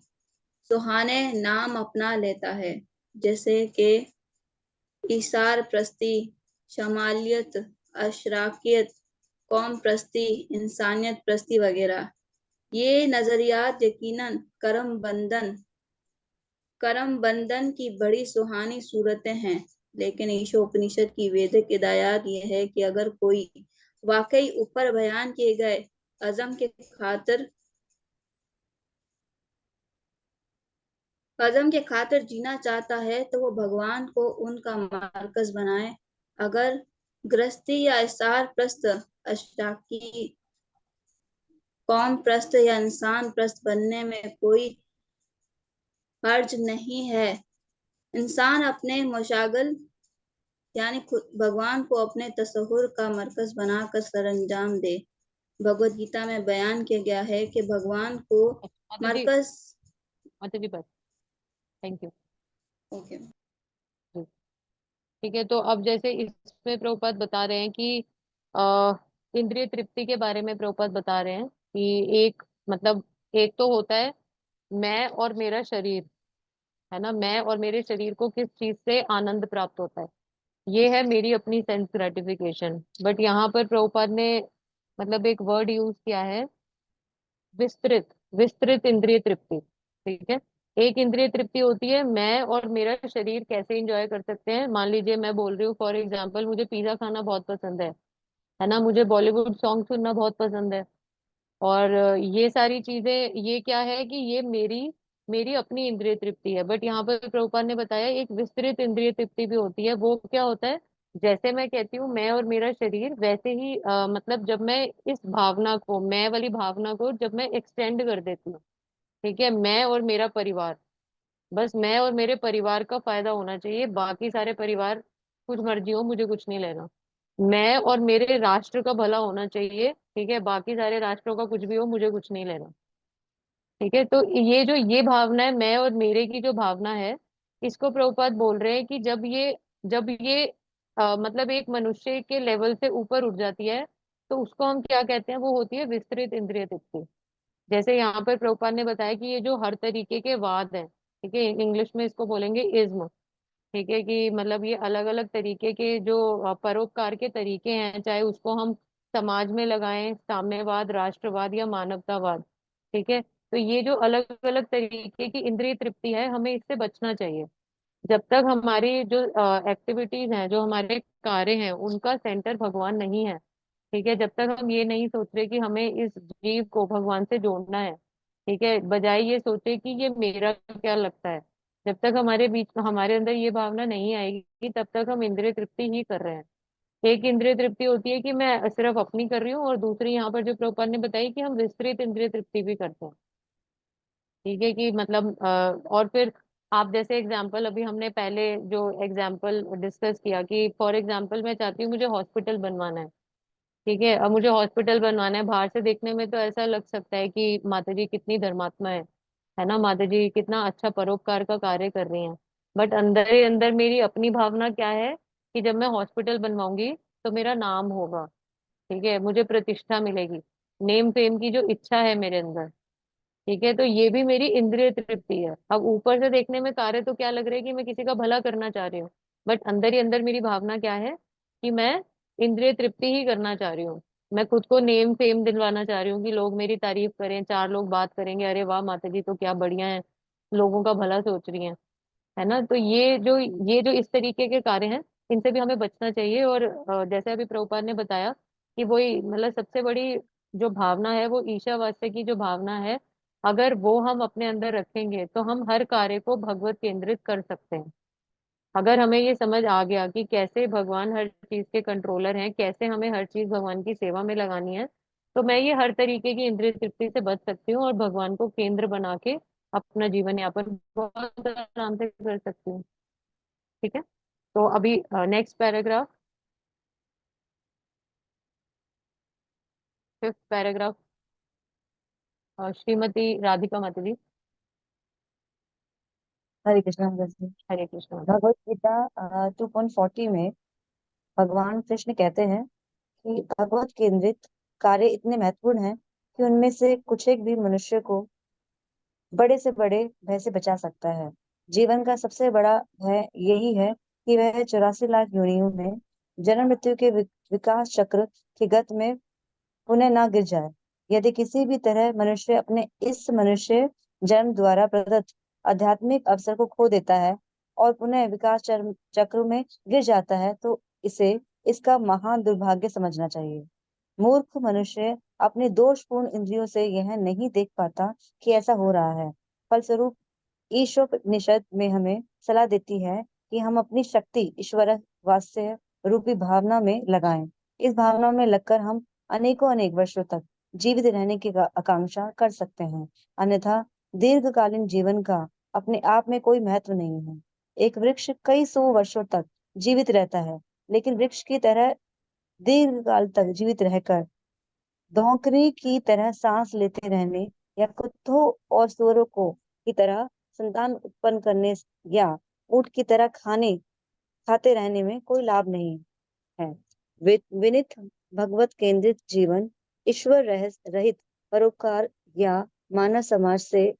सुहाने नाम अपना लेता है, जैसे कि ईसार प्रस्ती, शमालियत, अशराकियत, कौम प्रस्ती, इंसानियत प्रस्ती वगैरह। ये नजरियात यकीनन कर्म बंधन की बड़ी सुहानी सूरतें हैं, लेकिन ईशोपनिषद की वैदिक हिदायत यह है कि अगर कोई वाकई ऊपर बयान किए गए अज़म के खातिर जीना चाहता है तो वो भगवान को उनका मरकज बनाए। अगर गृहस्थी या इसार प्रस्त, अशराकी, कौम प्रस्त या इंसान प्रस्त बनने में कोई हर्ज नहीं है। इंसान अपने मुशागल यानी भगवान को अपने तसव्वुर का मरकज बनाकर सरंजाम दे। भगवत गीता में बयान किया गया है कि भगवान को माता जी, मरकज। माता जी बस, थैंक यू। ओके। ठीक है, तो अब जैसे इसमें प्रभुपाद बता रहे हैं कि आ, इंद्रिय तृप्ति के बारे में प्रभुपाद बता रहे हैं कि एक मतलब एक तो होता है मैं और मेरा शरीर, है ना, मैं और मेरे शरीर को किस चीज से आनंद प्राप्त होता है, ये है मेरी अपनी सेंस ग्रेटिफिकेशन। बट यहाँ पर प्रभुपाद ने मतलब एक वर्ड यूज किया है, विस्तृत विस्तृत इंद्रिय तृप्ति। ठीक है, एक इंद्रिय तृप्ति होती है मैं और मेरा शरीर कैसे एंजॉय कर सकते हैं। मान लीजिए मैं बोल रही हूँ फॉर एग्जाम्पल, मुझे पिज्जा खाना बहुत पसंद है ना, मुझे बॉलीवुड सॉन्ग सुनना बहुत पसंद है, और ये सारी चीजें ये क्या है कि ये मेरी मेरी अपनी इंद्रिय तृप्ति है। बट यहाँ पर प्रभुपाद ने बताया एक विस्तृत इंद्रिय तृप्ति भी होती है। वो क्या होता है, जैसे मैं कहती हूँ मैं और मेरा शरीर, वैसे ही मतलब जब मैं इस भावना को, मैं वाली भावना को जब मैं एक्सटेंड कर देती हूँ, ठीक है, मैं और मेरा परिवार, बस मैं और मेरे परिवार का फायदा होना चाहिए, बाकी सारे परिवार कुछ मर्जी हो, मुझे कुछ नहीं लेना। मैं और मेरे राष्ट्र का भला होना चाहिए, ठीक है, बाकी सारे राष्ट्रों का कुछ भी हो, मुझे कुछ नहीं लेना। ठीक है, तो ये भावना है, मैं और मेरे की जो भावना है, इसको प्रभुपाद बोल रहे हैं कि जब ये मतलब एक मनुष्य के लेवल से ऊपर उठ जाती है, तो उसको हम क्या कहते हैं, वो होती है विस्तृत इंद्रिय तृप्ति। जैसे यहाँ पर प्रभुपाद ने बताया कि ये जो हर तरीके के वाद हैं, ठीक है, इंग्लिश में इसको बोलेंगे इज्म, ठीक है, कि मतलब ये अलग अलग तरीके के जो परोपकार के तरीके हैं, चाहे उसको हम समाज में लगाएं, साम्यवाद, राष्ट्रवाद या मानवतावाद, ठीक है, तो ये जो अलग अलग तरीके की इंद्रिय तृप्ति है, हमें इससे बचना चाहिए। जब तक हमारी जो एक्टिविटीज हैं, जो हमारे कार्य हैं, उनका सेंटर भगवान नहीं है, ठीक है, जब तक हम ये नहीं सोच रहे कि हमें इस जीव को भगवान से जोड़ना है, ठीक है, बजाय ये सोचे कि ये मेरा क्या लगता है, जब तक हमारे बीच, हमारे अंदर ये भावना नहीं आएगी, तब तक हम इंद्रिय तृप्ति ही कर रहे हैं। एक इंद्रिय तृप्ति होती है कि मैं सिर्फ अपनी कर रही हूँ, और दूसरी यहाँ पर जो प्रभुपाद ने बताई कि हम विस्तृत इंद्रिय तृप्ति भी करते हैं। ठीक है, कि मतलब और फिर आप जैसे एग्जाम्पल, अभी हमने पहले जो एग्जाम्पल डिस्कस किया कि फॉर एग्जाम्पल मैं चाहती हूँ मुझे हॉस्पिटल बनवाना है, ठीक है, अब मुझे हॉस्पिटल बनवाना है, बाहर से देखने में तो ऐसा लग सकता है कि माता जी कितनी धर्मात्मा है ना, माता जी कितना अच्छा परोपकार का कार्य कर रही हैं। बट अंदर ही अंदर मेरी अपनी भावना क्या है कि जब मैं हॉस्पिटल बनवाऊंगी तो मेरा नाम होगा, ठीक है, मुझे प्रतिष्ठा मिलेगी, नेम फेम की जो इच्छा है मेरे अंदर, ठीक है, तो ये भी मेरी इंद्रिय तृप्ति है। अब ऊपर से देखने में कार्य तो क्या लग रहा है कि मैं किसी का भला करना चाह रही हूँ, बट अंदर ही अंदर मेरी भावना क्या है कि मैं इंद्रिय तृप्ति ही करना चाह रही हूँ। मैं खुद को नेम फेम दिलवाना चाह रही हूँ कि लोग मेरी तारीफ करें, चार लोग बात करेंगे, अरे वाह माता जी तो क्या बढ़िया है, लोगों का भला सोच रही हैं, है ना। तो ये जो इस तरीके के कार्य हैं, इनसे भी हमें बचना चाहिए। और जैसे अभी प्रभुपाद ने बताया कि वही मतलब सबसे बड़ी जो भावना है, वो ईशावास्य की जो भावना है, अगर वो हम अपने अंदर रखेंगे तो हम हर कार्य को भगवत केंद्रित कर सकते हैं। अगर हमें ये समझ आ गया कि कैसे भगवान हर चीज के कंट्रोलर हैं, कैसे हमें हर चीज भगवान की सेवा में लगानी है, तो मैं ये हर तरीके की इंद्रिय तृप्ति से बच सकती हूँ और भगवान को केंद्र बना के अपना जीवन यापन बहुत आराम से कर सकती हूँ। ठीक है, तो अभी next paragraph, fifth paragraph, Shrimati Radhika माता जी। हरे कृष्णा माता जी। हरे कृष्ण माता जी। भगवत गीता 2.40 में भगवान कृष्ण कहते हैं कि भगवत केंद्रित कार्य इतने महत्वपूर्ण हैं कि उनमें से कुछ एक भी मनुष्य को बड़े से बड़े भय से बचा सकता है। जीवन का सबसे बड़ा भय यही है कि वह 84 लाख योनियों में जन्म मृत्यु के विकास चक्र की गत में पुनः ना गिर जाए। यदि किसी भी तरह मनुष्य अपने इस मनुष्य जन्म द्वारा प्रदत्त आध्यात्मिक अवसर को खो देता है और पुनः विकास चक्र में गिर जाता है, तो इसे इसका महान दुर्भाग्य समझना चाहिए। मूर्ख मनुष्य अपने दोषपूर्ण इंद्रियों से यह नहीं देख पाता कि ऐसा हो रहा है। फलस्वरूप ईशोपनिषद में हमें सलाह देती है कि हम अपनी शक्ति ईश्वर वात्सल्य रूपी भावना में लगाएं। इस भावना में लगकर हम अनेक वर्षों तक जीवित रहने की आकांक्षा कर सकते हैं। अन्यथा दीर्घकालीन जीवन का अपने आप में कोई महत्व नहीं है। एक वृक्ष कई सौ वर्षों तक जीवित रहता है, लेकिन वृक्ष की तरह दीर्घ काल तक जीवित रहकर धोंकने की तरह सांस लेते रहने या कुत्तों और सुअरों को की तरह संतान उत्पन्न करने या ऊंट की तरह खाते रहने में कोई लाभ नहीं है। विनित भगवत केंद्रित जीवन ईश्वर रहित परोपकार या मानव समाज से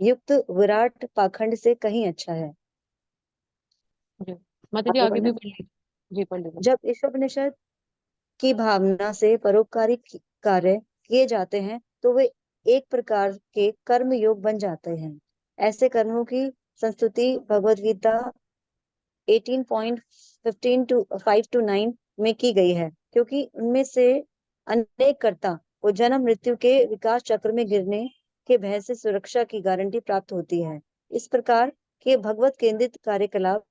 युक्त विराट पाखंड से कहीं अच्छा है। जी माता जी आगे भी पढ़ लीजिए। जी पढ़ लीजिए। जब ईशोपनिषद की भावना से परोपकारी कार्य किए जाते हैं तो वे एक प्रकार के कर्म योग बन जाते हैं। ऐसे कर्मों की संस्तुति भगवद गीता 18.15-5-9 में की गई है, क्योंकि उनमें से अनेक कर्ता को जन्म मृत्यु के विकास चक्र में गिरने के भय से सुरक्षा की गारंटी प्राप्त होती है। इस प्रकार के भगवत केंद्रित कार्यकलाप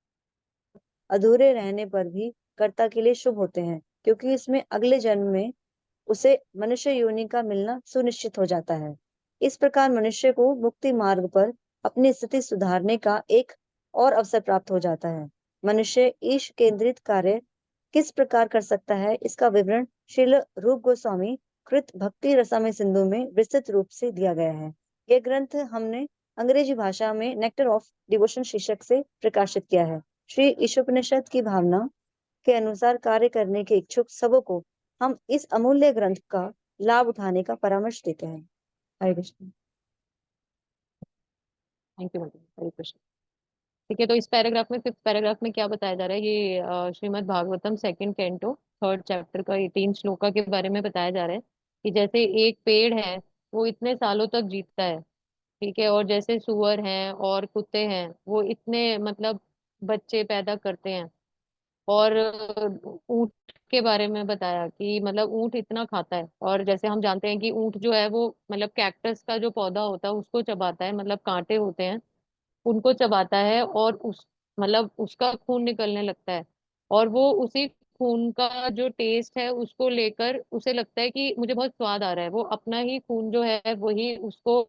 अधूरे रहने पर भी कर्ता के लिए शुभ होते हैं, क्योंकि इसमें अगले जन्म में उसे मनुष्य योनि का मिलना सुनिश्चित हो जाता है। इस प्रकार मनुष्य को मुक्ति मार्ग पर अपनी स्थिति सुधारने का एक और अवसर प्राप्त हो जाता है। मनुष्य ईश केंद्रित कार्य किस प्रकार कर सकता है, इसका विवरण श्रील रूप गोस्वामी कृत भक्ति रसामय सिंधु में विस्तृत रूप से दिया गया है। यह ग्रंथ हमने अंग्रेजी भाषा में नेक्टर ऑफ डिवोशन शीर्षक से प्रकाशित किया है। श्री ईशोपनिषद की भावना के अनुसार कार्य करने के इच्छुक सबों को हम इस अमूल्य ग्रंथ का लाभ उठाने का परामर्श देते हैं। हरे कृष्ण। थैंक यू मैडम, हरे कृष्ण। ठीक है, तो इस पैराग्राफ में, 5th पैराग्राफ में क्या बताया जा रहा है, ये Shrimad Bhagavatam 2nd canto 3rd chapter का 18 श्लोका के बारे में बताया जा रहा है कि जैसे एक पेड़ है वो इतने सालों तक जीता है, ठीक है, और जैसे सुअर हैं और कुत्ते हैं वो इतने मतलब बच्चे पैदा करते हैं। और ऊंट के बारे में बताया कि मतलब ऊंट इतना खाता है, और जैसे हम जानते हैं कि ऊंट जो है वो मतलब कैक्टस का जो पौधा होता है उसको चबाता है, मतलब कांटे होते हैं उनको चबाता है, और उस मतलब उसका खून निकलने लगता है, और वो उसी खून का जो टेस्ट है उसको लेकर उसे लगता है कि मुझे बहुत स्वाद आ रहा है, वो अपना ही खून जो है वही उसको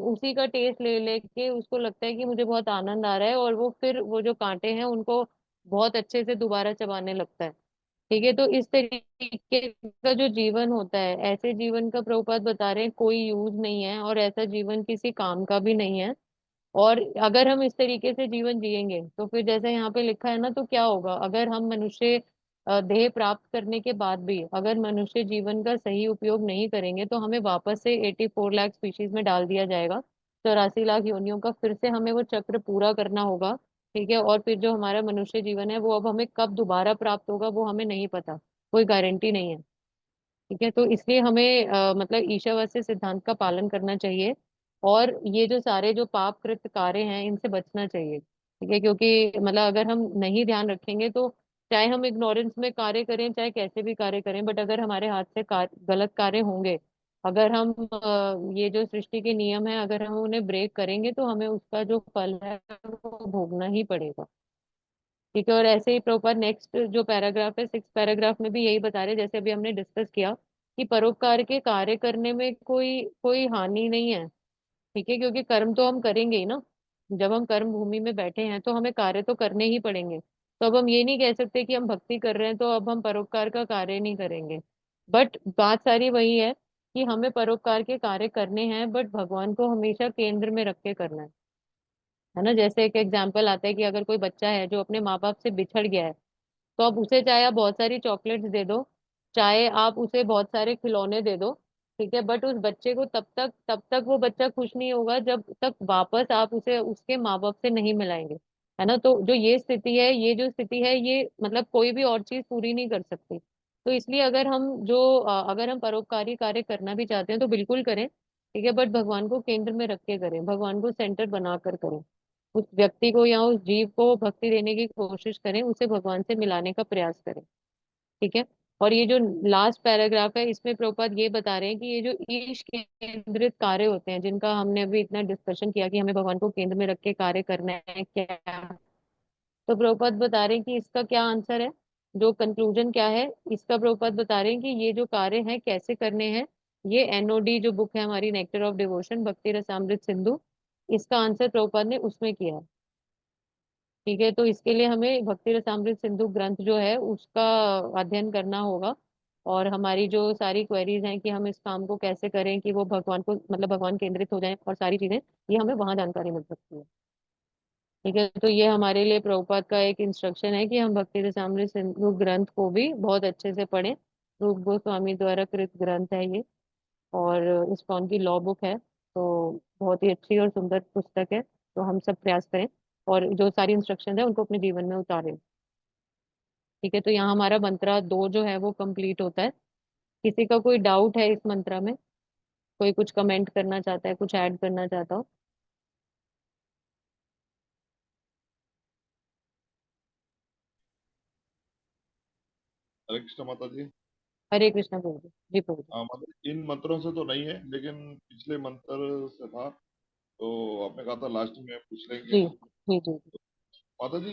उसी का टेस्ट ले लेके उसको लगता है कि मुझे बहुत आनंद आ रहा है, और वो फिर वो जो कांटे हैं उनको बहुत अच्छे से दोबारा चबाने लगता है। ठीक है, तो इस तरीके का जो जीवन होता है, ऐसे जीवन का प्रभुपाद बता रहे हैं कोई यूज नहीं है, और ऐसा जीवन किसी काम का भी नहीं है। और अगर हम इस तरीके से जीवन जिएंगे तो फिर जैसे यहाँ पे लिखा है ना, तो क्या होगा अगर हम मनुष्य देह प्राप्त करने के बाद भी अगर मनुष्य जीवन का सही उपयोग नहीं करेंगे तो हमें वापस से 84 लाख स्पीशीज में डाल दिया जाएगा। 84 लाख योनियों का फिर से हमें वो चक्र पूरा करना होगा। ठीक है, और फिर जो हमारा मनुष्य जीवन है वो अब हमें कब दोबारा प्राप्त होगा वो हमें नहीं पता, कोई गारंटी नहीं है। ठीक है, तो इसलिए हमें मतलब ईशावास्य सिद्धांत का पालन करना चाहिए, और ये जो सारे जो पाप कृत कार्य हैं इनसे बचना चाहिए। ठीक है, क्योंकि मतलब अगर हम नहीं ध्यान रखेंगे तो चाहे हम इग्नोरेंस में कार्य करें चाहे कैसे भी कार्य करें, बट अगर हमारे हाथ से गलत कार्य होंगे, अगर हम ये जो सृष्टि के नियम है अगर हम उन्हें ब्रेक करेंगे तो हमें उसका जो फल है वो भोगना ही पड़ेगा। ठीक है, और ऐसे ही प्रॉपर नेक्स्ट जो पैराग्राफ है 6th पैराग्राफ में भी यही बता रहे हैं, जैसे अभी हमने डिस्कस किया कि परोपकार के कार्य करने में कोई कोई हानि नहीं है। ठीक है, क्योंकि कर्म तो हम करेंगे ही ना, जब हम कर्म भूमि में बैठे हैं तो हमें कार्य तो करने ही पड़ेंगे। तो अब हम ये नहीं कह सकते कि हम भक्ति कर रहे हैं तो अब हम परोपकार का कार्य नहीं करेंगे। बट बात सारी वही है कि हमें परोपकार के कार्य करने हैं, बट भगवान को हमेशा केंद्र में रख के करना है ना। जैसे एक एग्जाम्पल आता है कि अगर कोई बच्चा है जो अपने माँ बाप से बिछड़ गया है, तो अब उसे चाहे आप बहुत सारी चॉकलेट्स दे दो, चाहे आप उसे बहुत सारे खिलौने दे दो, ठीक है, बट उस बच्चे को तब तक वो बच्चा खुश नहीं होगा जब तक वापस आप उसे उसके माँ बाप से नहीं मिलाएंगे। है ना, तो जो ये स्थिति है, ये जो स्थिति है, ये मतलब कोई भी और चीज पूरी नहीं कर सकती। तो इसलिए अगर हम परोपकारी कार्य करना भी चाहते हैं तो बिल्कुल करें। ठीक है, बट भगवान को केंद्र में रख के करें, भगवान को सेंटर बनाकर करें, उस व्यक्ति को या उस जीव को भक्ति देने की कोशिश करें, उसे भगवान से मिलाने का प्रयास करें। ठीक है, और ये जो लास्ट पैराग्राफ है इसमें प्रभुपाद ये बता रहे हैं कि ये जो ईश केंद्रित कार्य होते हैं जिनका हमने अभी इतना डिस्कशन किया कि हमें भगवान को केंद्र में रख के कार्य करना है क्या, तो प्रभुपाद बता रहे हैं कि इसका क्या आंसर है, जो कंक्लूजन क्या है इसका। प्रभुपाद बता रहे हैं कि ये जो कार्य हैं कैसे करने हैं, ये एनओडी जो बुक है हमारी नेक्टर ऑफ डिवोशन भक्ति रसामृत सिंधु, इसका आंसर प्रभुपाद ने उसमें किया है। ठीक है, तो इसके लिए हमें भक्ति रसामृत सिंधु ग्रंथ जो है उसका अध्ययन करना होगा, और हमारी जो सारी क्वेरीज हैं कि हम इस काम को कैसे करें कि वो भगवान को मतलब भगवान केंद्रित हो जाए और सारी चीजें, ये हमें वहां जानकारी मिल सकती है। ठीक है, तो ये हमारे लिए प्रभुपाद का एक इंस्ट्रक्शन है कि हम भक्ति रसामृत सिंधु ग्रंथ को भी बहुत अच्छे से पढ़ें। रूप गोस्वामी द्वारा कृत ग्रंथ है ये, और इस्कॉन की लॉ बुक है, तो बहुत ही अच्छी और सुंदर पुस्तक है। तो हम सब प्रयास करें और जो सारी इंस्ट्रक्शन है उनको अपने जीवन में उतारें। ठीक है, तो यहाँ हमारा मंत्रा 2 जो है वो कंप्लीट होता है। किसी का कोई डाउट है इस मंत्रा में, कोई कुछ कमेंट करना चाहता है, कुछ ऐड करना चाहता हो? हरे कृष्ण माता जी। हरे कृष्णा प्रभु जी। जी प्रभु जी। हाँ, मतलब इन मंत्रों से तो नहीं है, लेकिन पिछले मंत्र से था, तो आपने कहा था लास्ट में पूछ लेंगे। जी जी जी माता जी,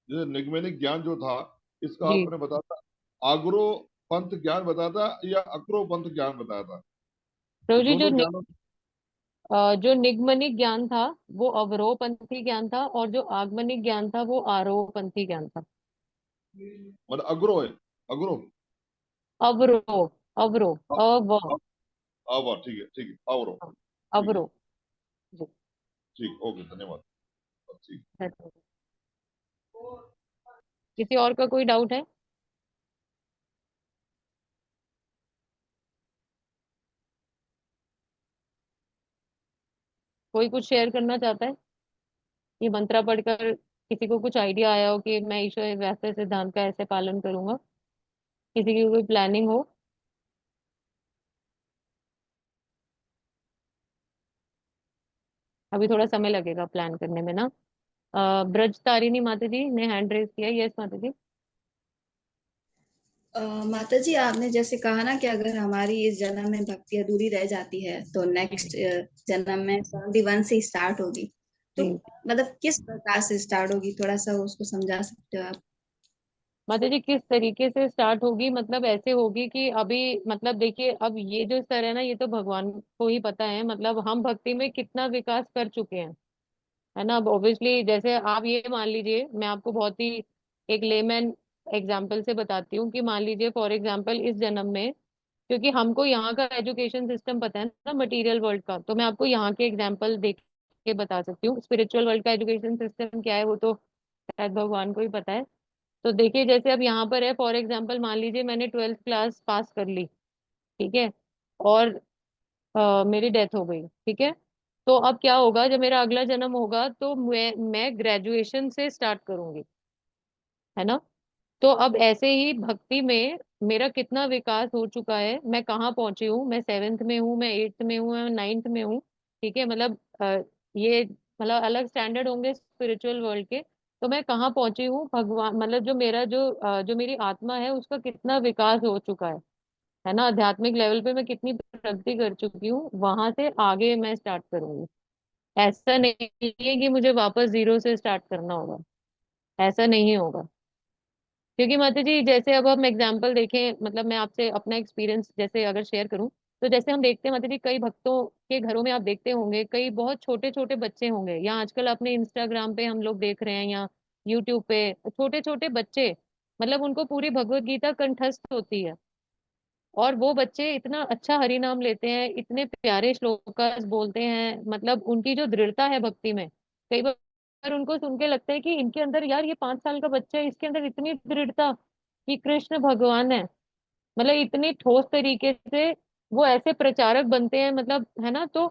ये निगमनिक ज्ञान जो था, इसका जी आपने बताया था आग्रो पंथ ज्ञान बताया था या अक्रो पंथ ज्ञान बताया था? प्रभु ये जी, दोनों ज्ञानों। जो निगमनिक ज्ञान था वो अवरोहपंथी ज्ञान था, और जो आगमनिक ज्ञान था वो आरोहपंथी ज्ञान था। मतलब अग्रो है, अग्रो। अवरोह, अवरोह, अव अब ठीक है, ठीक है, अवरो। हाँ, ठीक है, अवरोह। जी ठीक, ओके, धन्यवाद। ठीक। धन्यवाद। किसी और का कोई डाउट है? कोई कुछ शेयर करना चाहता है? ये मंत्रा पढ़कर किसी को कुछ आइडिया आया हो कि मैं ईश्वर वैसे सिद्धांत का ऐसे पालन करूंगा, किसी की कोई प्लानिंग हो? अभी थोड़ा समय लगेगा प्लान करने में ना। ब्रज तारिणी माता जी ने हैंड रेज किया। यस माता जी। माता जी, आपने जैसे कहा ना कि अगर हमारी इस जन्म में भक्ति अधूरी रह जाती है तो नेक्स्ट जन्म में 71 से स्टार्ट होगी, तो जी मतलब किस प्रकार से स्टार्ट होगी, थोड़ा सा उसको समझा सकते हो आप? माता जी, किस तरीके से स्टार्ट होगी मतलब ऐसे होगी कि अभी मतलब देखिए, अब ये जो स्तर है ना, ये तो भगवान को ही पता है, मतलब हम भक्ति में कितना विकास कर चुके हैं, है ना। अब ऑब्वियसली जैसे आप ये मान लीजिए, मैं आपको बहुत ही एक लेमैन एग्जांपल से बताती हूँ कि मान लीजिए फॉर एग्जांपल इस जन्म में, क्योंकि हमको यहाँ का एजुकेशन सिस्टम पता है ना मटेरियल वर्ल्ड का, तो मैं आपको यहाँ के एग्जांपल देख के बता सकती हूँ। स्पिरिचुअल वर्ल्ड का एजुकेशन सिस्टम क्या है वो तो शायद भगवान को ही पता है। तो देखिए, जैसे अब यहाँ पर है फॉर एग्जांपल, मान लीजिए मैंने 12th क्लास पास कर ली, ठीक है, और मेरी डेथ हो गई, ठीक है। तो अब क्या होगा, जब मेरा अगला जन्म होगा तो मैं ग्रेजुएशन से स्टार्ट करूंगी, है ना। तो अब ऐसे ही भक्ति में मेरा कितना विकास हो चुका है, मैं कहाँ पहुंची हूँ, मैं 7th में हूँ, मैं 8th में हूँ, मैं 9th में हूँ, ठीक है। मतलब ये मतलब अलग स्टैंडर्ड होंगे स्पिरिचुअल वर्ल्ड के। तो मैं कहाँ पहुंची हूँ, भगवान मतलब जो मेरा जो मेरी आत्मा है उसका कितना विकास हो चुका है ना। आध्यात्मिक लेवल पे मैं कितनी प्रगति कर चुकी हूँ, वहां से आगे मैं स्टार्ट करूंगी। ऐसा नहीं है कि मुझे वापस जीरो से स्टार्ट करना होगा, ऐसा नहीं होगा। क्योंकि माता जी, जैसे अब हम एग्जाम्पल देखें, मतलब मैं आपसे अपना एक्सपीरियंस जैसे अगर शेयर करूं, तो जैसे हम देखते हैं माता जी, कई भक्तों के घरों में आप देखते होंगे कई बहुत छोटे छोटे बच्चे होंगे, या आजकल अपने इंस्टाग्राम पे हम लोग देख रहे हैं, या यूट्यूब पे छोटे छोटे बच्चे, मतलब उनको पूरी भगवत गीता कंठस्थ होती है, और वो बच्चे इतना अच्छा हरि नाम लेते हैं, इतने प्यारे श्लोकास बोलते हैं, मतलब उनकी जो दृढ़ता है भक्ति में, कई बार उनको सुन के लगता है कि इनके अंदर, यार ये 5 साल का बच्चा है, इसके अंदर इतनी दृढ़ता कि कृष्ण भगवान है, मतलब इतनी ठोस तरीके से वो ऐसे प्रचारक बनते हैं, मतलब है ना। तो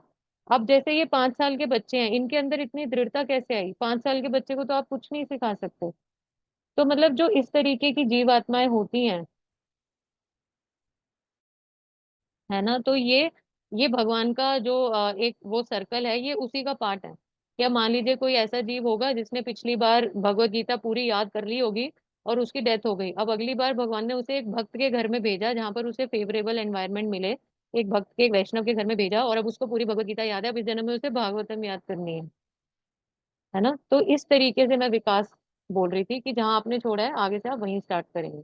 अब जैसे ये 5 साल के बच्चे हैं, इनके अंदर इतनी दृढ़ता कैसे आई? 5 साल के बच्चे को तो आप कुछ नहीं सिखा सकते। तो मतलब जो इस तरीके की जीवात्माएं होती हैं, है ना, तो ये भगवान का जो एक वो सर्कल है, ये उसी का पार्ट है। या मान लीजिए कोई ऐसा जीव होगा जिसने पिछली बार भगवत गीता पूरी याद कर ली होगी और उसकी डेथ हो गई, अब अगली बार भगवान ने उसे एक भक्त के घर में भेजा जहां पर उसे फेवरेबल एनवायरनमेंट मिले, एक भक्त के, एक वैष्णव के घर में भेजा, और अब उसको पूरी भगवत गीता याद है, अब इस जन्म में उसे भागवतम याद करनी है ना। तो इस तरीके से मैं विकास बोल रही थी कि जहां आपने छोड़ा है आगे से आप वहीं स्टार्ट करेंगे।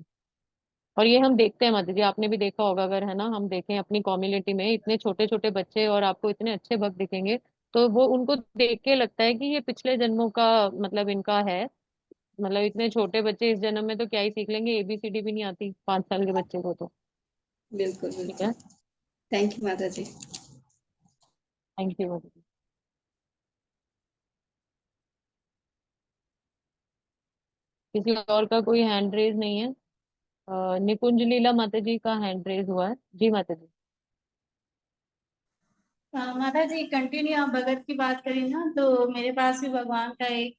और ये हम देखते हैं माता जी, आपने भी देखा होगा, अगर है ना हम देखें अपनी कम्युनिटी में इतने छोटे छोटे बच्चे और आपको इतने अच्छे भक्त दिखेंगे, तो वो उनको देख के लगता है कि ये पिछले जन्मों का मतलब इनका है। मतलब इतने छोटे बच्चे इस जन्म में तो क्या ही सीख लेंगे, एबीसीडी भी नहीं आती 5 साल के बच्चे को तो। बिल्कुल ठीक बिल्कुल। है। थैंक यू माता जी। थैंक यू माता जी। किसी और का कोई हैंड रेज नहीं है? निकुंज लीला माता जी का हैंड रेज हुआ है। जी माता जी। माता जी, कंटिन्यू आप भगत की बात करें ना, तो मेरे पास भी भगवान का एक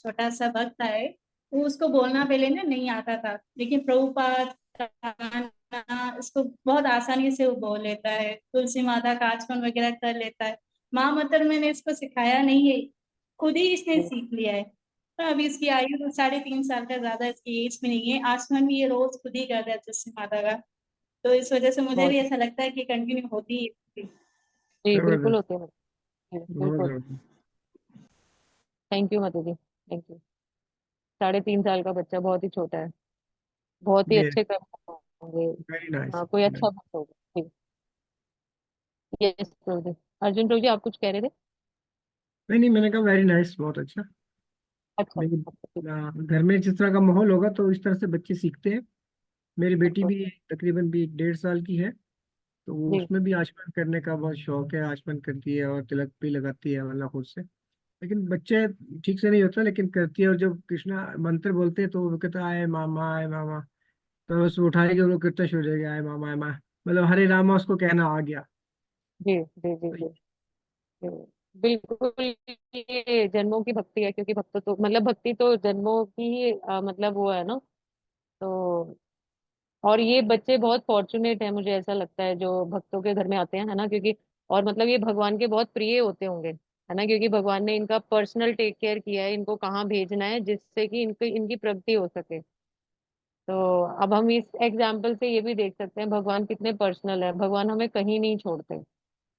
छोटा सा भक्त है। वो उसको बोलना पहले ना नहीं आता था, लेकिन प्रभुपाद का गाना इसको बहुत आसानी से वो बोल लेता है, तुलसी माता का आचमन वगैरह कर लेता है। माँ मतर मैंने इसको सिखाया नहीं है, खुद ही इसने सीख लिया है। तो अभी इसकी आयु तो 3.5 साल का, ज्यादा इसकी एज भी नहीं है। आसमान भी ये रोज खुद ही कर रहा है जैसे माता का, तो इस वजह से मुझे भी बहुत ऐसा लगता है कि कंटिन्यू होती है। जी बिल्कुल जबरदस्त, होते हैं। जी, बहुत बिल्कुल। जबरदस्त। थैंक यू माता जी, थैंक यू। 3.5 साल का बच्चा बहुत ही छोटा है, बहुत ही ये अच्छे कर्म होंगे। Very nice. हाँ, कोई अच्छा भक्त होगा। जी, यस प्रभु जी। अर्जुन प्रभु जी, आप कुछ कह रहे थे? नहीं नहीं, मैंने कहा वेरी नाइस, बहुत अच्छा। अच्छा लेकिन अच्छा, ठीक। घर में जिस तरह का माहौल होगा तो इस तरह से बच्चे सीखते हैं। मेरी बेटी बिल्कुल। भी तकरीबन भी 1.5 साल की है, तो वो जी उसमें भी आचमन करने का बहुत शौक है, आचमन करती है और तिलक भी लगाती है मतलब खुद से। लेकिन बच्चे ठीक से नहीं होता, लेकिन करती है। और जब कृष्णा मंत्र बोलते हैं तो वो कहता है आए मामा आए मामा, तो बस वो उठाएगी और वो कितना शुरू हो जाएगा आए मामा आए मामा, मतलब हरे रामा उसको कहना आ गया। जी जी जी जी जी। बिल्कुल। ये जन्मों की भक्ति है, क्योंकि भक्त तो मतलब भक्ति तो जन्मों की ही मतलब वो है ना। तो और ये बच्चे बहुत फॉर्चुनेट हैं, मुझे ऐसा लगता है, जो भक्तों के घर में आते हैं, है ना, क्योंकि और मतलब ये भगवान के बहुत प्रिय होते होंगे, है ना, क्योंकि भगवान ने इनका पर्सनल टेक केयर किया है, इनको कहाँ भेजना है जिससे कि इनकी इनकी प्रगति हो सके। तो अब हम इस एग्जाम्पल से ये भी देख सकते हैं भगवान कितने पर्सनल है। भगवान हमें कहीं नहीं छोड़ते,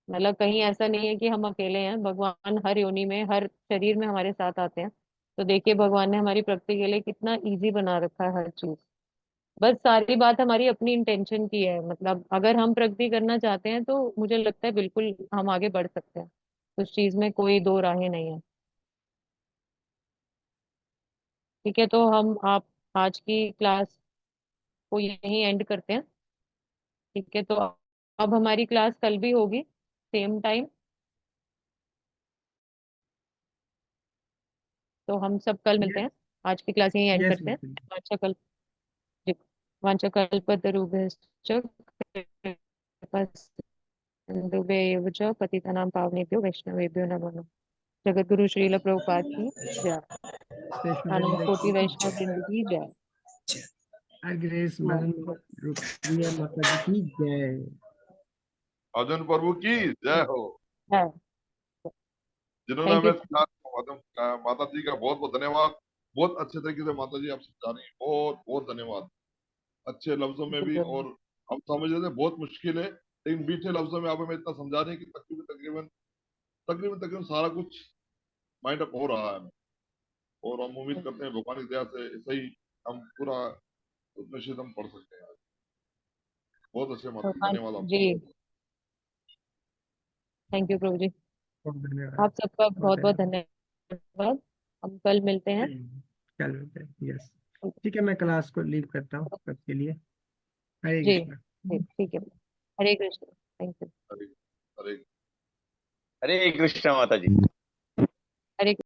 मतलब कहीं ऐसा नहीं है कि हम अकेले हैं। भगवान हर योनि में, हर शरीर में हमारे साथ आते हैं। तो देखिए भगवान ने हमारी प्रगति के लिए कितना इजी बना रखा है हर चीज। बस सारी बात हमारी अपनी इंटेंशन की है, मतलब अगर हम प्रगति करना चाहते हैं तो मुझे लगता है बिल्कुल हम आगे बढ़ सकते हैं। उस चीज में कोई दो राहें नहीं है। ठीक है, तो हम आप आज की क्लास को यहीं एंड करते हैं। ठीक है, तो अब हमारी क्लास कल भी होगी, सेम टाइम। तो हम सब कल मिलते यस हैं। आज की क्लास यहीं एंड यस करते हैं। वाचा कल वाचा कल्पतरुभ्यश्च कृपासिन्धुभ्यैव च पतितानां पावनेभ्यो वैष्णवेभ्यो नमो नमः। जगतगुरु श्रील प्रभुपाद की जय। आनंद कोटि वैष्णव वृंद की जय। ग्रेस हाँ, मदन प्रिया माता जी की जय। अर्जुन प्रभु की जय हो। हाँ, जिन्होंने थैंक यू। हमें माता जी का बहुत बहुत धन्यवाद। बहुत अच्छे तरीके से माता जी आप समझा रही हैं, बहुत बहुत धन्यवाद। अच्छे लफ्जों में भी, और हम समझ रहे थे बहुत मुश्किल है, लेकिन मीठे लफ्जों में आप हमें इतना समझा रहे हैं कि तकरीबन तकरीबन तकरीबन तकरीबन सारा कुछ माइंड अप हो रहा है हमें। और हम उम्मीद करते हैं भगवान की दया से ऐसे ही हम पूरा उपनिषद हम पढ़ सकते हैं। बहुत अच्छे माता जी, भगवान धन्यवाद जी, आपका। थैंक यू प्रभु जी। बहुत धन्यवाद, आप सबका बहुत बहुत बहुत धन्यवाद। धन्यवाद। हम कल मिलते हैं। चलो यस, ठीक है, मैं क्लास को लीव करता हूँ कल के लिए। हरे जी कृष्णा। जी, ठीक है। हरे कृष्ण, थैंक यू। हरे हरे हरे कृष्णा माता जी। हरे